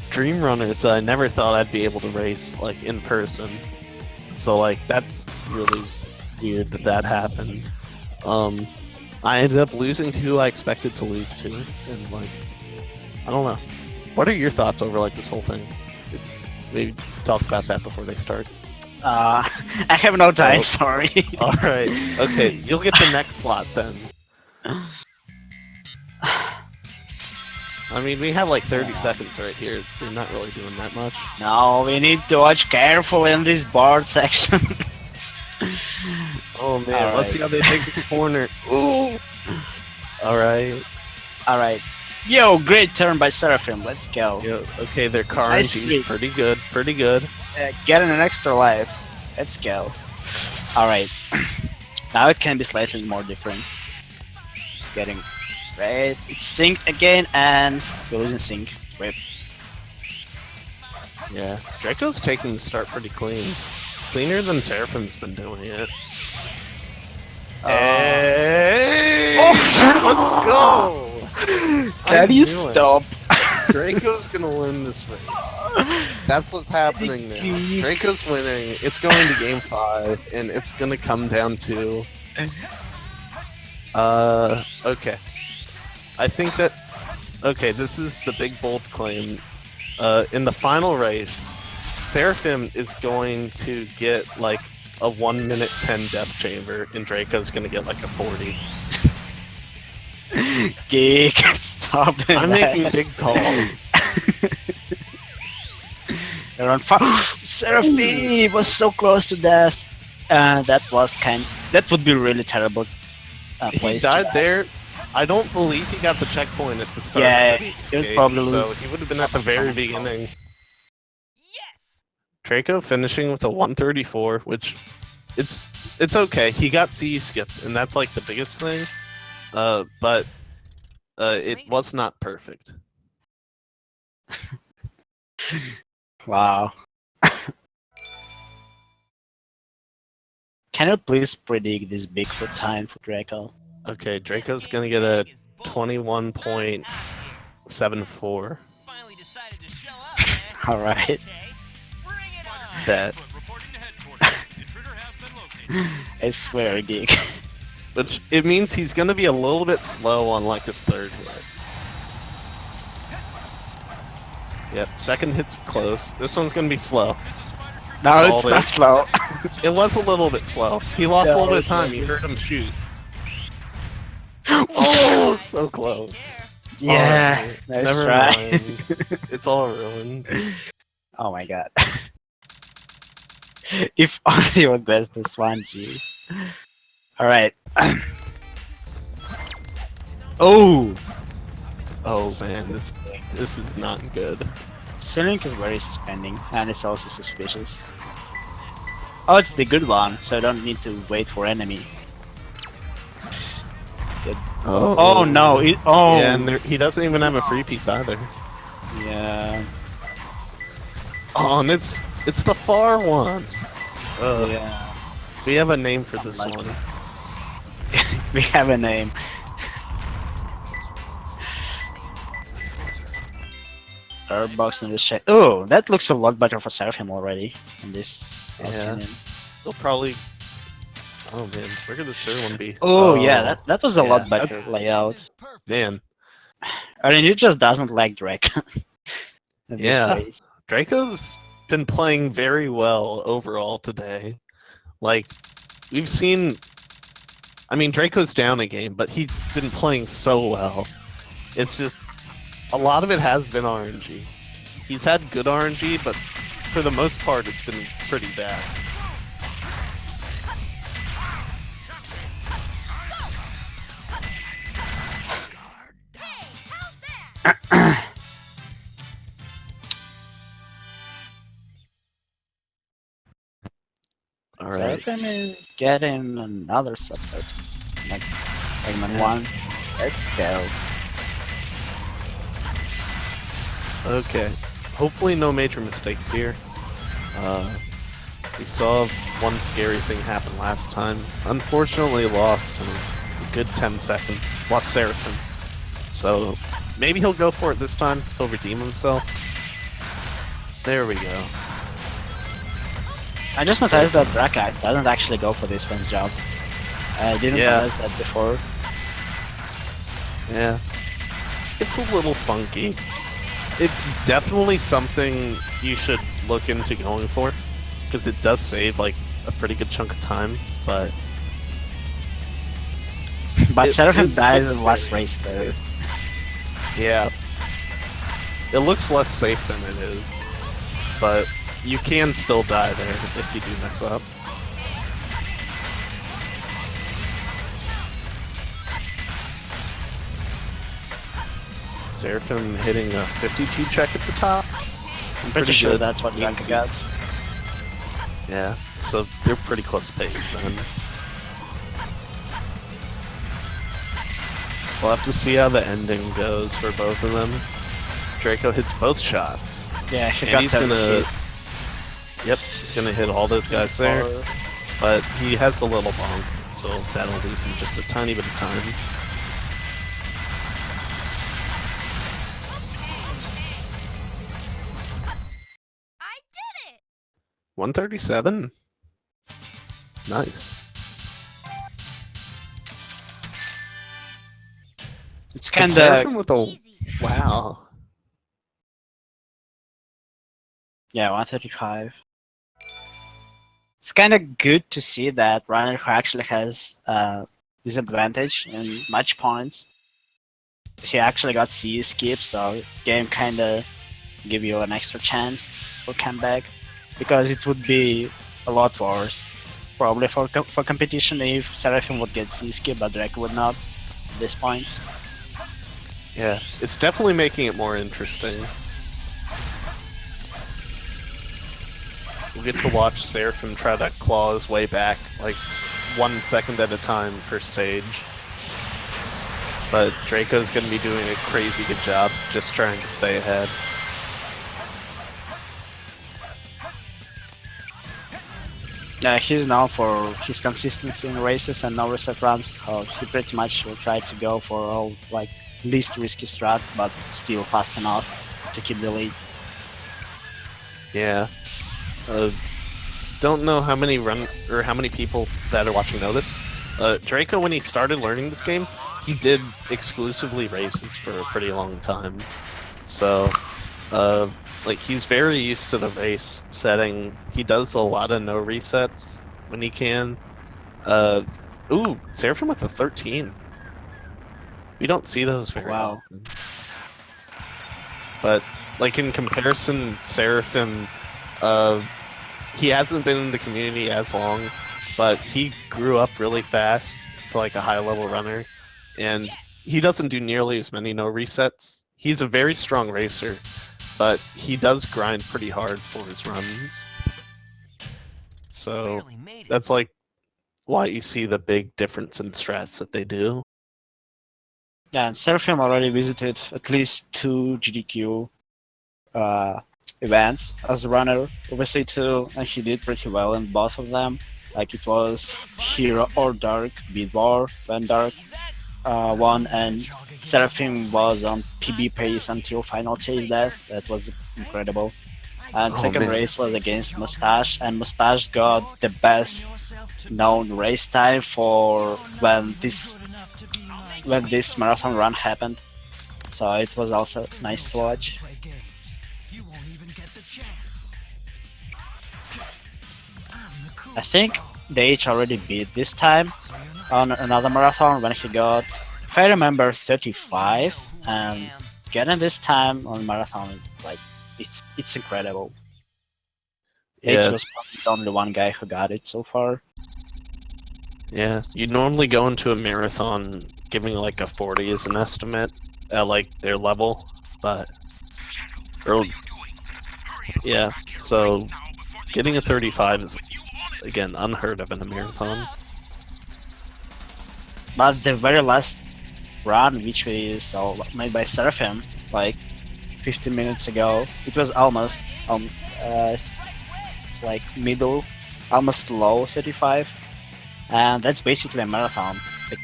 dream runners that I never thought I'd be able to race like in person. So like that's really weird that that happened. I ended up losing to who I expected to lose to, and like, I don't know. What are your thoughts over like this whole thing? Maybe talk about that before they start. I have no time, Oh. sorry. All right. Okay, you'll get the next slot then. I mean, we have like 30 seconds right here. So you're not really doing that much. No, we need to watch carefully in this board section. Oh man, All let's see right. how they take the corner. Ooh. All right. Alright. Yo, great turn by Seraphim, let's go. Yeah. Okay, their car Nice RNG streak. is pretty good. Pretty good. Getting an extra life. Let's go. Alright. Now it can be slightly more different. Getting right. It's synced again and we're losing sync. Rip. Yeah. Draco's taking the start pretty clean. Cleaner than Seraphim's been doing it. Hey! Let's go! I Can you knew it. stop? Draco's gonna win this race. That's what's happening now. Draco's winning. It's going to game 5, and it's gonna come down to. Okay. I think that. Okay, this is the big bold claim. In the final race, Seraphim is going to get like a 1 minute 10 death chamber, and Draco's gonna get like a 40. Geek, stop it. I'm making big calls. They're on fire. Seraphim was so close to death. That would be really terrible. He Place died to there. I don't believe he got the checkpoint at the start Yeah, of the he would city probably so lose. he would have been at the very beginning. Yes! Draco finishing with a 134, which it's okay. He got C skipped, and that's like the biggest thing. But it was not perfect. Wow. Can you please predict this Bigfoot time for Draco? Okay, Draco's gonna get a 21.74. Finally decided to show up, eh? Alright. Okay, bring it on! Bet. Reporting to headquarters. Intruder has been located. I swear, Geek. Which it means he's gonna be a little bit slow on like his third hit. Yep, second hit's close. This one's gonna be slow. No, All it's this. not slow. It was a little bit slow. He lost a No, little bit of it's time. not. You heard him shoot. Oh, so close. Yeah, Alright, nice never try. mind. It's all ruined. Oh my god. If only you would guess this one, jeez. Alright. Oh! Oh man, this is not good. Sonic is very suspending, and it's also suspicious. Oh, it's the good one, so I don't need to wait for enemy. Good. Oh no! Oh! Yeah, and he doesn't even have a free piece either. Yeah. Oh, and it's the far one. Yeah. We have a name for this Like one. We have a name. Airbox in the shade. Oh, that looks a lot better for Seraphim already. In this Yeah. opinion. They'll probably. Oh man, where could this third one be? Oh, yeah, that was a yeah, lot better that's- layout. Man, I mean, it just doesn't like Drake. In this Yeah. race. Draco's been playing very well overall today. Like, we've seen... I mean, Draco's down a game, but he's been playing so well. It's just... A lot of it has been RNG. He's had good RNG, but for the most part, it's been pretty bad. Alright. Seraphim is getting another subset. Like segment 1. Let's go. Okay. Hopefully no major mistakes here. We saw one scary thing happen last time. Unfortunately lost in a good 10 seconds. Lost Seraphim. So maybe he'll go for it this time. He'll redeem himself. There we go. I just noticed that Drakodan doesn't actually go for this one's job. I didn't notice that before. Yeah. It's a little funky. It's definitely something you should look into going for, because it does save like a pretty good chunk of time, but... But Seraphim dies in last race there. Yeah. It looks less safe than it is, but you can still die there if you do mess up. Seraphim hitting a 52 check at the top. I'm pretty sure good. that's what Drakodan got. Yeah, so they're pretty close pace then. We'll have to see how the ending goes for both of them. Draco hits both shots. Yeah, he And got he's 7 gonna... hit. Yep, he's gonna hit all those guys there. But he has the little bonk, so that'll lose him just a tiny bit of time. I did it! 137? Nice. It's And kinda... Seraphim with a... Easy. Wow. Yeah, 135. It's kinda good to see that runner who actually has disadvantage in match points. He actually got CE skip, so game kinda give you an extra chance for comeback, because it would be a lot worse probably for competition if Seraphim would get CE skip but Draco would not at this point. Yeah, it's definitely making it more interesting. We'll get to watch Seraphim try to claw his way back like 1 second at a time per stage. But Draco's going to be doing a crazy good job just trying to stay ahead. Yeah, he's known for his consistency in races and no reset runs, so he pretty much will try to go for all like least risky strat, but still fast enough to keep the lead. Yeah. Don't know how many how many people that are watching know this. Draco, when he started learning this game, he did exclusively races for a pretty long time. So, like, he's very used to the race setting. He does a lot of no resets when he can. Ooh, Seraphim with a 13. We don't see those very often. But, like, in comparison, Seraphim, he hasn't been in the community as long, but he grew up really fast to, like, a high-level runner, and he doesn't do nearly as many no resets. He's a very strong racer, but he does grind pretty hard for his runs. So, that's, like, why you see the big difference in strats that they do. Yeah, and Seraphim already visited at least 2 GDQ events as a runner of SA2, and he did pretty well in both of them. Like, it was Hero or Dark, beat War when Dark won, and Seraphim was on PB pace until final chase death. That was incredible. And second race was against Mustache, and Mustache got the best known race time for when this marathon run happened. So it was also nice to watch. I think they each already beat this time on another marathon when he got, if I remember, 35, and getting this time on marathon is like it's incredible. H Yeah, was probably the only one guy who got it so far. yeah. You normally go into a marathon giving like a 40 as an estimate at like their level, but Shadow, or, what are you doing? Hurry and yeah. get back here So right now before the getting a island blows 35 up is with you on it. again unheard of in a marathon. But the very last run, which we saw made by Seraphim, like 15 minutes ago, it was almost uh, like middle, almost low 35, and that's basically a marathon.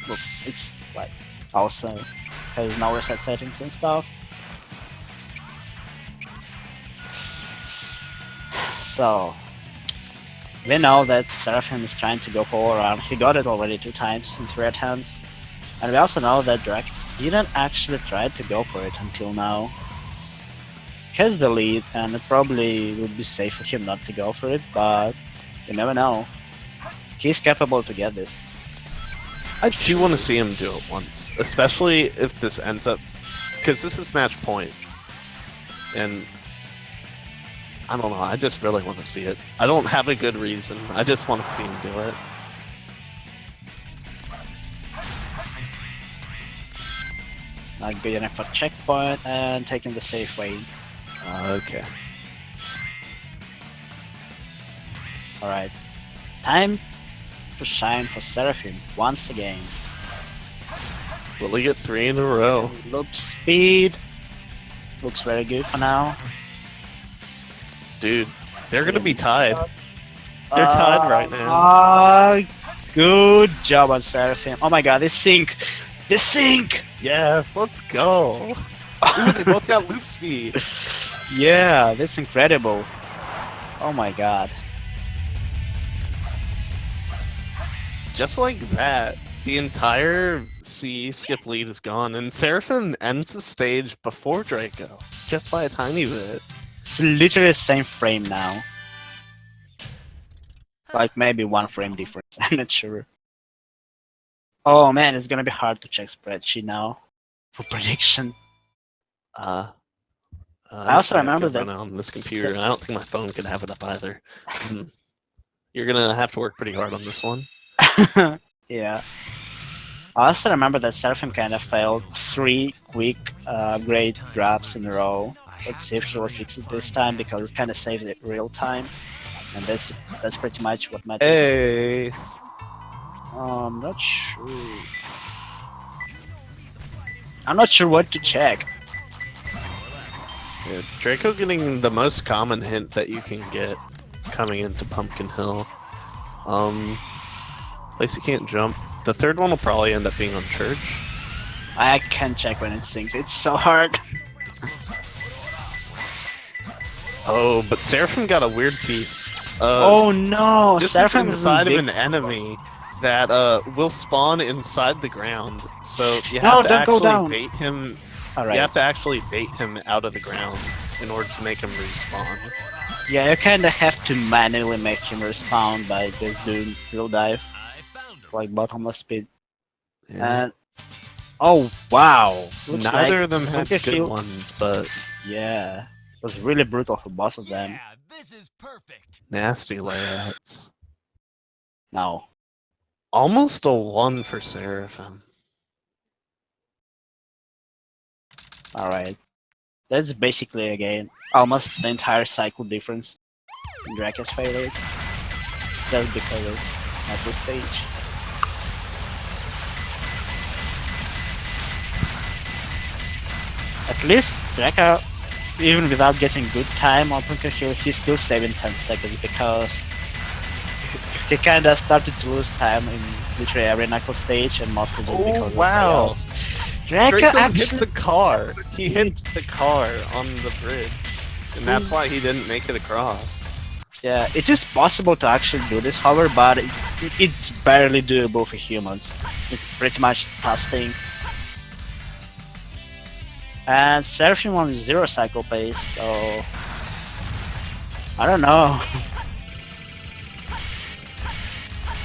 Look, it's like also has no reset settings and stuff. So we know that Seraphim is trying to go for all around. He got it already 2 times in 3 attempts. And we also know that Drak didn't actually try to go for it until now. He has the lead, and it probably would be safe for him not to go for it, but you never know. He's capable to get this. I do want to see him do it once, especially if this ends up, because this is match point, and I don't know. I just really want to see it. I don't have a good reason. I just want to see him do it. Not good enough for checkpoint and taking the safe way. Okay. Alright. Time to shine for Seraphim once again. Will we get 3 in a row? Loop speed. Looks very good for now. Dude, they're gonna be tied. They're tied right now. Good job on Seraphim. Oh my god, they sink! They sink! Yes, let's go. Ooh, they both got loop speed. Yeah, that's incredible. Oh my god. Just like that, the entire C skip lead is gone, and Seraphim ends the stage before Draco, just by a tiny bit. It's literally the same frame now. Like maybe 1 frame difference, I'm not sure. Oh man, it's gonna be hard to check spreadsheet now for prediction. I also remember can't run that- it on this computer. I don't think my phone could have it up either. You're gonna have to work pretty hard on this one. Yeah. I also remember that Seraphim kind of failed 3 quick great drops in a row. Let's see if he will fix it this time, because it kind of saves it real time. And that's pretty much what matters. Hey, I'm not sure. I'm not sure what to check. yeah, Draco getting the most common hint that you can get coming into Pumpkin Hill. Place you can't jump. The third one will probably end up being on Church. I can't check when it's synced. It's so hard. Oh, but Seraphim got a weird piece. Oh no! This Seraphim is is inside of big. an enemy that will spawn inside the ground. So you No, have to don't go actually down. bait him. Alright. You have to actually bait him out of the ground in order to make him respawn. Yeah, you kinda have to manually make him respawn by just doing drill dive, like bottomless speed. Yeah. And oh wow! Looks Neither like of them had Pumpkin good Hill- ones, but Yeah, it was really brutal for both of them. Yeah, this is perfect. nasty layouts. No. Almost a 1 for Seraphim. Alright. That's basically again almost the entire cycle difference in Draco's failure. Just because of not the stage. At least Draco, even without getting good time on Pumpkin Hill, he's still saving 10 seconds because he kinda started to lose time in literally every knuckle stage, and mostly just because of wow. chaos. Draco Draco actually hit the car. He hit the car on the bridge, and that's why he didn't make it across. Yeah, it is possible to actually do this, however, but it's barely doable for humans. It's pretty much testing. And Seraphim on 0 cycle pace, so I don't know.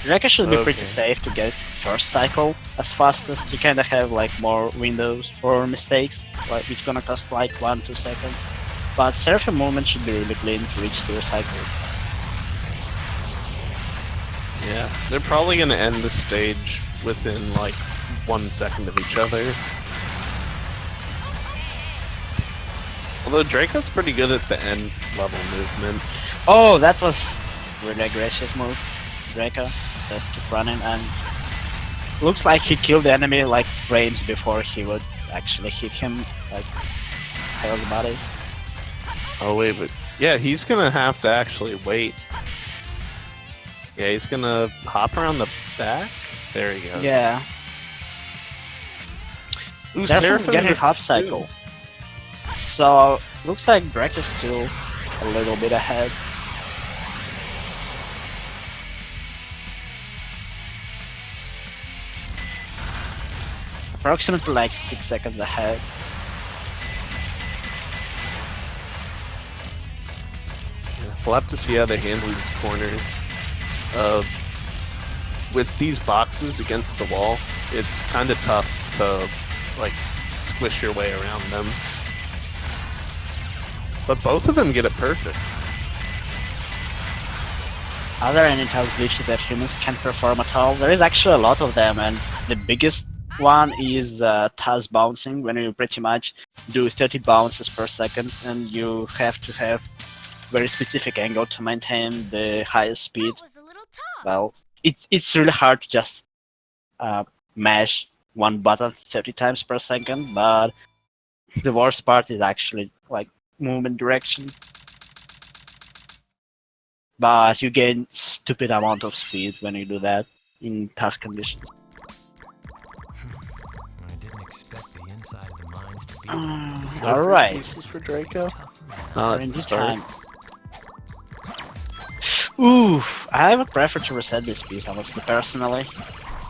Draco should be pretty Okay. safe to get first cycle as fastest. You kinda have like more windows for mistakes, like it's gonna cost like 1-2 seconds. But Seraphim movement should be really clean to reach 0 cycle. Yeah, they're probably gonna end the stage within like 1 second of each other. Although Draco's pretty good at the end level movement. Oh, that was really aggressive move, Draco. Just keep running and looks like he killed the enemy like frames before he would actually hit him, like Tails' body. Oh wait, but yeah, he's gonna have to actually wait. Yeah, he's gonna hop around the back. There he goes. Yeah. Ooh, Seraphim getting missed hop too. cycle. So looks like Draco is still a little bit ahead. Approximately like 6 seconds ahead. We'll have to see how they handle these corners. With these boxes against the wall, it's kind of tough to like squish your way around them. But both of them get it perfect. Are there any Tails glitches that humans can't perform at all? There is actually a lot of them, and the biggest one is Tails bouncing, when you pretty much do 30 bounces per second, and you have to have very specific angle to maintain the highest speed. That was a little tough. Well, it's really hard to just mash one button 30 times per second, but the worst part is actually like movement direction. But you gain stupid amount of speed when you do that in task conditions. I didn't expect the inside of the mines to be Alright, Pieces for Draco. we're Not in at the the start. time. Ooh, I would prefer to reset this piece, honestly, personally.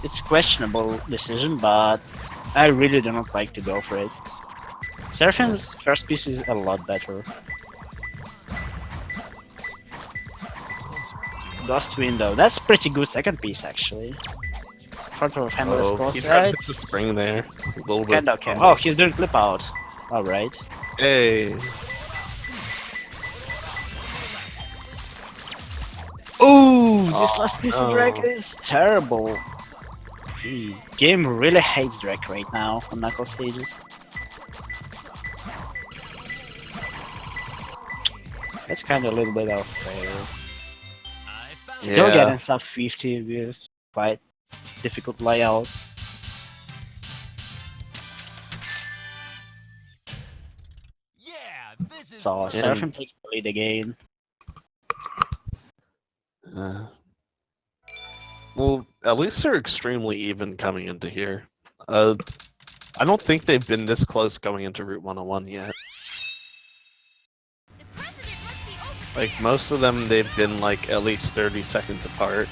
It's questionable decision, but I really do not like to go for it. Seraphim's first piece is a lot better. Ghost window, that's pretty good second piece actually. Front of Hammer's Oh, he cross, tried right? to hit the spring there. A little bit. Kinda okay. Oh, he's doing flip out. Alright. Hey. Ooh, this last piece of no. Drake is terrible. Jeez, game really hates Drake right now on Knuckle stages. That's kind of a little bit of fail. Still Yeah. getting sub 50 with quite difficult layout. Yeah, this is So fun. Seraphim takes the lead again. Well, at least they're extremely even coming into here. I don't think they've been this close going into Route 101 yet. The president must be over. Like, most of them, they've been like at least 30 seconds apart.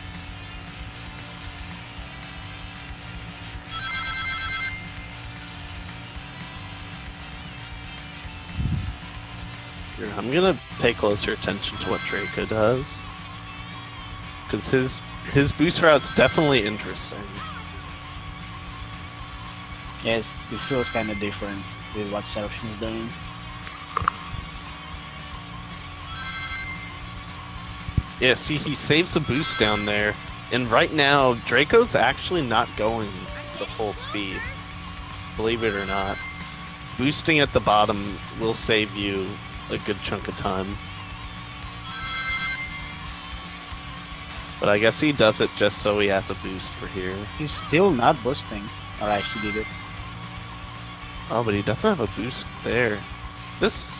Here, I'm gonna pay closer attention to what Draco does. Because his boost route's definitely interesting. Yes, it feels kind of different with what Seraphim is doing. Yeah, see, he saves a boost down there. And right now, Draco's actually not going the full speed. Believe it or not. Boosting at the bottom will save you a good chunk of time. But I guess he does it just so he has a boost for here. He's still not boosting. Alright, he did it. Oh, but he doesn't have a boost there. This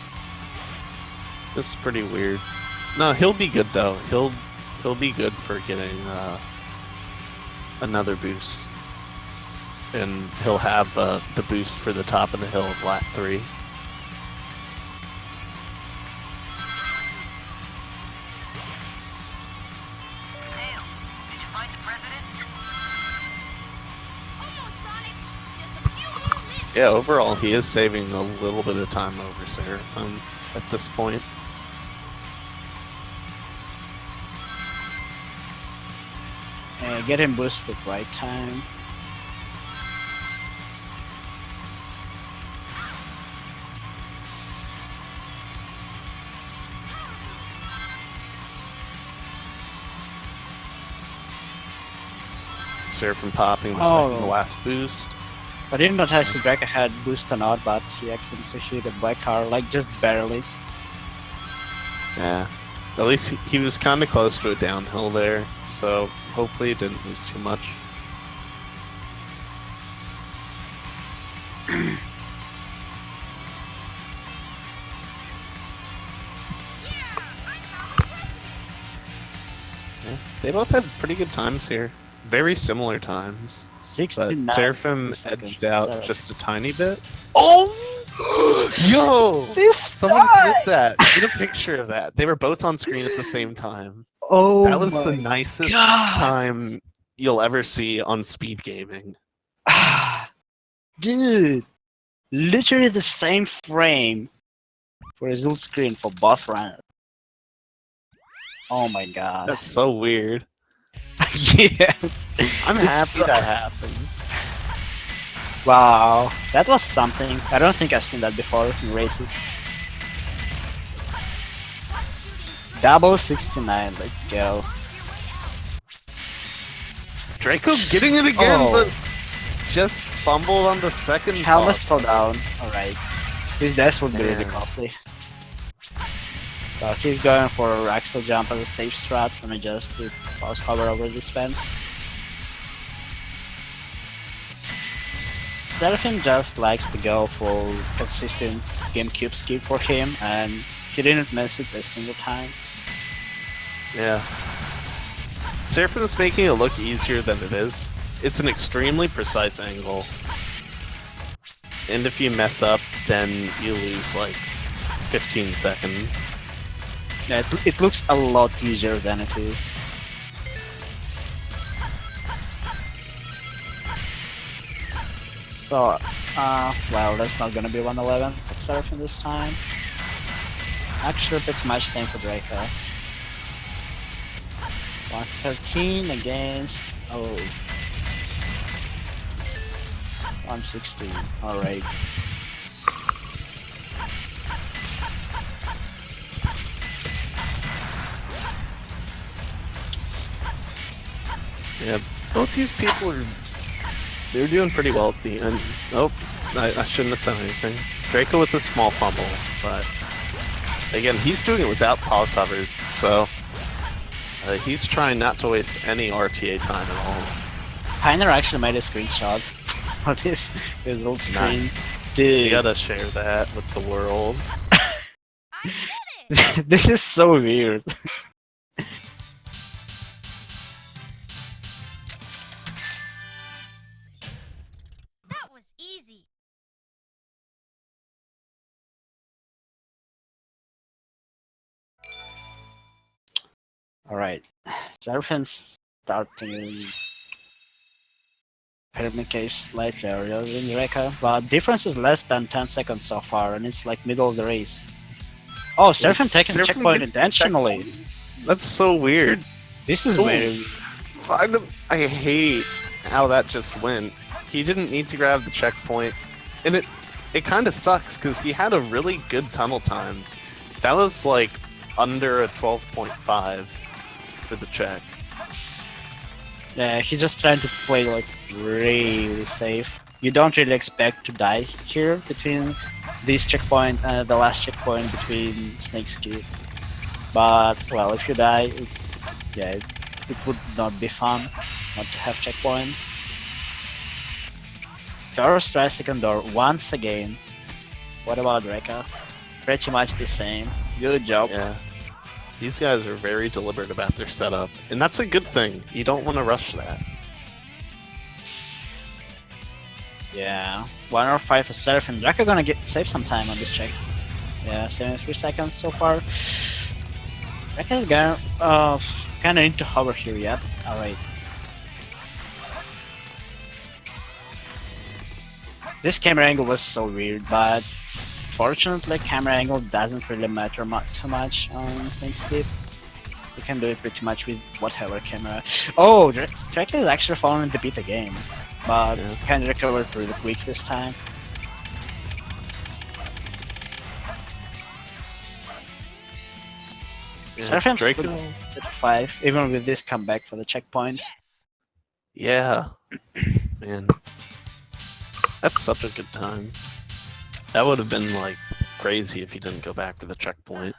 is pretty weird. No, he'll be good though. He'll be good for getting another boost, and he'll have the boost for the top of the hill of lap 3. Tails, did you find the president? Almost, Sonic. Just a few more minutes. Yeah, overall he is saving a little bit of time over Seraphim at this point. Yeah, get him boosted right time. Seraphim popping the Oh. second to last boost. I didn't notice the Draco had boost or not, but he accidentally hit a black car, like just barely. Yeah. At least he was kind of close to a downhill there, so hopefully it didn't lose too much. Yeah, they both had pretty good times here. Very similar times. But 69 Seraphim seconds. edged out Seraphim. just a tiny bit. Oh! Yo! This Someone guy! did that. Get a picture of that. They were both on screen at the same time. Oh That was the my nicest God. time you'll ever see on speed gaming. Dude! Literally the same frame for result screen for both runners. Oh my god. That's so weird. Yeah. I'm It's happy so- that happened. Wow. That was something. I don't think I've seen that before in races. Double 69, let's go. Draco getting it again, Oh. but just fumbled on the second Helmet ball. fell down. Alright. This dash would be really Man. costly. So he's going for axle jump as a safe strat. Let me just do pause hover over this fence. Seraphim just likes to go for consistent GameCube skip for him, and he didn't miss it a single time. Yeah. Seraphim is making it look easier than it is. It's an extremely precise angle. And if you mess up, then you lose like 15 seconds. Yeah, it looks a lot easier than it is. So, well, that's not gonna be 111 for Seraphim this time. Actually, pretty much same for Draco. 113 against, oh, 116. Alright. Yeah, both these people are... They're doing pretty well at the end. Nope, I shouldn't have said anything. Draco with a small fumble, but... Again, he's doing it without pause hovers, so... he's trying not to waste any RTA time at all. Pioneer actually made a screenshot of this result screen. Nice. Dude, You gotta share that with the world. I did it! this is so weird. That was easy. Alright, Seraphim starting Pyramid Cave slightly earlier than Draco, but difference is less than 10 seconds so far, and it's like middle of the race. Oh, Seraphim taking the Seraphim checkpoint gets intentionally. That's so weird. This is Ooh. very... I hate how that just went. He didn't need to grab the checkpoint, and it kind of sucks because he had a really good tunnel time. That was like under a 12.5 for the check. Yeah, he's just trying to play like really safe. You don't really expect to die here between this checkpoint and the last checkpoint between Snake's Key. But well, if you die, it would not be fun not to have checkpoint. First try second door once again. What about Draco? Pretty much the same. Good job. Yeah. These guys are very deliberate about their setup, and that's a good thing. You don't want to rush that. Yeah. 105 for Seraphim. Draco gonna save some time on this check. Yeah, 73 seconds so far. Draco's gonna kinda need to hover here, yep. Alright. This camera angle was so weird, but fortunately camera angle doesn't really matter too much on Snake's Sleep. You can do it pretty much with whatever camera. Oh, Drake is actually falling to beat the game, but Yeah. can recover pretty quick this time. Yeah, Seraphim's Draco. still at 5, even with this comeback for the checkpoint. Yeah. Man. That's such a good time. That would have been like crazy if he didn't go back to the checkpoint.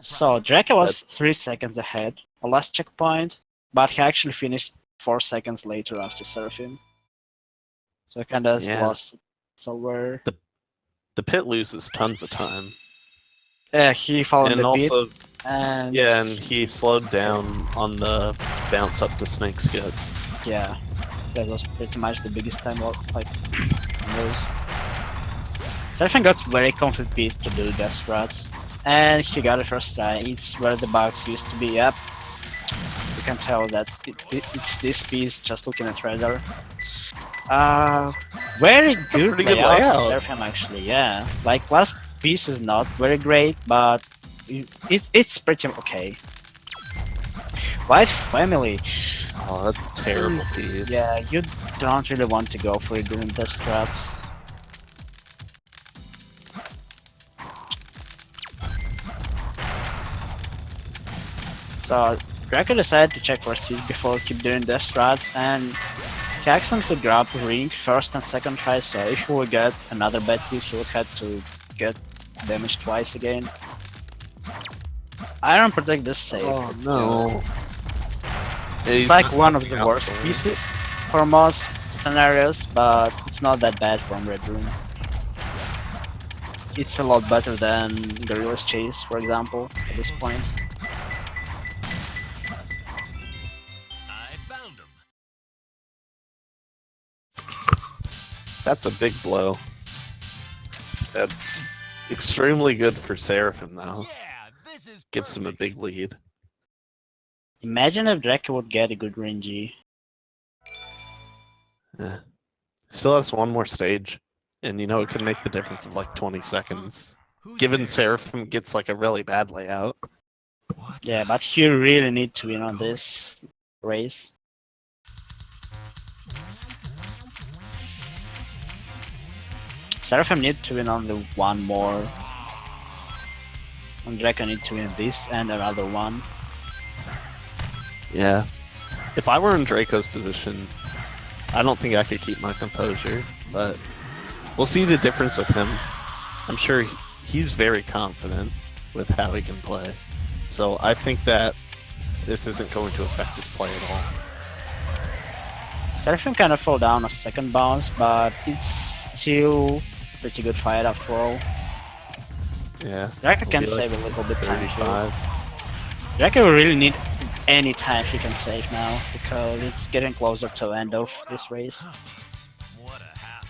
So Draco was 3 seconds ahead, the last checkpoint, but he actually finished 4 seconds later after Seraphim. So he kinda Yeah. lost. So where The pit loses tons of time. he fell in And the pit, also, and yeah, and he slowed down on the bounce up to Snake Skid. yeah, that was pretty much the biggest time like was. Seraphim got very confident piece to do death strats, and he got it first try. It's where the box used to be. Yep, you can tell that it's this piece. Just looking at radar. Very good pretty good layout. layout. Seraphim actually, yeah. Like last piece is not very great, but it's pretty okay. White family. Oh, that's a terrible piece. Yeah, you don't really want to go for it during the strats. So Draco decided to check for speed before keep doing the strats, and he accidentally grabbed the ring first and second try, so if he would get another bad piece, he would have to get damaged twice again. I don't protect this safe. Oh It's no. It's like one of the worst pieces for most scenarios, but it's not that bad from Red Room. It's a lot better than Gorilla's Chase, for example, at this point. I found him. That's a big blow. That's extremely good for Seraphim though. Yeah, this is Gives him a perfect. big lead. Imagine if Draco would get a good rangy. Yeah. Still has one more stage. And you know it could make the difference of like 20 seconds. Who's Given there? Seraphim gets like a really bad layout. What? Yeah, but you really need to win on this race. Seraphim need to win only one more. And Draco need to win this and another one. Yeah. If I were in Draco's position, I don't think I could keep my composure, but we'll see the difference with him. I'm sure he's very confident with how he can play. So I think that this isn't going to affect his play at all. Seraphim kind of fall down a second bounce, but it's still a pretty good fight after all. Yeah. Draco It'll can be like save a little bit time here. 35. Draco will really need any time he can save now, because it's getting closer to the end of this race. What a half.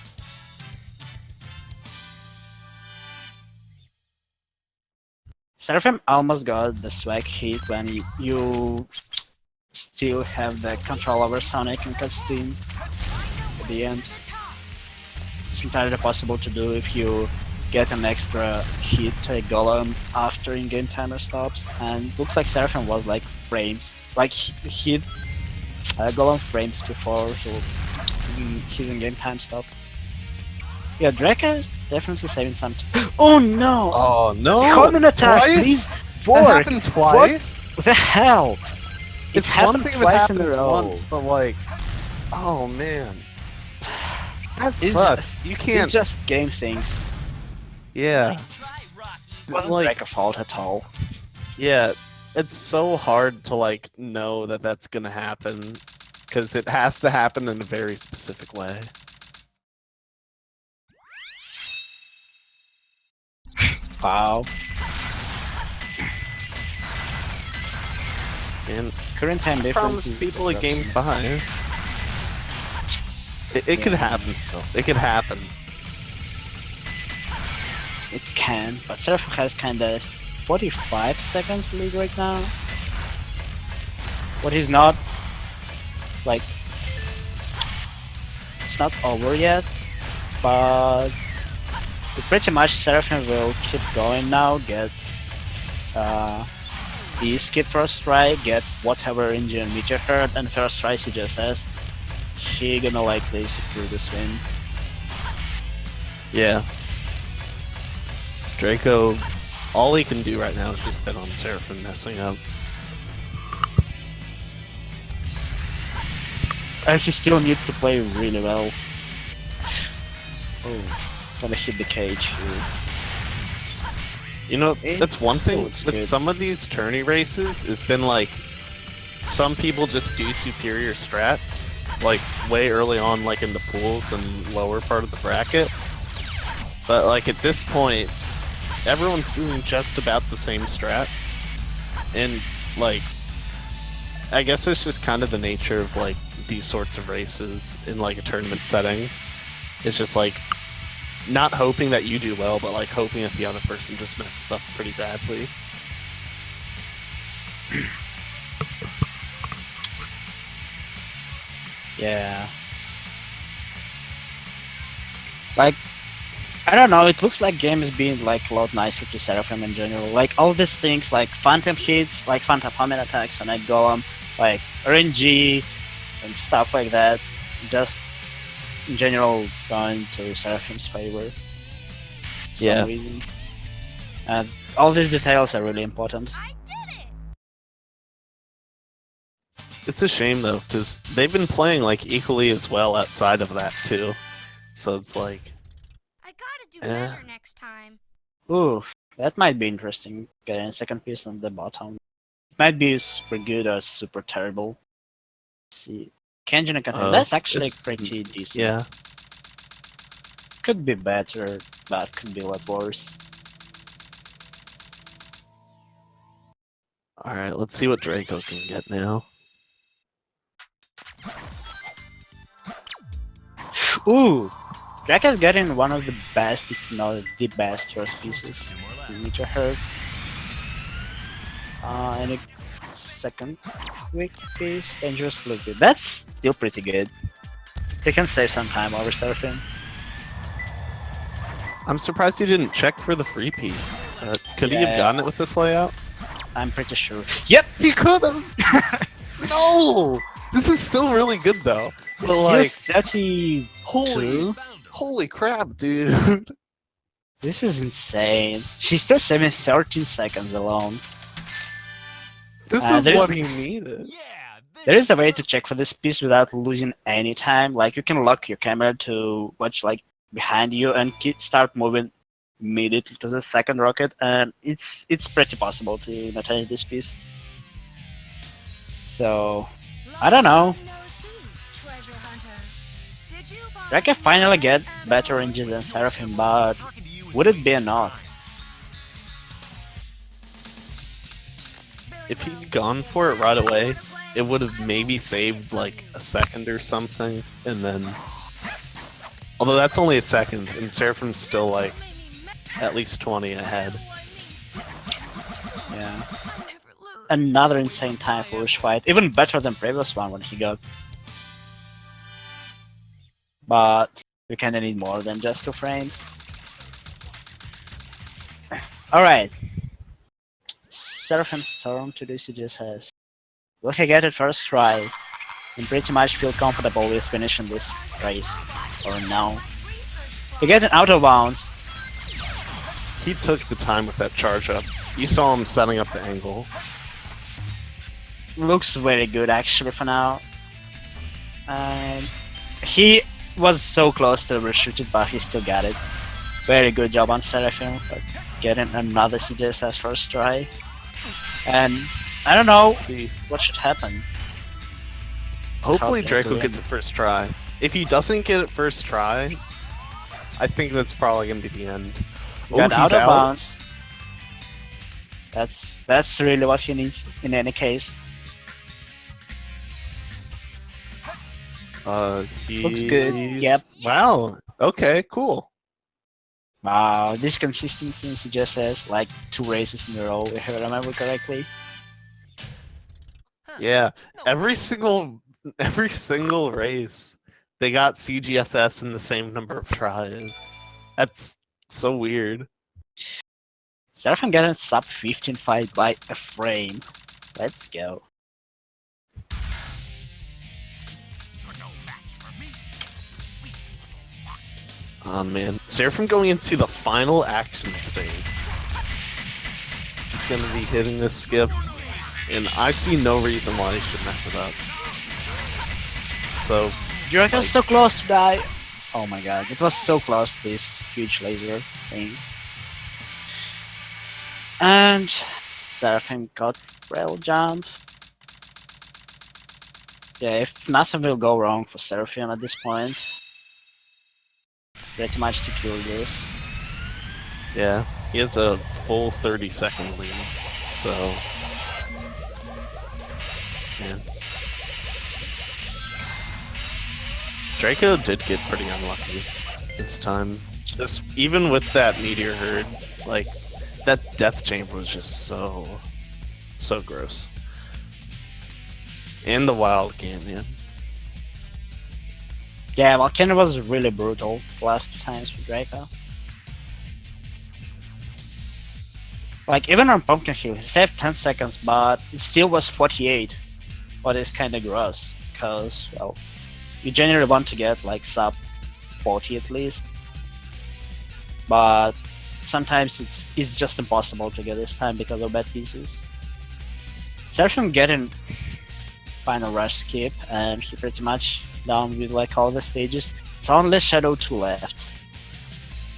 Seraphim almost got the swag hit when you still have the control over Sonic and cutscene at the end. It's entirely possible to do if you get an extra hit to a golem after in-game timer stops, and looks like Seraphim was like frames, like he hit a golem frames before his in-game time stop. Yeah, Draco is definitely saving some. Oh no! Oh no! Common attack, Twice? please! That Fork! happened twice? What the hell? It's happened one thing if it twice in a happens row. once, but like, oh man, that It's sucks. You It's can't. just game things. Yeah, Nice try, Rocky. It wasn't like, Draco fault at all. yeah. It's so hard to like know that that's gonna happen because it has to happen in a very specific way. Wow. And Current time difference promise is people a game approximate. 5. It could Yeah. happen still. It could happen. It can, but Seraphim has kinda 45 seconds lead right now. What is not like it's not over yet, but pretty much Seraphim will keep going now, get he skip first try, get whatever engine meter hurt, and first try CGSS, she gonna likely secure this win. Yeah. Draco, all he can do right now is just bet on Seraphim messing up. And she still needs to play really well. Oh, gonna hit the cage here. You know, that's one still thing looks with good. some of these tourney races, it's been like, some people just do superior strats, like way early on, like in the pools and lower part of the bracket. But like at this point, everyone's doing just about the same strats. And like, I guess it's just kind of the nature of like these sorts of races in like a tournament setting. It's just like, not hoping that you do well, but like hoping that the other person just messes up pretty badly. Yeah. Like, I don't know, it looks like game is being like a lot nicer to Seraphim in general. Like all these things like phantom hits, like phantom helmet attacks on Night Golem, like RNG and stuff like that, just in general going to Seraphim's favor. For some reason. And all these details are really important. It's a shame though, because they've been playing like equally as well outside of that too. So it's like, I gotta do better next time. Ooh, that might be interesting. Getting a second piece on the bottom. It might be super good or super terrible. Let's see. Kenjin and Content. That's actually it's- pretty decent. yeah. Could be better, but could be a lot worse. Alright, let's see what Draco can get now. Ooh! Drac is getting one of the best, if not the best, first pieces in Meter Herd. And a second weak piece, Dangerous look good. That's still pretty good. They can save some time over Seraphim. I'm surprised he didn't check for the free piece. Could he have Yeah. gotten it with this layout? I'm pretty sure. Yep! He could have! No! This is still really good though. But Still like, 32. holy crap, dude. This is insane. She's still saving 13 seconds alone. This is there's- what he needed. Yeah, There is a way to check for this piece without losing any time. Like you can lock your camera to watch like behind you and start moving immediately to the second rocket, and it's pretty possible to attain this piece. So I don't know. I can finally get better engine than Seraphim, but would it be enough? If he'd gone for it right away, it would have maybe saved like a second or something, and then... Although that's only a second, and Seraphim's still like at least 20 ahead. Yeah. Another insane time for Wish Fight, even better than previous one when he got. But we kinda need more than just 2 frames. Alright. Seraphim Storm to the CGSS. Will he get it first try? And pretty much feel comfortable with finishing this race. Or no? He get it out of bounds. He took the time with that charge up. You saw him setting up the angle. Looks very good actually for now. And he was so close to reshoot it, but he still got it. Very good job on Seraphim for getting another CGSS first try. And I don't know See, what should happen. hopefully How Draco they gets it first try. If he doesn't get it first try, I think that's probably gonna be the end. He got he's out of bounds. That's really what he needs in any case. Looks good. Yep. Wow. Okay. Cool. Wow, this consistency in CGSS, like 2 races in a row, if I remember correctly. Yeah. Every single race, they got CGSS in the same number of tries. That's so weird. Seraphim getting sub 15 fight by a frame. Let's go. You're no match for me. Sweet little fox. Oh man, Seraphim going into the final action stage. He's gonna be hitting this skip, and I see no reason why he should mess it up. So, Drakodan's so close to die. Oh my god, it was so close to this huge laser thing. And Seraphim got rail jump. Yeah, if nothing will go wrong for Seraphim at this point, pretty much secure this. yeah, he has a full 30-second lead. So, man. Draco did get pretty unlucky this time. Just even with that meteor herd, like that death chamber was just so gross. And the wild canyon. Yeah, Volcano was really brutal the last 2 times for Draco. Like, even on Pumpkin Hill, he saved 10 seconds, but it still was 48. What is kinda gross, because, well, you generally want to get like sub 40 at least. But sometimes it's just impossible to get this time because of bad pieces. Seraphim getting final rush skip, and he pretty much down with like all the stages. It's only Shadow 2 left.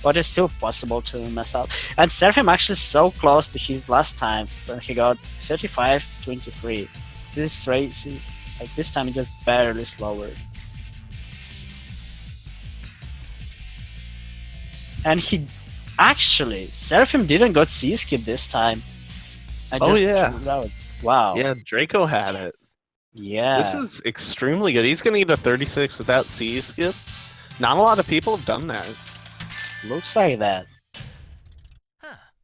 But it's still possible to mess up. And Seraphim actually so close to his last time when he got 35-23. This race is like this time it just barely slower. And he actually Seraphim didn't got C skip this time. I Oh, just yeah. figured out. Wow. Yeah, Draco had it. Yeah. This is extremely good. He's gonna get a 36 without C skip. Not a lot of people have done that. Looks like that.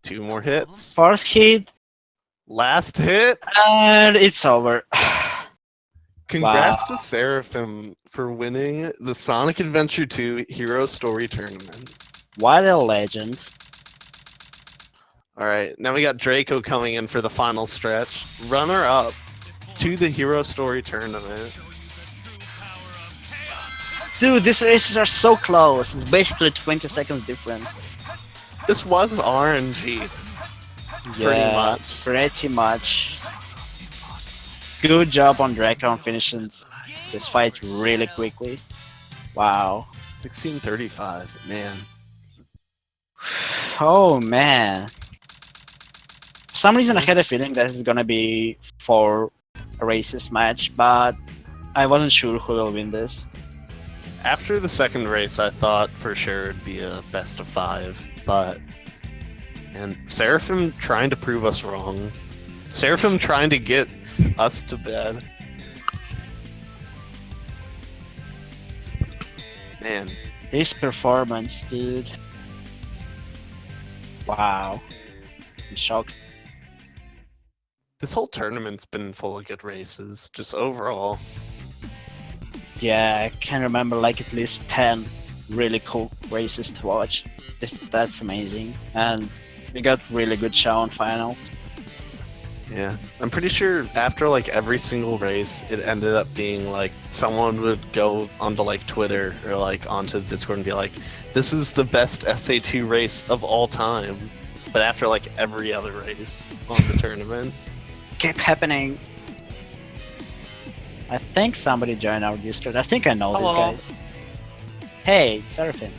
2 more hits. First hit, Last hit. and it's over. Congrats to Seraphim for winning the Sonic Adventure 2 Hero Story Tournament. What a legend. Alright, now we got Draco coming in for the final stretch. Runner up to the Hero Story Tournament. Dude, these races are so close. It's basically 20 seconds difference. This was RNG. Pretty much. Pretty much. Good job on Draco on finishing this fight really quickly. Wow. 16:35, man. Oh man. For some reason I had a feeling that it's gonna be 4 races match, but I wasn't sure who will win this. After the second race, I thought for sure it'd be a best of 5, but... And Seraphim trying to prove us wrong. Seraphim trying to get us to bed. Man. This performance, dude. Wow. I'm shocked. This whole tournament's been full of good races, just overall. Yeah, I can remember like at least 10 really cool races to watch. That's amazing. And we got really good show on finals. Yeah, I'm pretty sure after like every single race, it ended up being like someone would go onto like Twitter or like onto Discord and be like, "This is the best SA2 race of all time." But after like every other race on the tournament, Keep happening. I think somebody joined our Discord. I think I know Hello. these guys. Hey, Seraphim.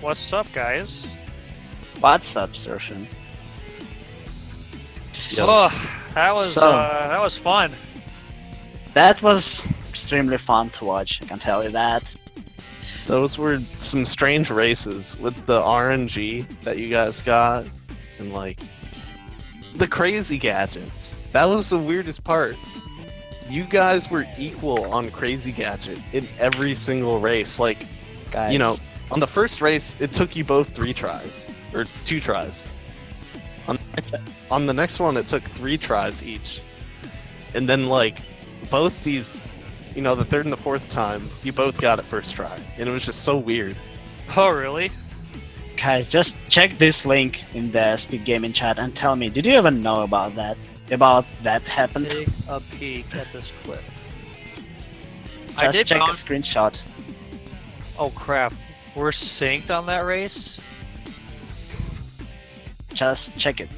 What's up, guys? What's up, Seraphim? Yo. Oh, that So- was fun. That was extremely fun to watch, I can tell you that. those were some strange races with the RNG that you guys got and like the crazy gadgets. That was the weirdest part. You guys were equal on Crazy Gadget in every single race. Like, Guys. you know, on the first race, it took you both 3 tries. Or 2 tries. On the next one, it took 3 tries each. And then, like, both these, you know, the 3rd and the 4th time, you both got it first try. And it was just so weird. Oh, really? Guys, just check this link in the Speak Gaming chat and tell me, did you even know about that? About that happened? Take a peek at this clip. Just I did check a bounce. screenshot. Oh crap. We're synced on that race? Just check it.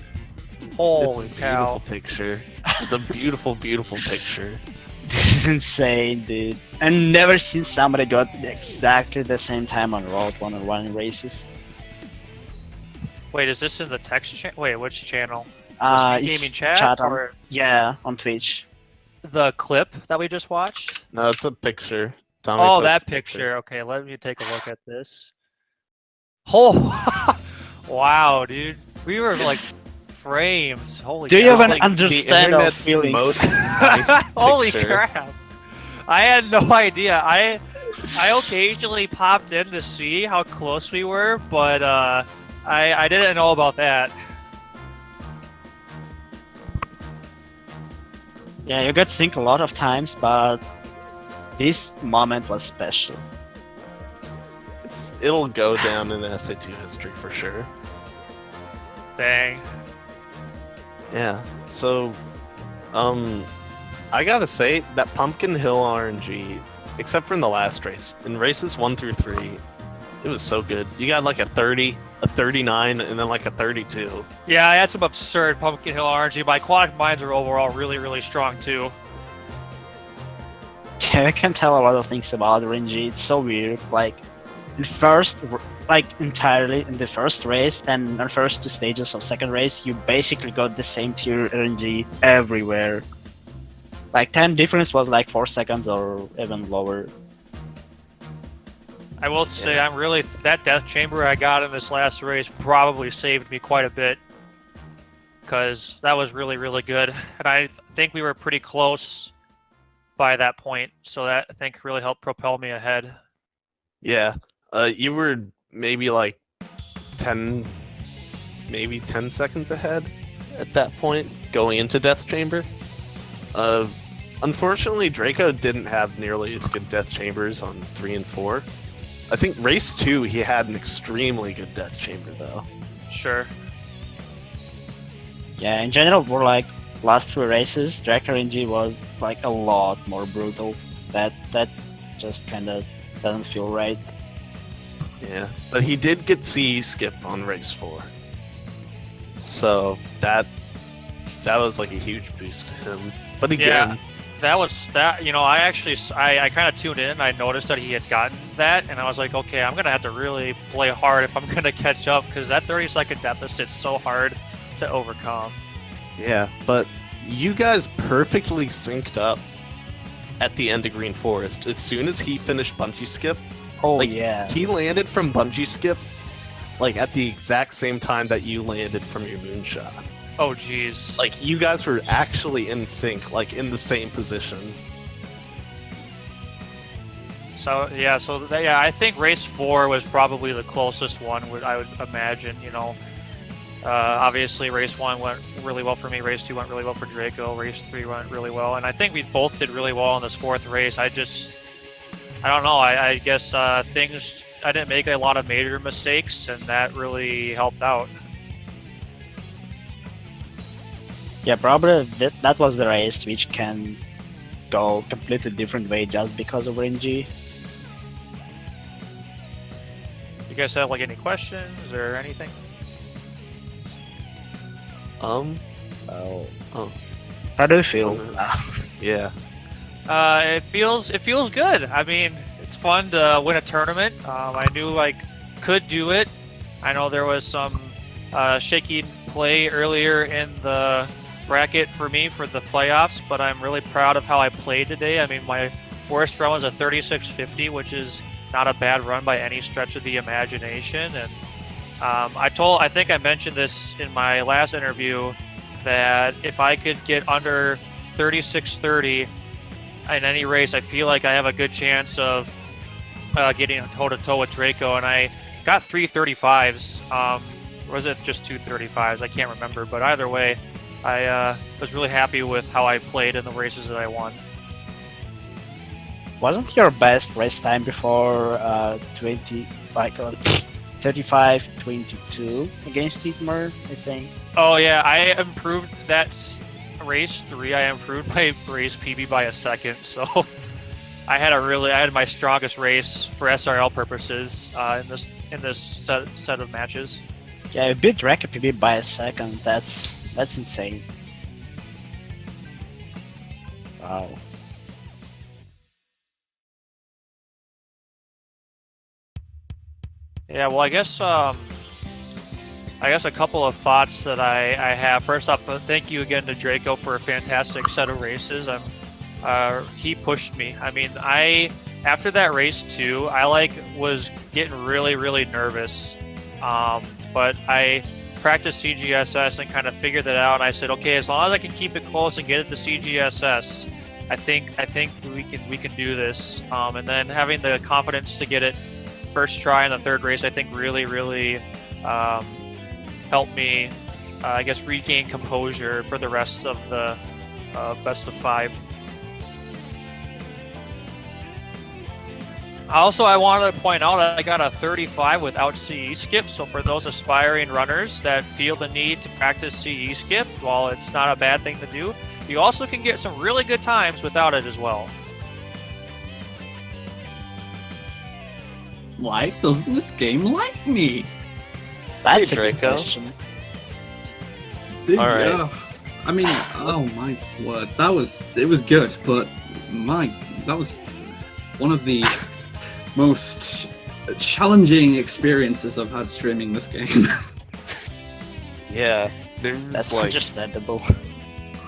Holy it's a cow. beautiful picture. It's a beautiful, beautiful picture. This is insane, dude. I've never seen somebody do it exactly the same time on Road 101 races. Wait, is this in the text chat? Wait, which channel? It's Gaming chat, on, or yeah, on Twitch. the clip that we just watched? No, it's a picture. Tommy Oh, posted that a picture. Okay, let me take a look at this. Oh, wow, dude. We were like frames. Holy Do cow. you even Like, the understand our internet's feelings? most nice Holy picture. crap. I had no idea. I occasionally popped in to see how close we were, but I didn't know about that. Yeah, you got synced a lot of times, but this moment was special. It'll go down in SA2 history for sure. Dang. Yeah. So, I gotta say that Pumpkin Hill RNG, except for in the last race, in races 1 through 3, it was so good. You got like a 30, a 39, and then like a 32. Yeah, I had some absurd Pumpkin Hill RNG. My aquatic mines are overall really, really strong too. Yeah, I can tell a lot of things about RNG. It's so weird. Like, entirely in the first race and the first 2 stages of second race, you basically got the same tier RNG everywhere. Like, 10 difference was like 4 seconds or even lower. I will say Yeah. I'm really that death chamber I got in this last race probably saved me quite a bit, because that was really, really good, and I think we were pretty close by that point, so that I think really helped propel me ahead. Yeah. You were maybe like 10, maybe 10 seconds ahead at that point going into Death Chamber. Unfortunately, Draco didn't have nearly as good Death Chambers on 3 and 4. I think race 2 he had an extremely good Death Chamber though. Sure. Yeah, in general, for like last 3 races, Drake RNG was like a lot more brutal. That just kind of doesn't feel right. Yeah, but he did get CE skip on race 4, so that was like a huge boost to him. But again, That was that. You know, I kind of tuned in. And I noticed that he had gotten that, and I was like, okay, I'm gonna have to really play hard if I'm gonna catch up, because that 30-second deficit's so hard to overcome. yeah, but you guys perfectly synced up at the end of Green Forest. As soon as he finished bungee skip, Oh like, yeah. he landed from bungee skip like at the exact same time that you landed from your moonshot. Oh, geez. Like, you guys were actually in sync, like in the same position. So yeah, I think race 4 was probably the closest one. I would imagine. You know, obviously race 1 went really well for me. Race 2 went really well for Draco. Race 3 went really well, and I think we both did really well in this 4th race. I don't know. I guess I didn't make a lot of major mistakes, and that really helped out. Yeah, probably that was the race which can go completely different way just because of RNG. You guys have like any questions or anything? Oh. How do you feel? Yeah. It feels good. I mean, it's fun to win a tournament. I knew I could do it. I know there was some shaky play earlier in the bracket for me for the playoffs, but I'm really proud of how I played today. I mean, my worst run was a 36.50, which is not a bad run by any stretch of the imagination. And I think I mentioned this in my last interview, that if I could get under 36.30 in any race, I feel like I have a good chance of getting toe-to-toe with Draco, and I got 335s. Or was it just 235s? I can't remember, but either way, I was really happy with how I played in the races that I won. Wasn't your best race time before 35-22 against Dietmar, I think. Oh yeah, I improved that race 3. I improved my race PB by a second, so I had my strongest race for SRL purposes in this set of matches. Yeah, I beat Draka PB by a second. That's insane. Wow. Yeah, well, I guess a couple of thoughts that I have. First off, thank you again to Draco for a fantastic set of races. He pushed me. I mean, after that race 2, I was getting really, really nervous. But I practiced CGSS and kind of figured that out. And I said, okay, as long as I can keep it close and get it to CGSS, I think we can do this. And then having the confidence to get it first try in the third race, I think really, really helped me, I guess, regain composure for the rest of the best of 5. Also, I wanted to point out I got a 35 without CE skip, so for those aspiring runners that feel the need to practice CE skip, while it's not a bad thing to do, you also can get some really good times without it as well. Why doesn't this game like me? That's Hey, a good Draco. question. All right. Yeah. I mean, oh my word, it was good, but that was one of the most challenging experiences I've had streaming this game. Yeah, there's That's understandable.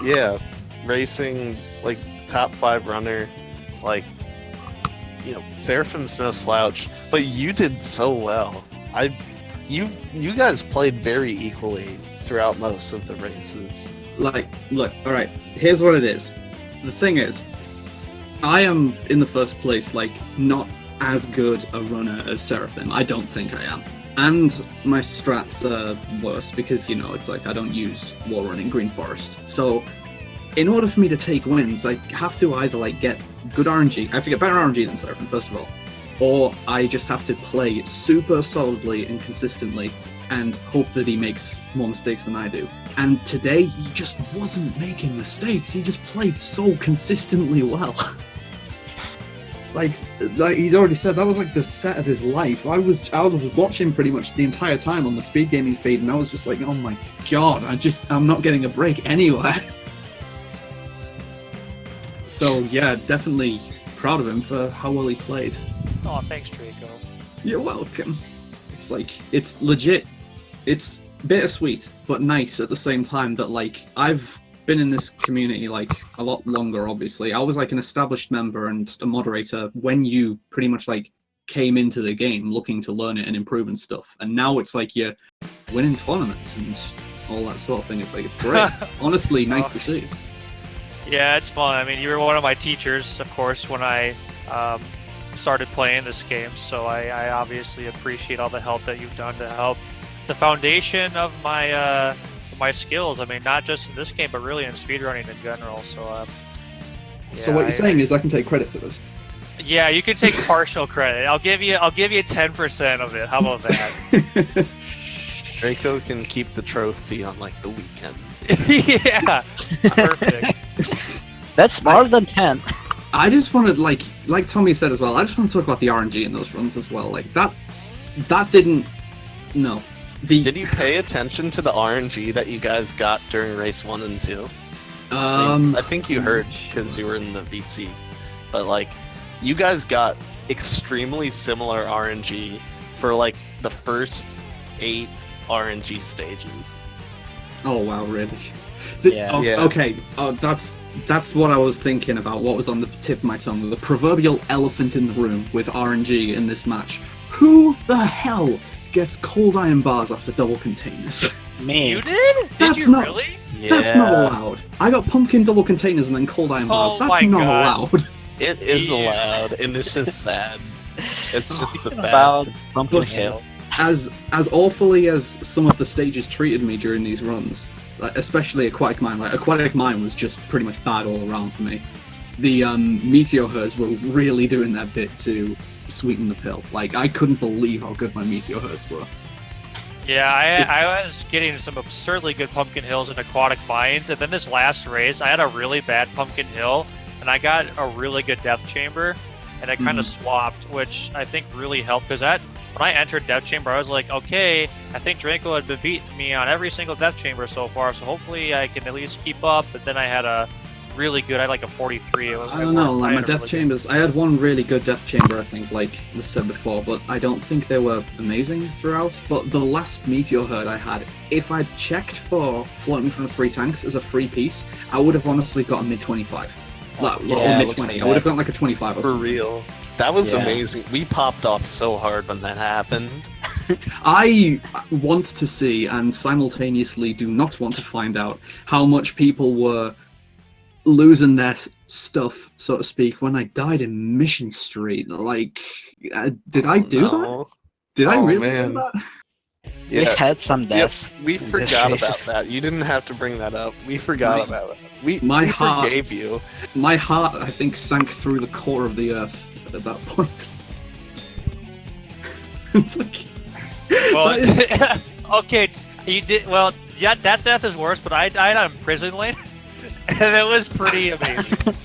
yeah, racing top 5 runner, Seraphim's no slouch, but you did so well. You guys played very equally throughout most of the races. Look, alright, here's what it is. The thing is, I am in the first place, not as good a runner as Seraphim. I don't think I am. And my strats are worse because, it's I don't use wall running Green Forest. So, in order for me to take wins, I have to either get good RNG, I have to get better RNG than Seraphim, first of all, or I just have to play super solidly and consistently and hope that he makes more mistakes than I do. And today, he just wasn't making mistakes. He just played so consistently well. Like he's already said, that was the set of his life. I was watching pretty much the entire time on the speed gaming feed, and I was just oh my god, I'm not getting a break anywhere. So yeah, definitely proud of him for how well he played. Oh, thanks, Draco. You're welcome. It's legit. It's bittersweet, but nice at the same time that I've been in this community a lot longer, obviously. I was an established member and a moderator when you pretty much came into the game looking to learn it and improve and stuff. And now it's you're winning tournaments and all that sort of thing. It's great. Honestly, nice to see. Yeah, it's fun. I mean, you were one of my teachers, of course, when I started playing this game, so I obviously appreciate all the help that you've done to help the foundation of my skills. I mean, not just in this game, but really in speedrunning in general. So, So what you're saying is I can take credit for this? Yeah, you can take partial credit. I'll give you 10% of it. How about that? Draco can keep the trophy on the weekend. Yeah, perfect. That's more than 10. I just wanted, like Tommy said as well, I just want to talk about the RNG in those runs as well. That didn't... No. Did you pay attention to the RNG that you guys got during race 1 and 2? I think you heard because you were in the VC. But, you guys got extremely similar RNG for, the first 8 RNG stages. Oh, wow, really? Yeah. Okay, that's what I was thinking about, what was on the tip of my tongue. The proverbial elephant in the room with RNG in this match. Who the hell gets cold iron bars after double containers? Me. You did? Did you really? Yeah. That's not allowed. I got pumpkin double containers and then cold iron bars. That's not allowed. It is allowed, and it's just sad. It's just a About fact. pumpkin hill. As awfully as some of the stages treated me during these runs, especially Aquatic Mine, Aquatic Mine was just pretty much bad all around for me. The Meteor Herds were really doing their bit to sweeten the pill. Like, I couldn't believe how good my meteor herds were. Yeah, I was getting some absurdly good pumpkin hills and aquatic mines, and then this last race, I had a really bad pumpkin hill, and I got a really good death chamber, and I kind of swapped, which I think really helped, because when I entered death chamber, I was like, okay, I think Draco had been beating me on every single death chamber so far, so hopefully I can at least keep up, but then I had a really good, I had like a 43. I don't know, like my death chambers, I had one really good death chamber, I think, like was said before, but I don't think they were amazing throughout. But the last meteor herd I had, if I'd checked for floating from 3 tanks as a free piece, I would have honestly got a mid-25. Like, or mid-20. I would have gotten like a 25 or something. For real. That was amazing. We popped off so hard when that happened. I want to see, and simultaneously do not want to find out, how much people were losing their stuff, so to speak, when I died in Mission Street. Like, did I do that? Did I really do that? Yeah. We had some deaths. We forgot about that. You didn't have to bring that up. We forgot about it. We forgave you. My heart, I think, sank through the core of the earth at that point. It's like... Well, okay, you did... Well, yeah, that death is worse, but I died on Prison Lane. And it was pretty amazing.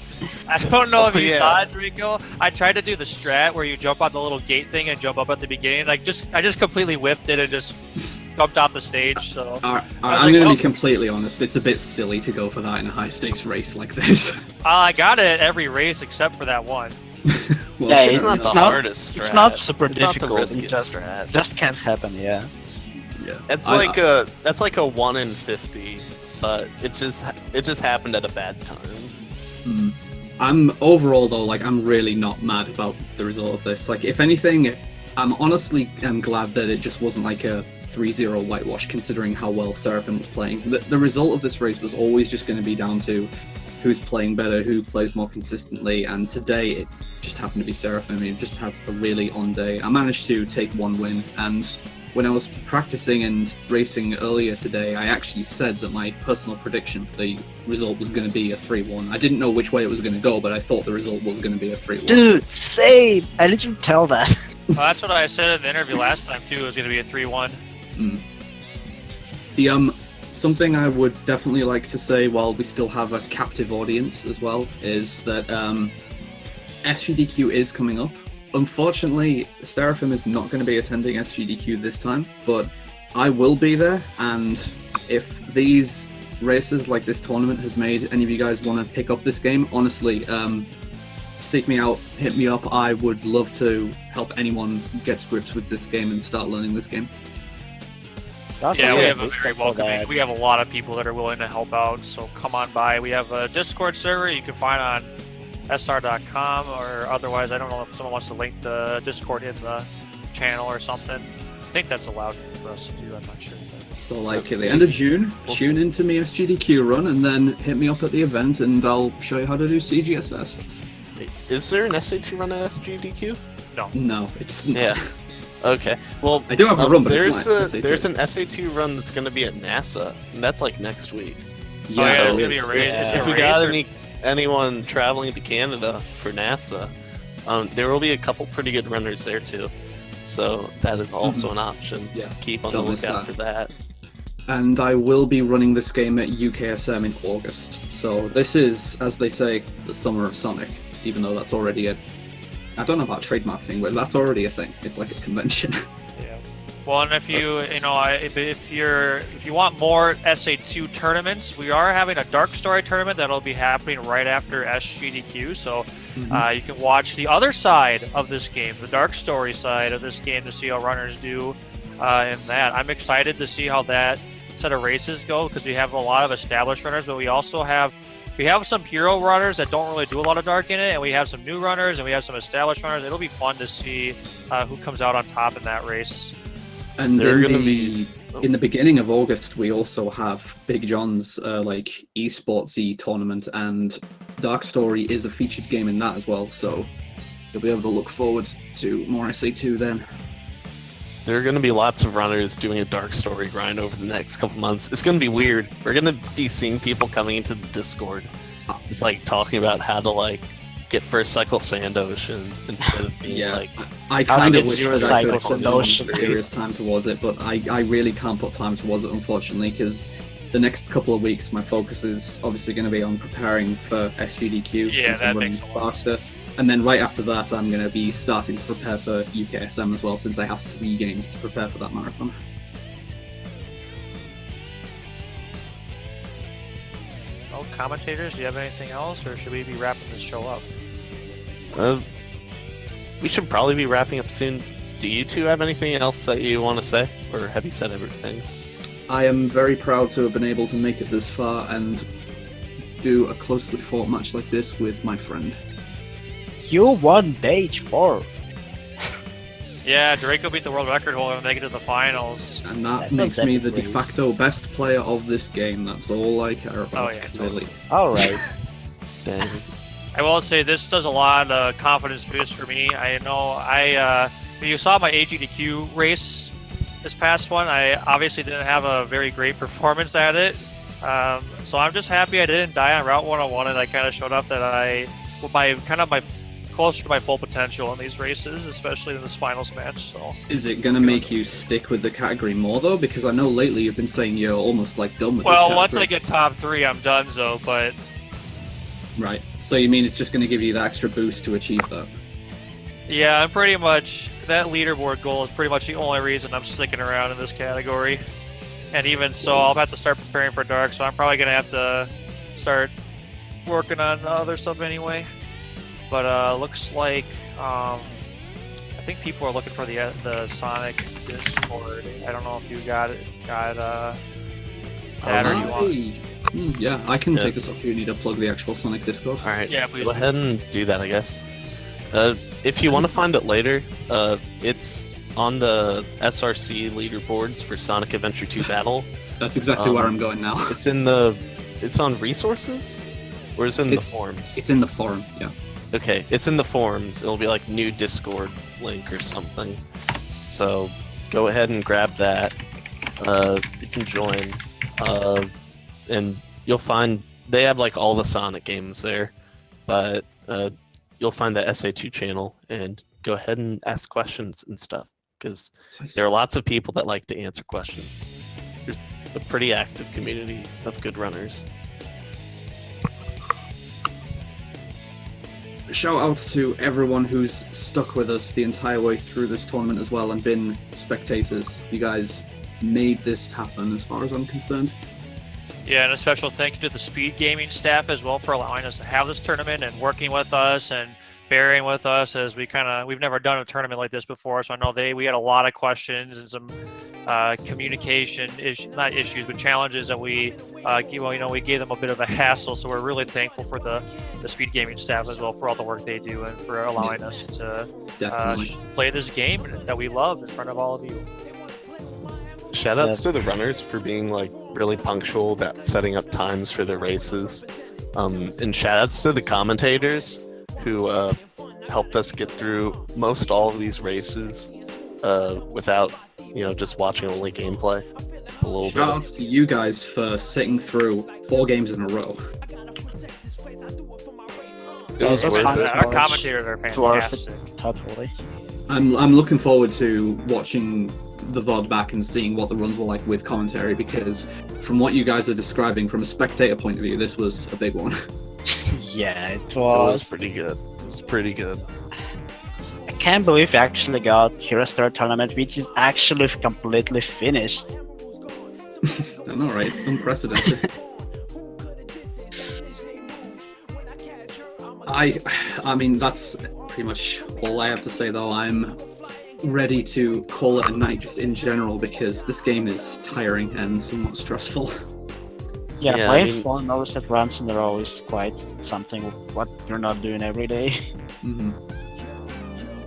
I don't know if you saw it, Draco. I tried to do the strat where you jump on the little gate thing and jump up at the beginning. I just completely whiffed it and just jumped off the stage. So I'm going to be completely honest. It's a bit silly to go for that in a high stakes race like this. I got it at every race except for that one. Well, yeah, it's not the hardest strat. It's not super It's not the difficult. riskiest It strat. just can't happen. Yeah. It's that's like a 1 in 50. But it just happened at a bad time. I'm overall though, like, I'm really not mad about the result of this. Like, if anything, I'm honestly glad that it just wasn't like a 3-0 whitewash, considering how well Seraphim was playing. The result of this race was always just going to be down to who's playing better, who plays more consistently, and today it just happened to be Seraphim. It just had a really on day. I managed to take 1 win, and when I was practicing and racing earlier today, I actually said that my personal prediction for the result was going to be a 3-1. I didn't know which way it was going to go, but I thought the result was going to be a 3-1. Dude, same! I literally tell that. Well, that's what I said in the interview last time, too. It was going to be a 3-1. The something I would definitely like to say while we still have a captive audience as well is that SGDQ is coming up. Unfortunately, Seraphim is not going to be attending SGDQ this time, but I will be there, and if these races, like this tournament, has made any of you guys want to pick up this game, honestly, seek me out, hit me up. I would love to help anyone get to grips with this game and start learning this game. Yeah, we have a very welcoming. We have a lot of people that are willing to help out, so come on by. We have a Discord server you can find on SA2B, or otherwise, I don't know if someone wants to link the Discord in the channel or something. I think that's allowed for us to do, I'm not sure. So, like, at the end of June, tune into me SGDQ run, and then hit me up at the event, and I'll show you how to do CGSS. Is there an SA2 run at SGDQ? No, it's not. Yeah. Okay. Well, I do have a run, but there's it's not an SA2 run that's going to be at NASA, and that's like next week. Yeah, it's going to be a race. If we got anyone traveling to Canada for NASA, there will be a couple pretty good runners there too. So that is also an option. Yeah, keep on the lookout for that. And I will be running this game at UKSM in August. So this is, as they say, the summer of Sonic, even though that's already I don't know about a trademark thing, but that's already a thing. It's like a convention. Yeah. Well, and if you want more SA2 tournaments, we are having a Dark Story tournament that'll be happening right after SGDQ. So you can watch the other side of this game, the Dark Story side of this game, to see how runners do in that. I'm excited to see how that set of races go, because we have a lot of established runners, but we also have some hero runners that don't really do a lot of dark in it, and we have some new runners, and we have some established runners. It'll be fun to see who comes out on top in that race. And in the beginning of August, we also have Big John's like esportsy tournament, and Dark Story is a featured game in that as well. So you'll be able to look forward to more SA2 then. There are going to be lots of runners doing a Dark Story grind over the next couple months. It's going to be weird. We're going to be seeing people coming into the Discord. It's like talking about how to like get first cycle Sand Ocean instead of being Yeah, like. I kind of get wish zero that I could have cycles put more Ocean. serious time towards it, but I really can't put time towards it, unfortunately, because the next couple of weeks my focus is obviously going to be on preparing for SGDQ Yeah, since that I'm running makes a lot. faster. And then right after that, I'm going to be starting to prepare for UKSM as well, since I have 3 games to prepare for that marathon. No commentators, do you have anything else, or should we be wrapping this show up? We should probably be wrapping up soon. Do you two have anything else that you want to say, or have you said everything? I am very proud to have been able to make it this far and do a closely fought match like this with my friend. You won Stage 4. Yeah, Draco beat the world record holder and make it to the finals. And that That makes was me epic the de race. facto best player of this game. That's all I care about, Oh, yeah, clearly. Alright. Dang. I will say this does a lot of confidence boost for me. I know you saw my AGDQ race this past one. I obviously didn't have a very great performance at it. So I'm just happy I didn't die on Route 101 and I kind of showed up that my closer to my full potential in these races, especially in this finals match. So Is it going to make you stick with the category more, though? Because I know lately you've been saying you're almost like done with this well, once I category. get top 3, I'm done, though. But Right. So you mean it's just going to give you that extra boost to achieve that? yeah, I'm pretty much that leaderboard goal is pretty much the only reason I'm sticking around in this category. And even so, I'll have to start preparing for dark. So I'm probably gonna have to start working on other stuff anyway. But looks like I think people are looking for the Sonic Discord. I don't know if you got that or you want. Yeah, I can Yeah. take this opportunity to plug the actual Sonic Discord. All right. Yeah, please. Go ahead and do that, I guess. If you want to find it later, it's on the SRC leaderboards for Sonic Adventure 2 Battle. That's exactly where I'm going now. It's on resources, or is it in the forums? It's in the forum, yeah. Okay, it's in the forums. It'll be like new Discord link or something. So go ahead and grab that. You can join, and you'll find they have like all the Sonic games there, but you'll find the SA2 channel and go ahead and ask questions and stuff because there are lots of people that like to answer questions. There's a pretty active community of good runners. Shout out to everyone who's stuck with us the entire way through this tournament as well and been spectators. You guys made this happen as far as I'm concerned. Yeah, and a special thank you to the Speed Gaming staff as well for allowing us to have this tournament and working with us and bearing with us as we've never done a tournament like this before. So I know we had a lot of questions and some communication not issues, but challenges that we gave them a bit of a hassle. So we're really thankful for the Speed Gaming staff as well for all the work they do and for allowing us to play this game that we love in front of all of you. Shoutouts to the runners for being like really punctual about setting up times for the races, and shoutouts to the commentators who helped us get through most all of these races without just watching only gameplay. It's a little Shout out to you guys for sitting through 4 games in a row. It was That's worth fine. it. Our commentators are fantastic. Totally. I'm looking forward to watching the VOD back and seeing what the runs were like with commentary, because from what you guys are describing from a spectator point of view, this was a big one. Yeah, it It was was. pretty good. It was pretty good. I can't believe we actually got Heroes Third Tournament, which is actually completely finished. I know, right? It's unprecedented. I mean, that's pretty much all I have to say, though. I'm ready to call it a night just in general, because this game is tiring and somewhat stressful. Yeah, Yeah, playing I mean- 4 no-reset runs in a row is quite something what you're not doing every day. Mhm.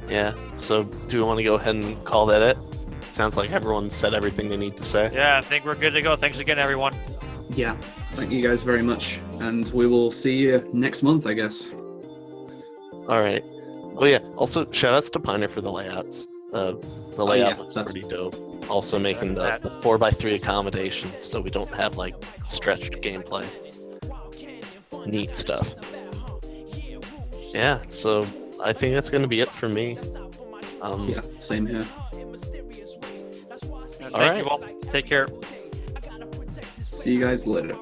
Yeah. So do we want to go ahead and call that it? Sounds like everyone said everything they need to say. Yeah, I think we're good to go. Thanks again, everyone. Yeah, thank you guys very much, and we will see you next month, I guess. All right. Oh yeah. Also, shoutouts to Piner for the layouts. The layout yeah, looks that's- pretty dope. Also making the 4x3 accommodations so we don't have like stretched gameplay. Neat stuff. Yeah, so I think that's going to be it for me. Yeah, same here. Thank you all. Take care. See you guys later.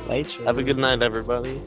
Later. Have a good night, everybody.